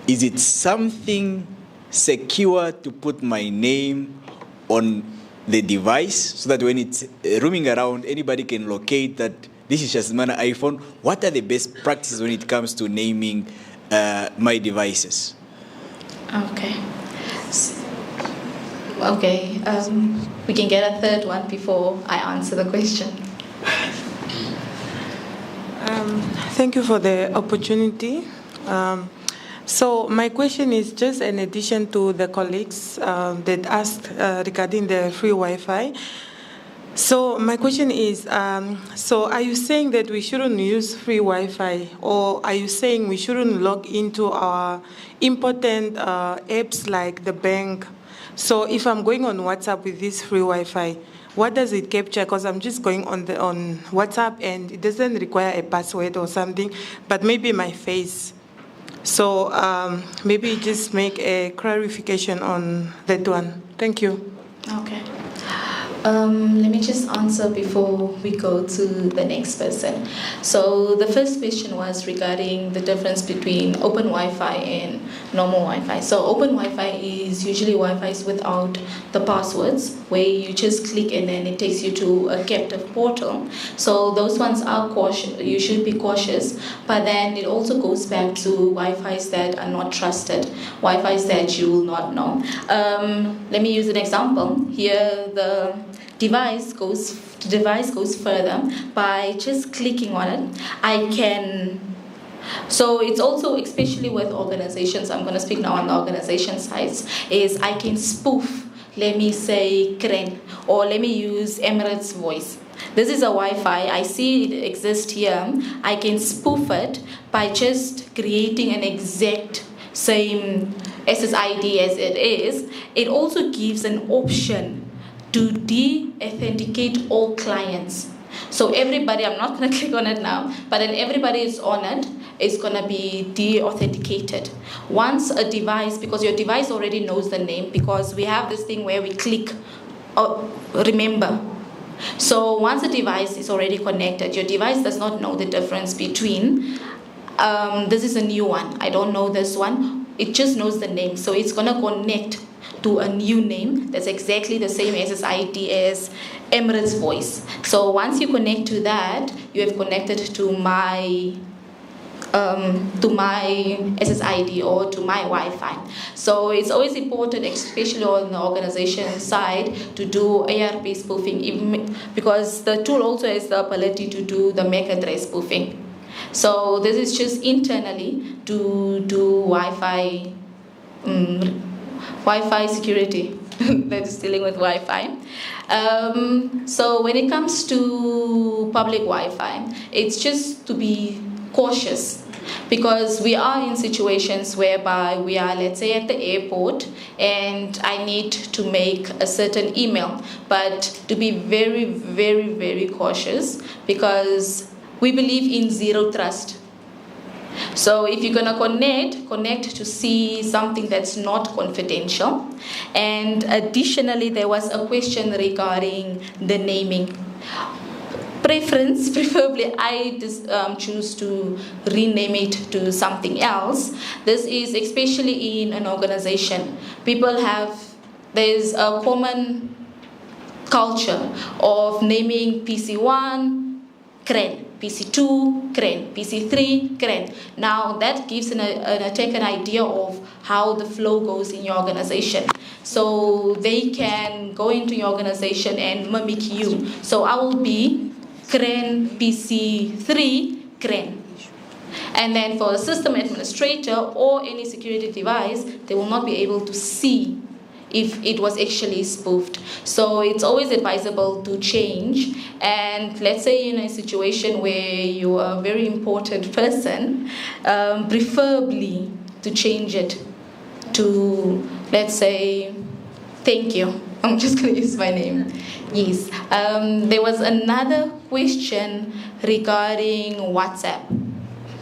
Is it something secure to put my name on the device so that when it's roaming around, anybody can locate that this is Shasimana iPhone? What are the best practices when it comes to naming my devices? Okay. Okay. We can get a third one before I answer the question. Thank you for the opportunity. So my question is just in addition to the colleagues that asked regarding the free Wi-Fi. So my question is, so are you saying that we shouldn't use free Wi-Fi, or are you saying we shouldn't log into our important apps like the bank? So if I'm going on WhatsApp with this free Wi-Fi, what does it capture? Because I'm just going on WhatsApp and it doesn't require a password or something, but maybe my face. So maybe just make a clarification on that one. Thank you. Okay. Let me just answer before we go to the next person. So the first question was regarding the difference between open Wi-Fi and normal Wi-Fi. So open Wi-Fi is usually Wi-Fi without the passwords, where you just click and then it takes you to a captive portal. So those ones are cautious. You should be cautious. But then it also goes back to Wi-Fis that are not trusted, Wi-Fis that you will not know. Let me use an example. Here the device goes further by just clicking on it. I can. So it's also, especially with organizations, I'm going to speak now on the organization sides, is I can spoof, let me say, Kren, or let me use Emirates Voice. This is a Wi-Fi, I see it exists here. I can spoof it by just creating an exact same SSID as it is. It also gives an option to de-authenticate all clients. So everybody, I'm not going to click on it now, but then everybody is on it, is going to be de-authenticated. Once a device, because your device already knows the name, because we have this thing where we click, remember. So once a device is already connected, your device does not know the difference between, this is a new one, I don't know this one, it just knows the name. So it's going to connect to a new name that's exactly the same SSID as Emirates Voice. So once you connect to that, you have connected to my SSID or to my Wi-Fi. So it's always important, especially on the organization side, to do ARP spoofing, even because the tool also has the ability to do the MAC address spoofing. So this is just internally to do Wi-Fi security that's dealing with Wi-Fi. So when it comes to public Wi-Fi, it's just to be cautious, because we are in situations whereby we are, let's say, at the airport and I need to make a certain email, but to be very, very, very cautious, because we believe in zero trust. So if you're going to connect to see something that's not confidential. And additionally, there was a question regarding the naming. Preferably, I choose to rename it to something else. This is especially in an organization. There's a common culture of naming PC1 Kren. PC2, CREN, PC3, CREN. Now that gives an idea of how the flow goes in your organization. So they can go into your organization and mimic you. So I will be CREN PC3, CREN. And then for the system administrator or any security device, they will not be able to see if it was actually spoofed. So it's always advisable to change. And let's say in a situation where you are a very important person, preferably to change it to, let's say, thank you. I'm just going to use my name. Yes. There was another question regarding WhatsApp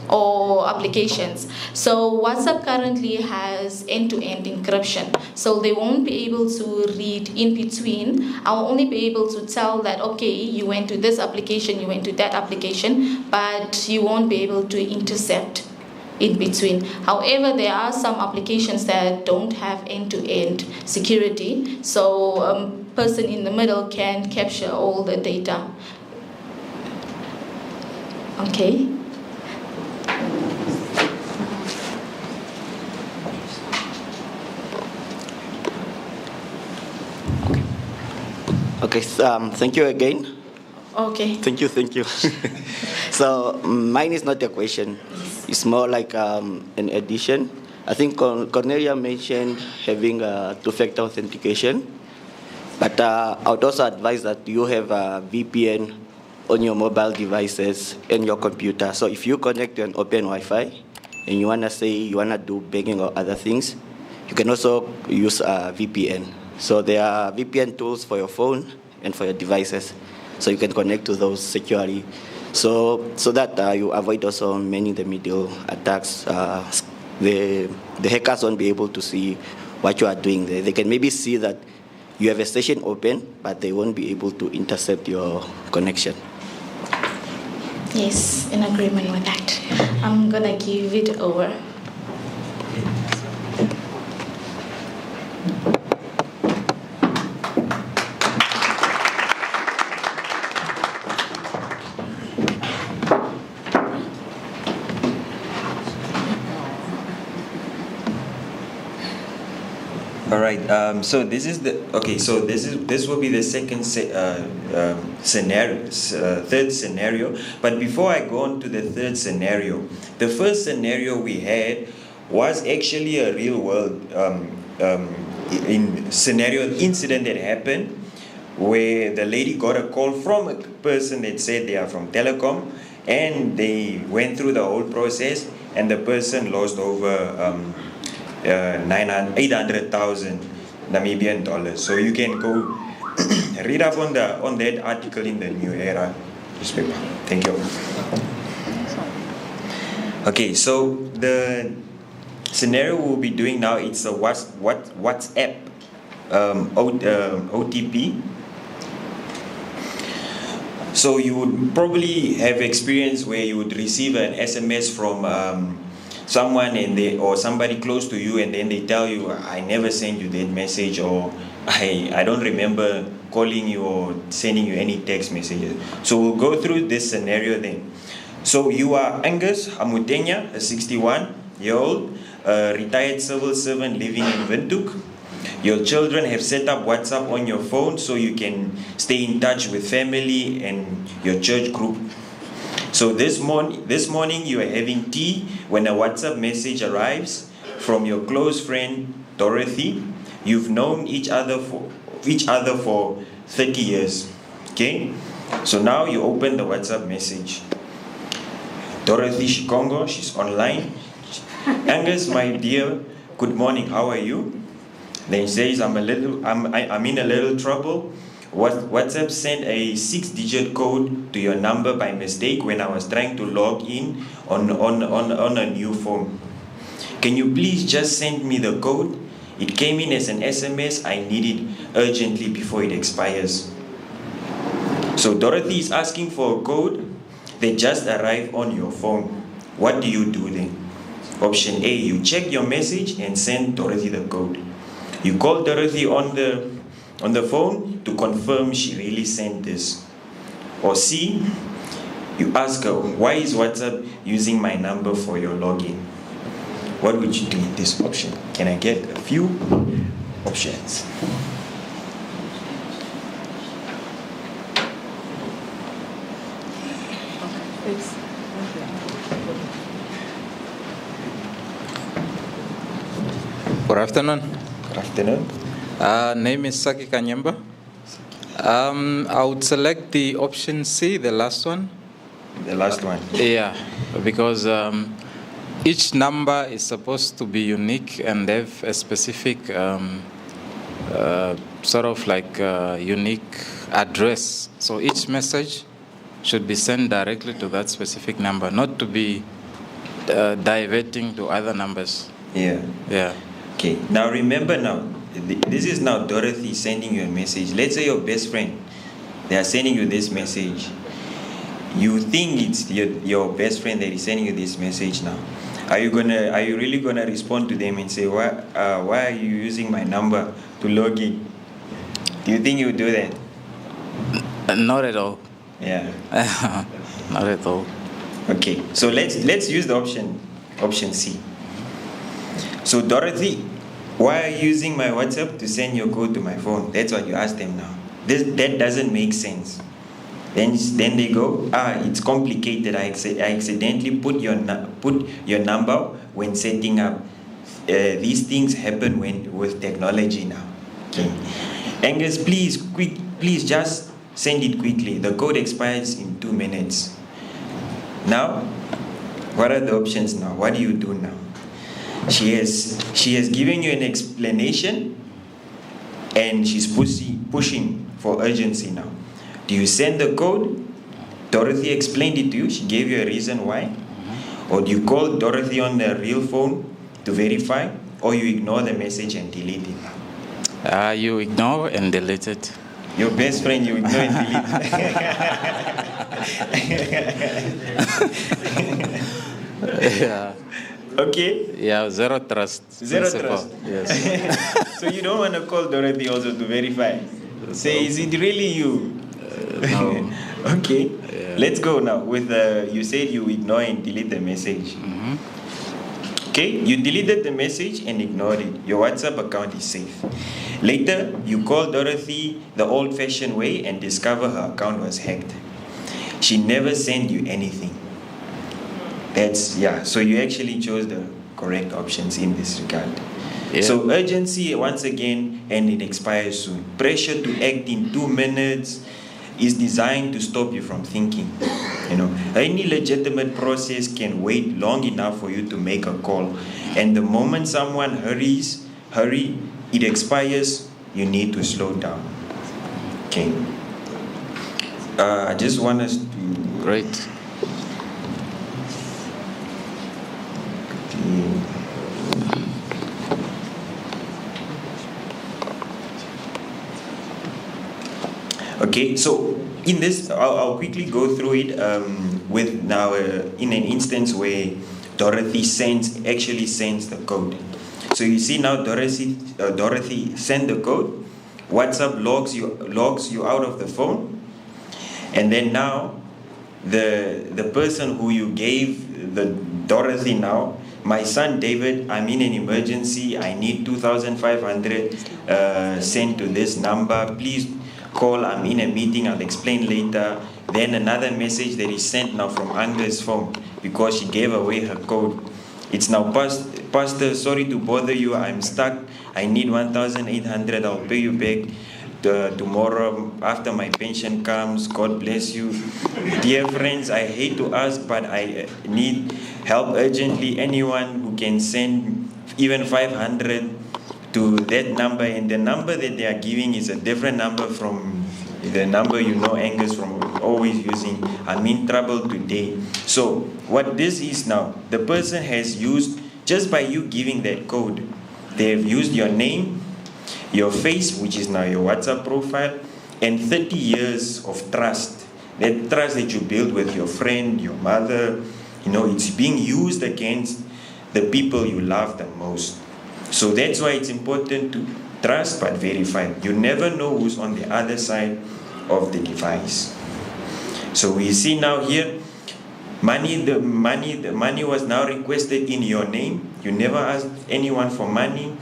or applications. So WhatsApp currently has end-to-end encryption. So they won't be able to read in between. I'll only be able to tell that, okay, you went to this application, you went to that application, but you won't be able to intercept in between. However, there are some applications that don't have end-to-end security. So a person in the middle can capture all the data. Okay. Okay, thank you again. Okay. Thank you. So mine is not a question. It's more like an addition. I think Cornelia mentioned having two-factor authentication, but I would also advise that you have a VPN on your mobile devices and your computer. So if you connect to an open Wi-Fi and you wanna do banking or other things, you can also use a VPN. So there are VPN tools for your phone and for your devices, so you can connect to those securely. So that you avoid also many the middle attacks. The hackers won't be able to see what you are doing there. They can maybe see that you have a session open, but they won't be able to intercept your connection. Yes, in agreement with that. I'm gonna give it over. All right. So this is the this will be the second scenario, third scenario. But before I go on to the third scenario, the first scenario we had was actually a real world incident that happened, where the lady got a call from a person that said they are from telecom, and they went through the whole process, and the person lost over 800,000 Namibian dollars. So you can go read up on that article in the New Era newspaper. Thank you. Okay, so the scenario we'll be doing now, it's a WhatsApp OTP. So you would probably have experience where you would receive an SMS from someone or somebody close to you, and then they tell you, I never sent you that message, or I don't remember calling you or sending you any text messages. So we'll go through this scenario then. So you are Angus Hamutenya, a 61-year-old retired civil servant living in Windhoek. Your children have set up WhatsApp on your phone so you can stay in touch with family and your church group. So this morning you are having tea when a WhatsApp message arrives from your close friend Dorothy. You've known each other for 30 years. Okay? So now you open the WhatsApp message. Dorothy Shikongo, she's online. Angus, my dear, good morning, how are you? Then she says, I'm in a little trouble. WhatsApp sent a 6-digit code to your number by mistake when I was trying to log in on a new phone. Can you please just send me the code? It came in as an SMS. I need it urgently before it expires. So Dorothy is asking for a code that just arrived on your phone. What do you do then? Option A, you check your message and send Dorothy the code. You call Dorothy on the phone to confirm she really sent this. Or C, You ask her, why is WhatsApp using my number for your login? What would you do in this option? Can I get a few options? Good afternoon. Good afternoon. Name is Saki Kanyemba. I would select the option C, the last one. The last one? Yeah, because each number is supposed to be unique and have a specific sort of like unique address. So each message should be sent directly to that specific number, not to be diverting to other numbers. Yeah. Yeah. Okay. Now remember now, this is now Dorothy sending you a message. Let's say your best friend, they are sending you this message. You think it's your best friend that is sending you this message now. Are you really gonna respond to them and say, why are you using my number to log in? Do you think you would do that? Not at all. Yeah. Not at all. Okay. So let's use the option C. So Dorothy, why are you using my WhatsApp to send your code to my phone? That's what you ask them now. That doesn't make sense. Then they go, it's complicated. I accidentally put your number when setting up. These things happen with technology now. Okay. Angus, please just send it quickly. The code expires in 2 minutes. Now, what are the options now? What do you do now? She has given you an explanation, and she's pushing for urgency now. Do you send the code? Dorothy explained it to you. She gave you a reason why. Or do you call Dorothy on the real phone to verify? Or you ignore the message and delete it? You ignore and delete it. Your best friend, you ignore and delete. Yeah. Okay. Yeah, zero trust. Zero principle. trust. Yes. So you don't want to call Dorothy also to verify? Say, is it really you? No. Okay. Yeah. Let's go now with you said you ignore and delete the message. Okay, you deleted the message and ignored it. Your WhatsApp account is safe. Later, you call Dorothy the old-fashioned way and discover her account was hacked. She never sent you anything. So you actually chose the correct options in this regard. Yeah. So urgency, once again, and it expires soon. Pressure to act in 2 minutes is designed to stop you from thinking. Any legitimate process can wait long enough for you to make a call. And the moment someone hurry, it expires, you need to slow down. Okay. I just want us to... Great. Okay, so in this, I'll quickly go through it with now in an instance where Dorothy actually sends the code. So you see now Dorothy sent the code. WhatsApp logs you out of the phone, and then now the person who you gave the Dorothy now, my son David, I'm in an emergency. I need 2,500 sent to this number. Please call. I'm in a meeting. I'll explain later. Then another message that is sent now from Angus' phone because she gave away her code. It's now, Pastor, sorry to bother you. I'm stuck. I need 1,800. I'll pay you back tomorrow after my pension comes. God bless you. Dear friends, I hate to ask, but I need help urgently. Anyone who can send even 500 to that number, and the number that they are giving is a different number from the number Angus from always using. I'm in trouble today. So what this is now, the person has used, just by you giving that code, they have used your name, your face, which is now your WhatsApp profile, and 30 years of trust. That trust that you build with your friend, your mother, it's being used against the people you love the most. So that's why it's important to trust but verify. You never know who's on the other side of the device. So we see now here The money was now requested in your name. You never asked anyone for money.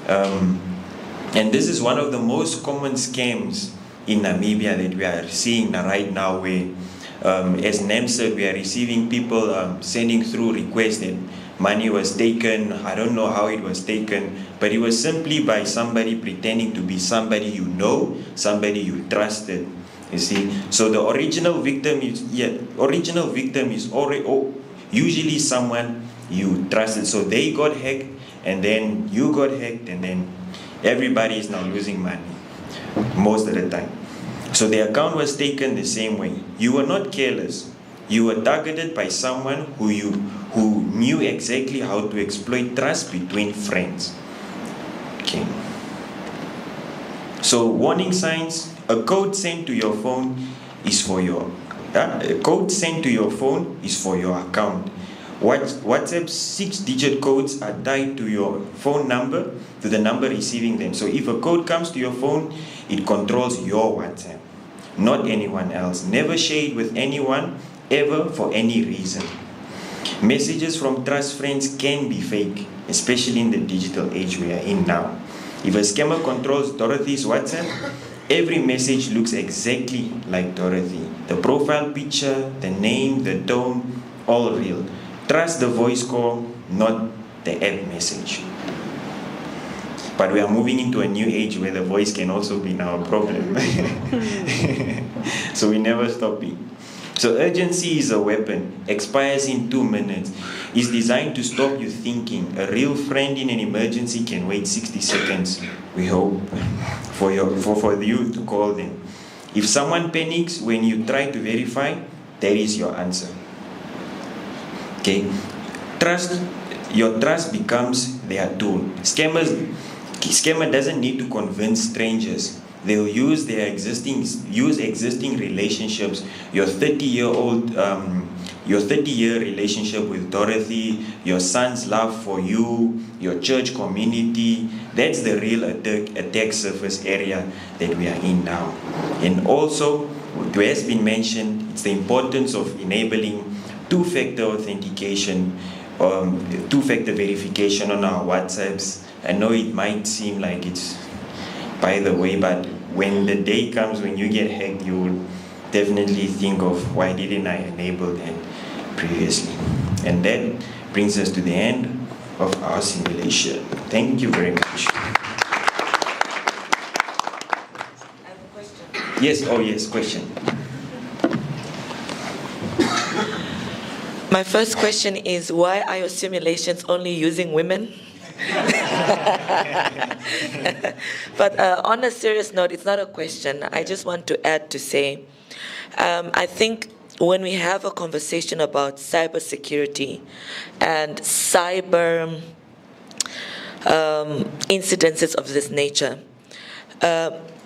And this is one of the most common scams in Namibia that we are seeing right now, where, as Nam said, we are receiving people sending through requests and money was taken. I don't know how it was taken, but it was simply by somebody pretending to be somebody you know, somebody you trusted. You see, so the original victim is usually someone you trusted. So they got hacked, and then you got hacked, and then everybody is now losing money most of the time. So the account was taken the same way. You were not careless. You were targeted by someone who knew exactly how to exploit trust between friends. Okay. So warning signs: a code sent to your phone is for your account. WhatsApp 6-digit codes are tied to your phone number, to the number receiving them. So if a code comes to your phone, it controls your WhatsApp, not anyone else. Never share it with anyone, ever, for any reason. Messages from trust friends can be fake, especially in the digital age we are in now. If a scammer controls Dorothy's WhatsApp, every message looks exactly like Dorothy. The profile picture, the name, the tone, all real. Trust the voice call, not the app message. But we are moving into a new age where the voice can also be now a problem. So we never stop it. So urgency is a weapon, expires in 2 minutes. It's designed to stop you thinking. A real friend in an emergency can wait 60 seconds, we hope, for you to call them. If someone panics when you try to verify, that is your answer. Okay? Your trust becomes their tool. Scammer doesn't need to convince strangers. They'll use existing relationships. Your 30-year relationship with Dorothy, your son's love for you, your church community. That's the real attack surface area that we are in now. And also, it has been mentioned, it's the importance of enabling two-factor authentication, two-factor verification on our WhatsApps. I know it might seem like it's by the way, but when the day comes when you get hacked, you will definitely think of, why didn't I enable that previously? And that brings us to the end of our simulation. Thank you very much. I have a question. Yes, oh yes, question. My first question is, why are your simulations only using women? But on a serious note, it's not a question. I just want to add to say, I think when we have a conversation about cybersecurity and cyber incidences of this nature,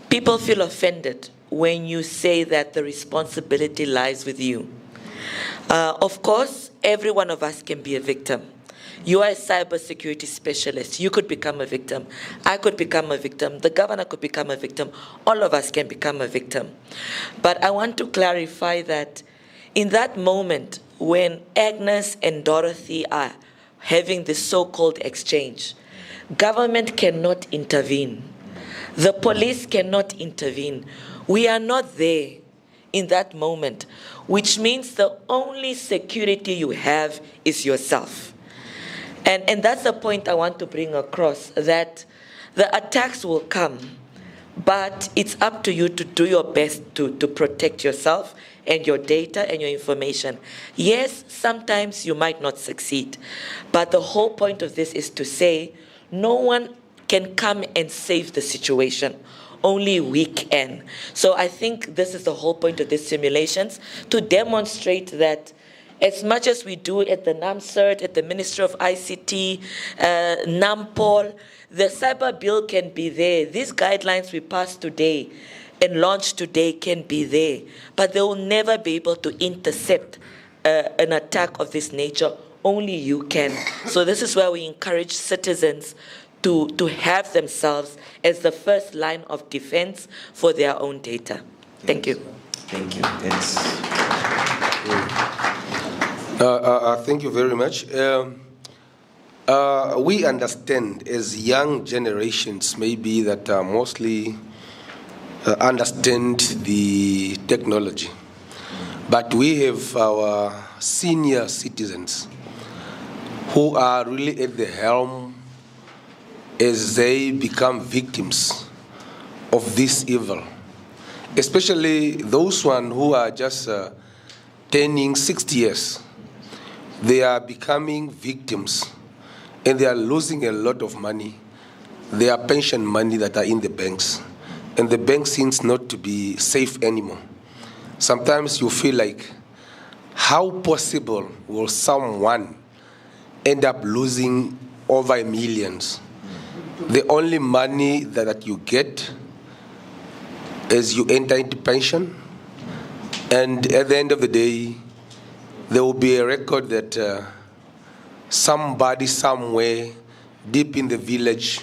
people feel offended when you say that the responsibility lies with you. Of course, every one of us can be a victim. You are a cybersecurity specialist. You could become a victim. I could become a victim. The governor could become a victim. All of us can become a victim. But I want to clarify that in that moment when Agnes and Dorothy are having this so-called exchange, government cannot intervene. The police cannot intervene. We are not there in that moment, which means the only security you have is yourself. And that's the point I want to bring across, that the attacks will come, but it's up to you to do your best to protect yourself and your data and your information. Yes, sometimes you might not succeed, but the whole point of this is to say no one can come and save the situation. Only we can. So I think this is the whole point of these simulations, to demonstrate that as much as we do at the NAMCERT, at the Ministry of ICT, NAMPOL, the cyber bill can be there. These guidelines we passed today and launched today can be there, but they will never be able to intercept an attack of this nature. Only you can. So this is where we encourage citizens to have themselves as the first line of defense for their own data. Thank you. Thank you. Thank you very much. We understand as young generations maybe that mostly understand the technology. But we have our senior citizens who are really at the helm as they become victims of this evil, especially those one who are just turning 60 years. They are becoming victims and they are losing a lot of money. Their pension money that are in the banks. And the bank seems not to be safe anymore. Sometimes you feel like, how possible will someone end up losing over millions? The only money that you get as you enter into pension, and at the end of the day, there will be a record that somebody somewhere deep in the village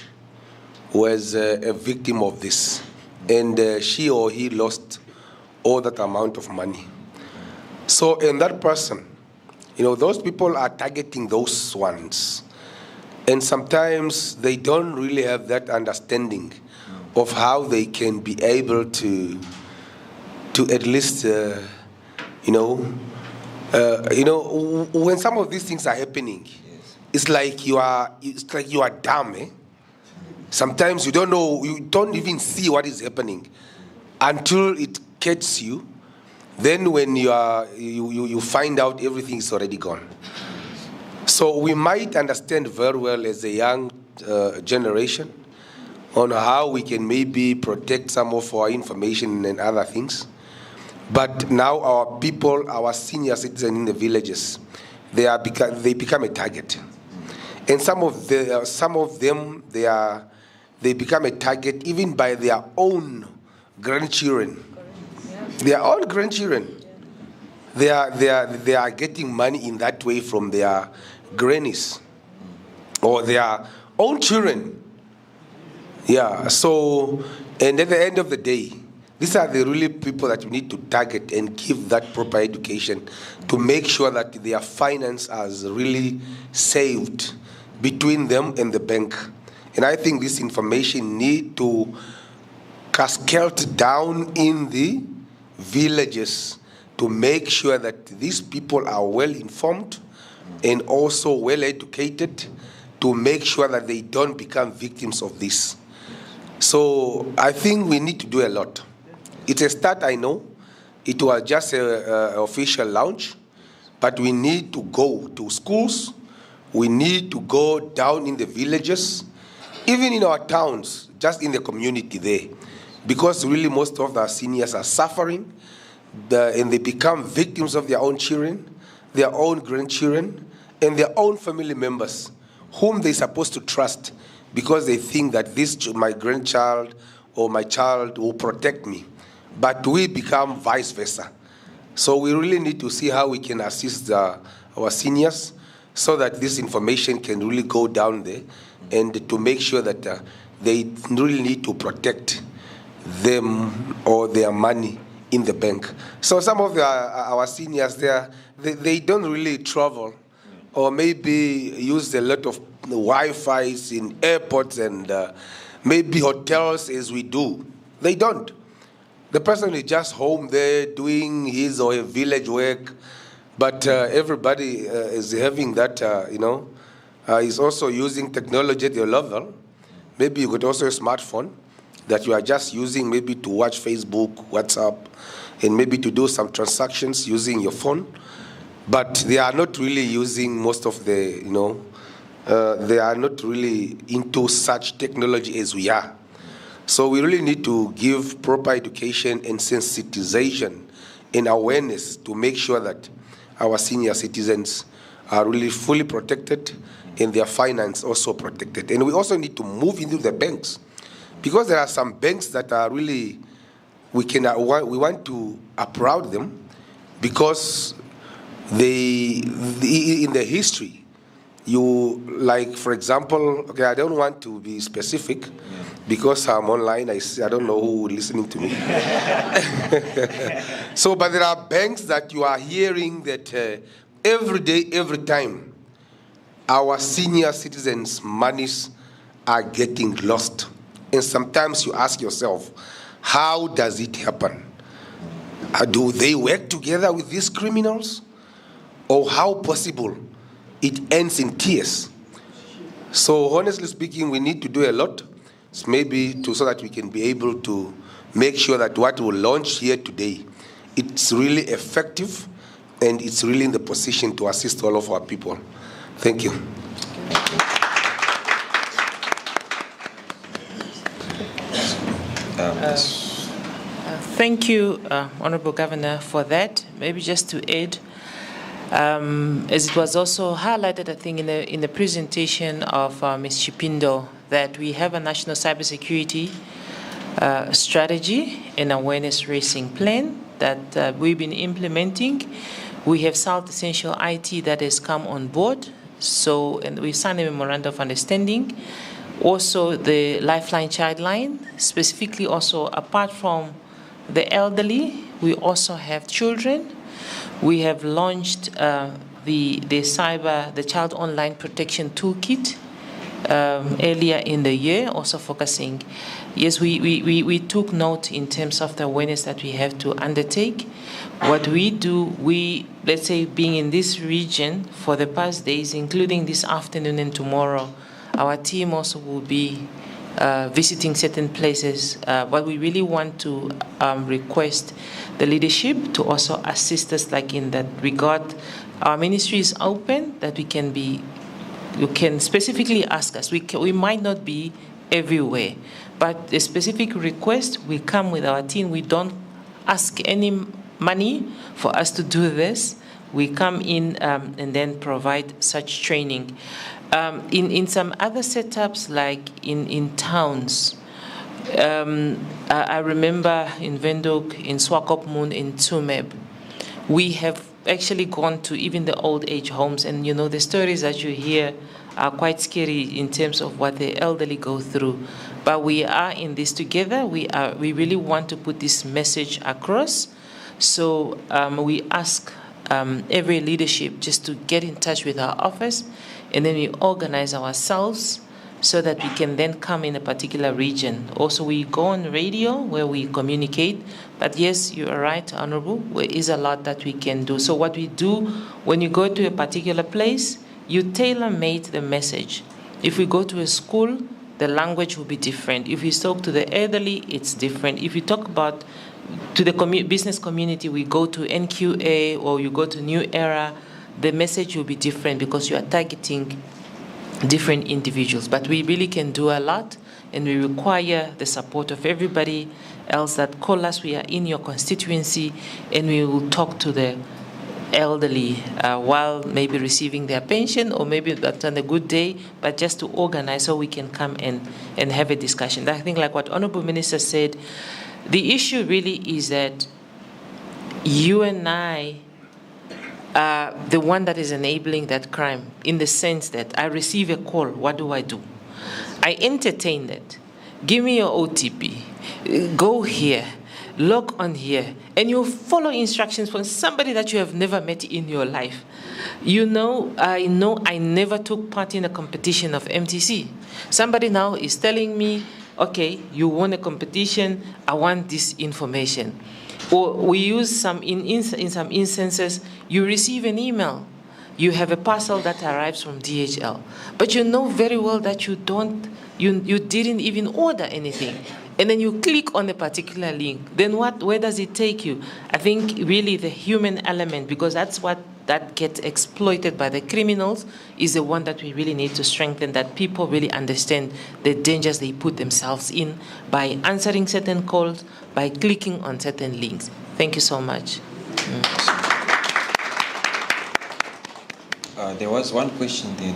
was a victim of this, and she or he lost all that amount of money. So, and that person, those people are targeting those ones. And sometimes they don't really have that understanding of how they can be able to at least, when some of these things are happening, it's like you are dumb, eh? Sometimes you don't know, you don't even see what is happening until it catches you. Then when you find out everything is already gone. So we might understand very well as a young generation on how we can maybe protect some of our information and other things. But now our people, our senior citizens in the villages, they become a target. And some of them, they become a target even by their own grandchildren. Their own grandchildren. They are getting money in that way from their grannies or their own children. Yeah, so, and at the end of the day, these are the really people that we need to target and give that proper education to make sure that their finance is really saved between them and the bank. And I think this information need to cascade down in the villages to make sure that these people are well informed and also well educated to make sure that they don't become victims of this. So I think we need to do a lot. It's a start, I know. It was just an official launch, but we need to go to schools. We need to go down in the villages, even in our towns, just in the community there, because really most of our seniors are suffering, and they become victims of their own children, their own grandchildren, and their own family members, whom they're supposed to trust because they think that this, my grandchild or my child, will protect me. But we become vice versa. So we really need to see how we can assist our seniors so that this information can really go down there and to make sure that they really need to protect them or their money in the bank. So some of our seniors, they don't really travel or maybe use a lot of Wi-Fi's in airports and maybe hotels as we do. They don't. The person is just home there doing his or her village work, but everybody is having that, is also using technology at your level. Maybe you could also a smartphone that you are just using maybe to watch Facebook, WhatsApp, and maybe to do some transactions using your phone. But they are not really using most of the, they are not really into such technology as we are. So we really need to give proper education and sensitization and awareness to make sure that our senior citizens are really fully protected and their finance also protected. And we also need to move into the banks, because there are some banks that are really, we want to applaud them because they in the history, like for example, okay, I don't want to be specific because I'm online, I don't know who is listening to me. So, but there are banks that you are hearing that every day, every time, our senior citizens' monies are getting lost. And sometimes you ask yourself, how does it happen? Do they work together with these criminals? Or how possible it ends in tears? So honestly speaking, we need to do a lot, maybe so that we can be able to make sure that what we launch here today, it's really effective and it's really in the position to assist all of our people. Thank you. Thank you, Honorable Governor, for that. Maybe just to add, as it was also highlighted, I think, in the presentation of Ms. Chipindo, that we have a national cybersecurity strategy and awareness raising plan that we've been implementing. We have South Essential IT that has come on board. So, and we signed a memorandum of understanding. Also, the Lifeline Childline, specifically also apart from the elderly, we also have children. We have launched the Child Online Protection Toolkit earlier in the year, also focusing. Yes, we took note in terms of the awareness that we have to undertake. What we do, let's say, being in this region for the past days, including this afternoon and tomorrow, our team also will be visiting certain places. But we really want to request the leadership to also assist us, like in that regard. Our ministry is open, that you can specifically ask us. We might not be everywhere, but a specific request, we come with our team. We don't ask any money for us to do this. We come in and then provide such training. In some other setups, like in towns, I remember in Windhoek, in Swakopmund, in Tsumeb, we have actually gone to even the old age homes, and the stories that you hear are quite scary in terms of what the elderly go through. But we are in this together. We really want to put this message across. So we ask every leadership just to get in touch with our office, and then we organize ourselves so that we can then come in a particular region. Also, we go on radio where we communicate. But yes, you are right, Honorable, there is a lot that we can do. So what we do, when you go to a particular place, you tailor-made the message. If we go to a school, the language will be different. If we talk to the elderly, it's different. If we talk about to the business community, we go to NQA or you go to New Era, the message will be different because you are targeting different individuals. But we really can do a lot, and we require the support of everybody else that call us. We are in your constituency, and we will talk to the elderly while maybe receiving their pension, or maybe that's on a good day, but just to organize so we can come and have a discussion. I think like what Honorable Minister said, the issue really is that you and I are the one that is enabling that crime, in the sense that I receive a call, what do? I entertain it. Give me your OTP. Go here. Log on here. And you follow instructions from somebody that you have never met in your life. I never took part in a competition of MTC. Somebody now is telling me, okay, you won a competition, I want this information. Or we use in some instances, you receive an email, you have a parcel that arrives from DHL, but you know very well that you didn't even order anything. And then you click on a particular link. Then where does it take you? I think really the human element, because that's what that gets exploited by the criminals, is the one that we really need to strengthen, that people really understand the dangers they put themselves in by answering certain calls, by clicking on certain links. Thank you so much. There was one question there.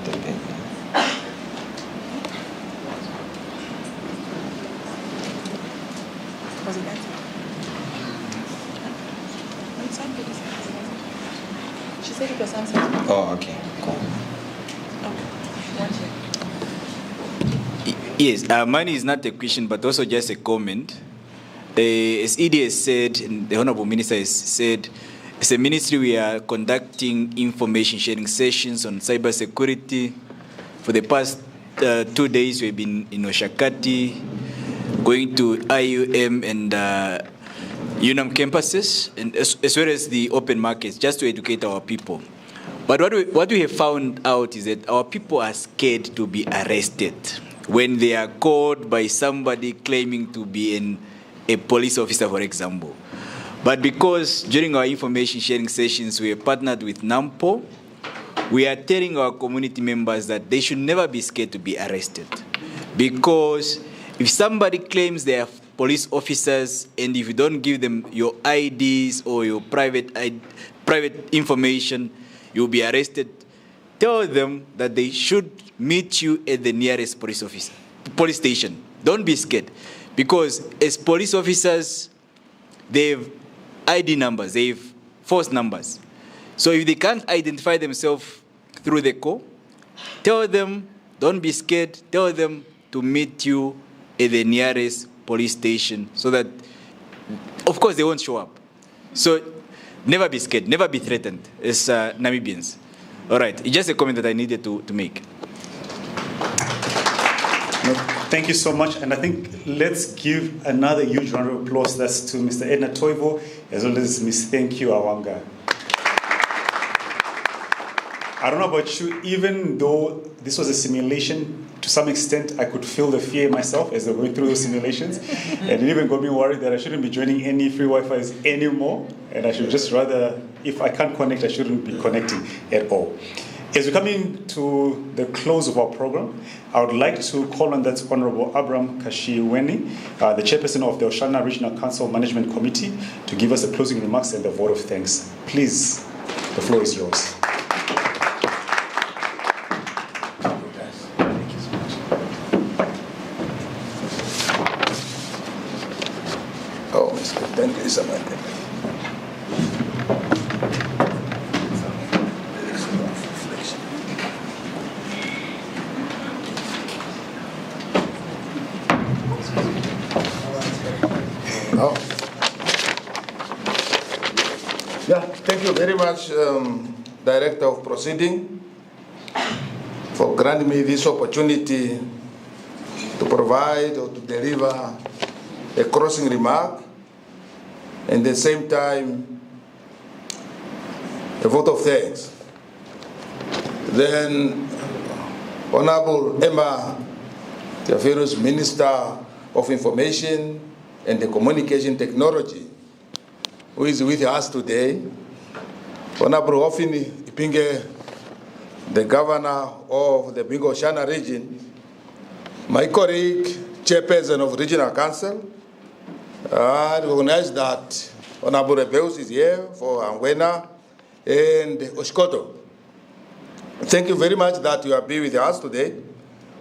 Was it that? She said it was answered. Oh, okay, cool. Yes, mine is not a question, but also just a comment. As ED has said, and the Honorable Minister has said, As a ministry, we are conducting information sharing sessions on cybersecurity. For the past 2 days, we've been in Oshakati, going to IUM and UNAM campuses, and as well as the open markets, just to educate our people. But what we have found out is that our people are scared to be arrested when they are caught by somebody claiming to be a police officer, for example. But because during our information sharing sessions, we have partnered with NAMPO, we are telling our community members that they should never be scared to be arrested. Because if somebody claims they are police officers, and if you don't give them your IDs or your private information, you'll be arrested. Tell them that they should meet you at the nearest police station. Don't be scared. Because as police officers, they have ID numbers, they have false numbers. So if they can't identify themselves through the call, tell them, don't be scared, tell them to meet you at the nearest police station so that, of course, they won't show up. So never be scared, never be threatened as Namibians. All right, it's just a comment that I needed to make. Thank you so much, and I think let's give another huge round of applause. That's to Mr. Edna Toivo, as well as Ms. Thank You Awanga. I don't know about you, even though this was a simulation, to some extent I could feel the fear myself as they were going through those simulations, and it even got me worried that I shouldn't be joining any free Wi-Fi's anymore, and I should just rather, if I can't connect, I shouldn't be connecting at all. As we're coming to the close of our program, I would like to call on that Honorable Abraham Kashiweni, the chairperson of the Oshana Regional Council Management Committee, to give us the closing remarks and the vote of thanks. Please, the floor is yours. Oh, thank you so much. Oh. Yeah, thank you very much, Director of Proceeding, for granting me this opportunity to provide or to deliver a closing remark, and at the same time, a vote of thanks. Then, Honorable Emma Tiafero's Minister of Information and the Communication Technology, who is with us today, Honorable Ofini Ipinge, the Governor of the Bingo Oshana region, my colleague, Chairperson of Regional Council. I recognize that Honorable Rebeus is here for Angwena and Oshkoto. Thank you very much that you have been with us today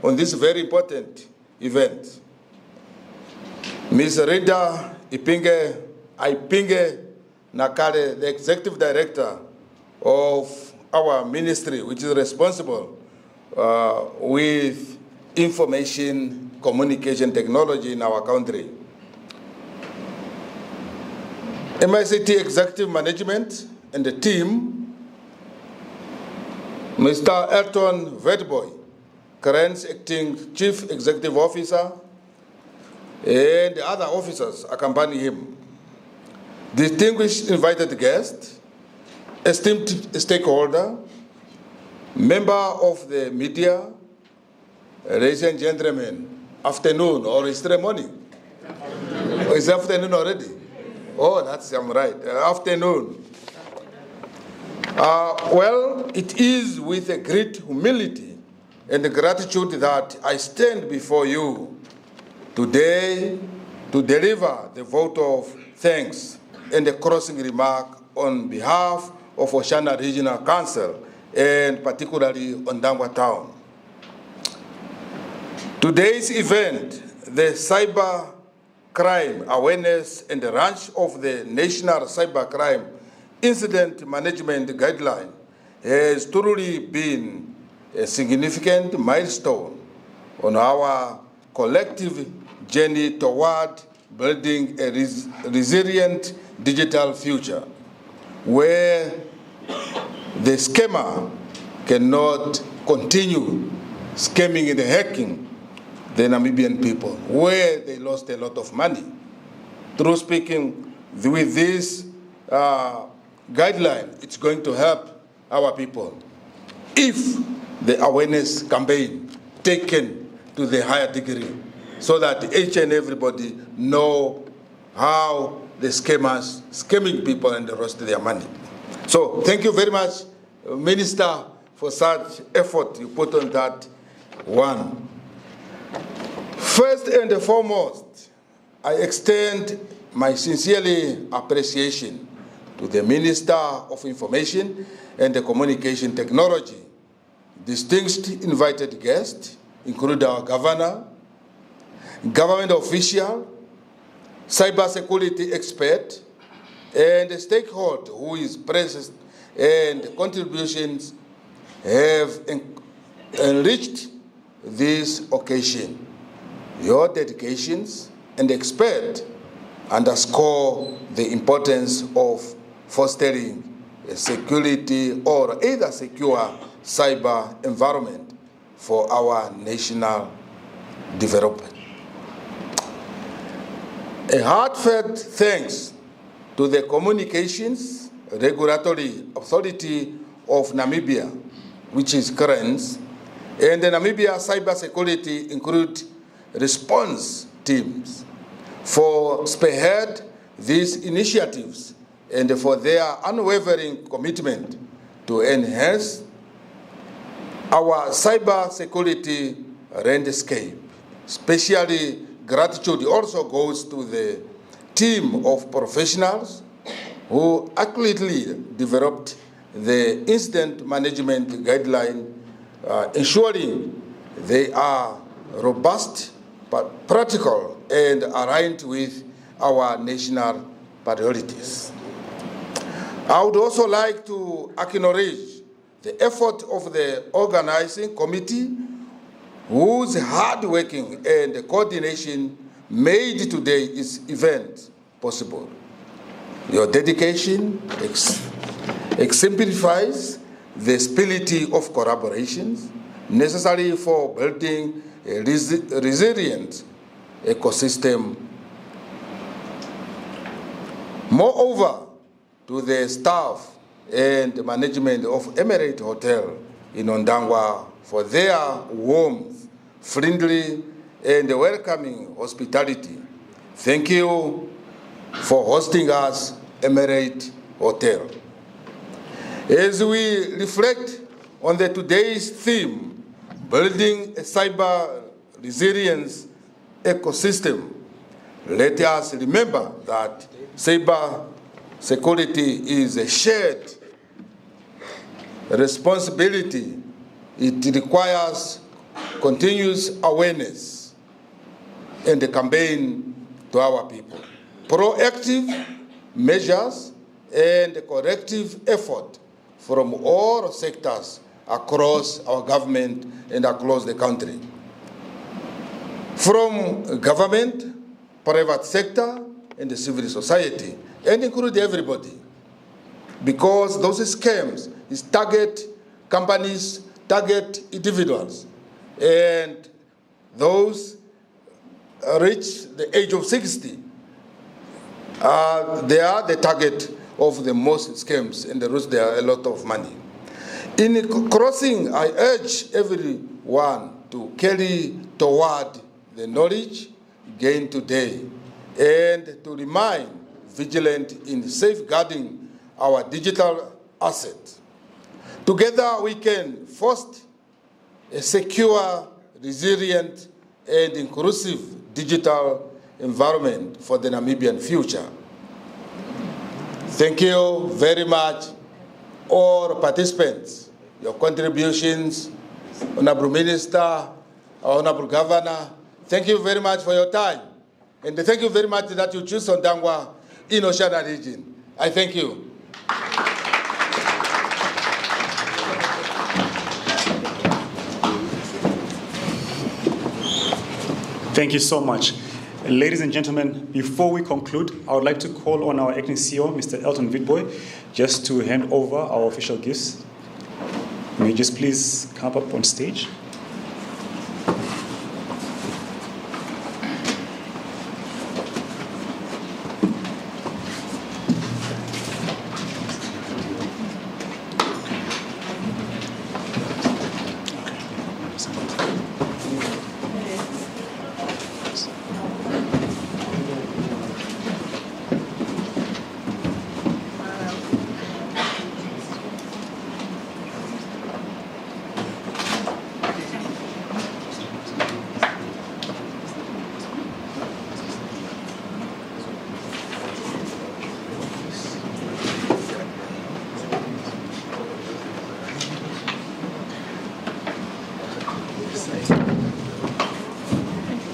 on this very important event. Ms. Rita Ipinge Nakale, the Executive Director of our ministry, which is responsible with information communication technology in our country. MICT Executive Management and the team, Mr. Elton Vetboy, current Acting Chief Executive Officer, and the other officers accompany him. Distinguished invited guests, esteemed stakeholder, member of the media, ladies and gentlemen, afternoon or is it morning? Oh, it's afternoon already? Oh, I'm right, afternoon. Well, it is with a great humility and gratitude that I stand before you today to deliver the vote of thanks and a closing remark on behalf of Oshana Regional Council and particularly ONDANGWA Town. Today's event, the Cyber Crime Awareness and the launch of the National Cybercrime Incident Management Guideline, has truly been a significant milestone on our collective journey toward building a resilient digital future. where the scammer cannot continue scamming and hacking the Namibian people, where they lost a lot of money. True speaking, with this guideline, it's going to help our people. If the awareness campaign taken to the higher degree, so that each and everybody know how the scammers scamming people and the rest of their money. So thank you very much, Minister, for such effort you put on that one. First and foremost, I extend my sincerely appreciation to the Minister of Information and the Communication Technology, distinguished invited guests, including our governor, government official, cybersecurity expert, and a stakeholder who is present, and contributions have enriched this occasion. Your dedications and expert underscore the importance of fostering a security or either secure cyber environment for our national development. A heartfelt thanks to the Communications Regulatory Authority of Namibia, which is CRENS, and the Namibia Cybersecurity include response teams for spearhead these initiatives and for their unwavering commitment to enhance our cybersecurity landscape. Especially gratitude also goes to the team of professionals who accurately developed the incident management guideline, ensuring they are robust, but practical and aligned with our national priorities. I would also like to acknowledge the effort of the organizing committee, whose hard working and coordination made today's event possible. Your dedication exemplifies the spirit of collaborations necessary for building a resilient ecosystem. Moreover, to the staff and management of Emirate Hotel in ONDANGWA for their warmth, friendly, and welcoming hospitality. Thank you for hosting us, Emirate Hotel. As we reflect on today's theme, building a cyber resilience ecosystem, let us remember that cyber security is a shared responsibility. It requires continuous awareness and a campaign to our people, proactive measures and corrective effort from all sectors across our government and across the country. From government, private sector, and the civil society, and include everybody. Because those scams is target companies, target individuals, and those reach the age of 60, they are the target of the most scams, and the rest there are a lot of money. In crossing, I urge everyone to carry toward the knowledge gained today and to remain vigilant in safeguarding our digital assets. Together we can foster a secure, resilient, and inclusive digital environment for the Namibian future. Thank you very much, all participants, your contributions, Honorable Minister, Honorable Governor. Thank you very much for your time. And thank you very much that you choose ONDANGWA in Oceania region. I thank you. Thank you so much. Ladies and gentlemen, before we conclude, I would like to call on our acting CEO, Mr. Elton Witboy, just to hand over our official gifts. May you just please come up on stage?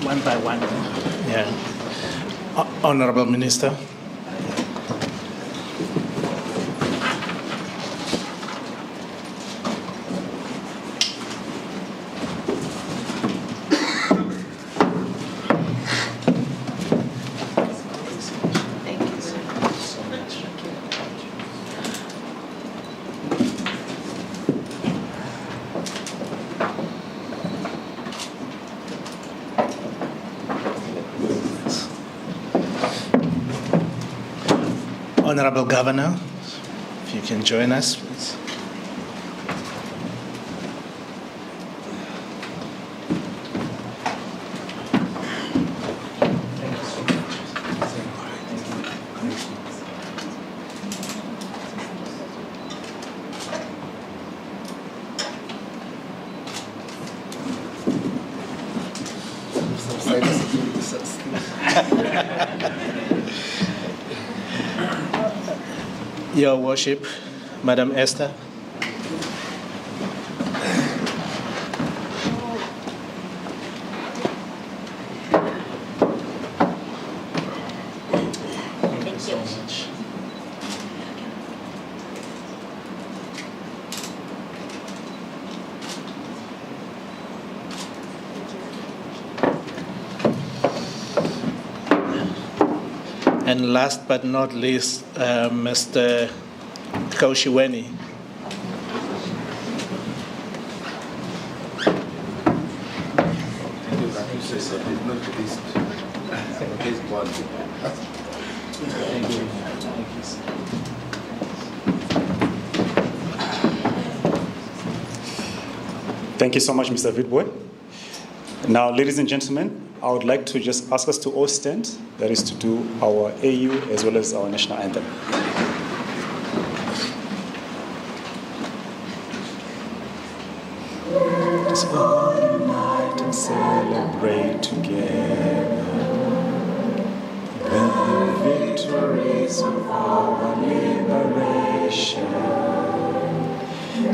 One by one. Yeah. Honorable Minister. Honorable Governor, if you can join us, please. Your Worship, Madam Esther. Thank you so much. And last but not least, Mr. Kaushiweni. Thank you so much, Mr. Witboy. Now, ladies and gentlemen, I would like to just ask us to all stand, that is to do our AU as well as our national anthem. Let us all unite and celebrate together the victories of our liberation.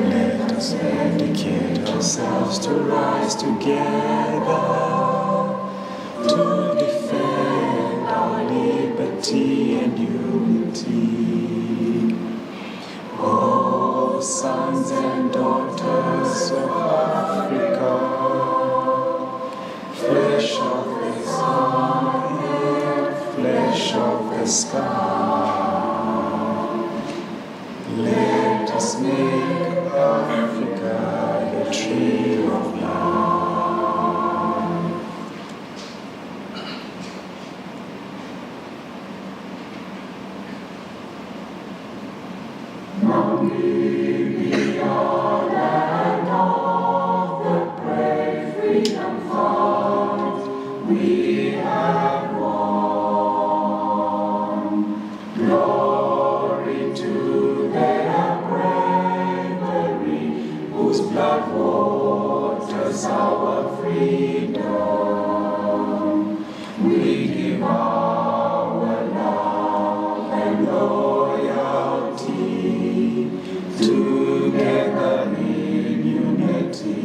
Let us dedicate ourselves to rise together to defend our liberty and unity. Oh, sons and daughters of Africa, flesh of the sun and flesh of the sky, let us make Africa the tree of life. We have won. Glory to their bravery, whose blood waters our freedom. We give our love and loyalty, together in unity.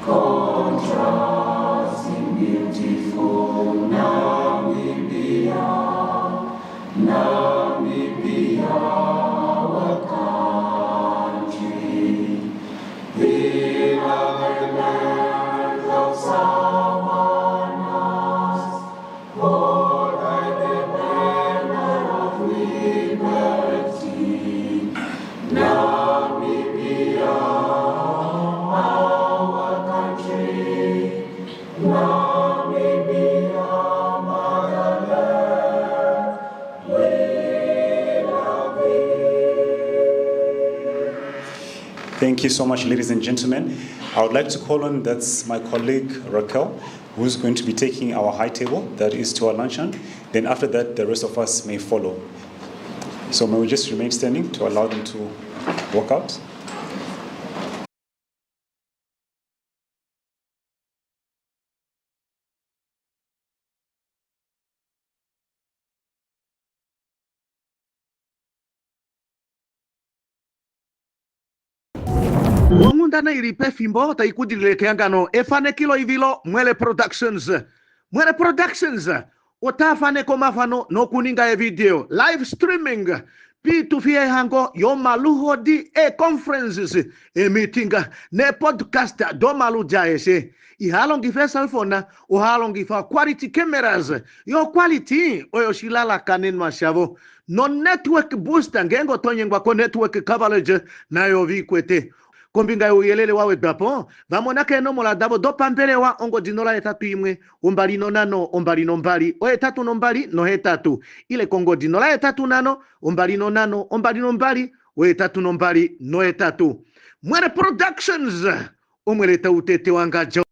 Contrasting beautiful Namibia, Namibia, our country, beloved land of Savannah, Thank you so much, ladies and gentlemen. I would like to call on, that's my colleague Raquel, who's going to be taking our high table, that is to our luncheon. Then after that, the rest of us may follow. So may we just remain standing to allow them to walk out. Wangundana iripe fimbo taikudile keangano efane kilo ivilo Mwele Productions. Mwele Productions otafane komafano no kuninga e video live streaming P2 hango yo maluho di conferences e meeting ne podcast do malu jaese I halongi fe salfona o halongi fa quality cameras yo quality o yo shilala kanen mashavo no network booster ngengo tonyengwa ko network coverage na yo vikwete kombinga uyelele wawe dapo vamona keno mola dabo do pampele wa ongo dinola etatu imwe umbali no nano umbali no mbali o etatu no mbali no etatu ile kongo dinola etatu nano umbali no nano umbali no mbali o etatu no mbali no etatu Mwele Productions umwele tautete wangajo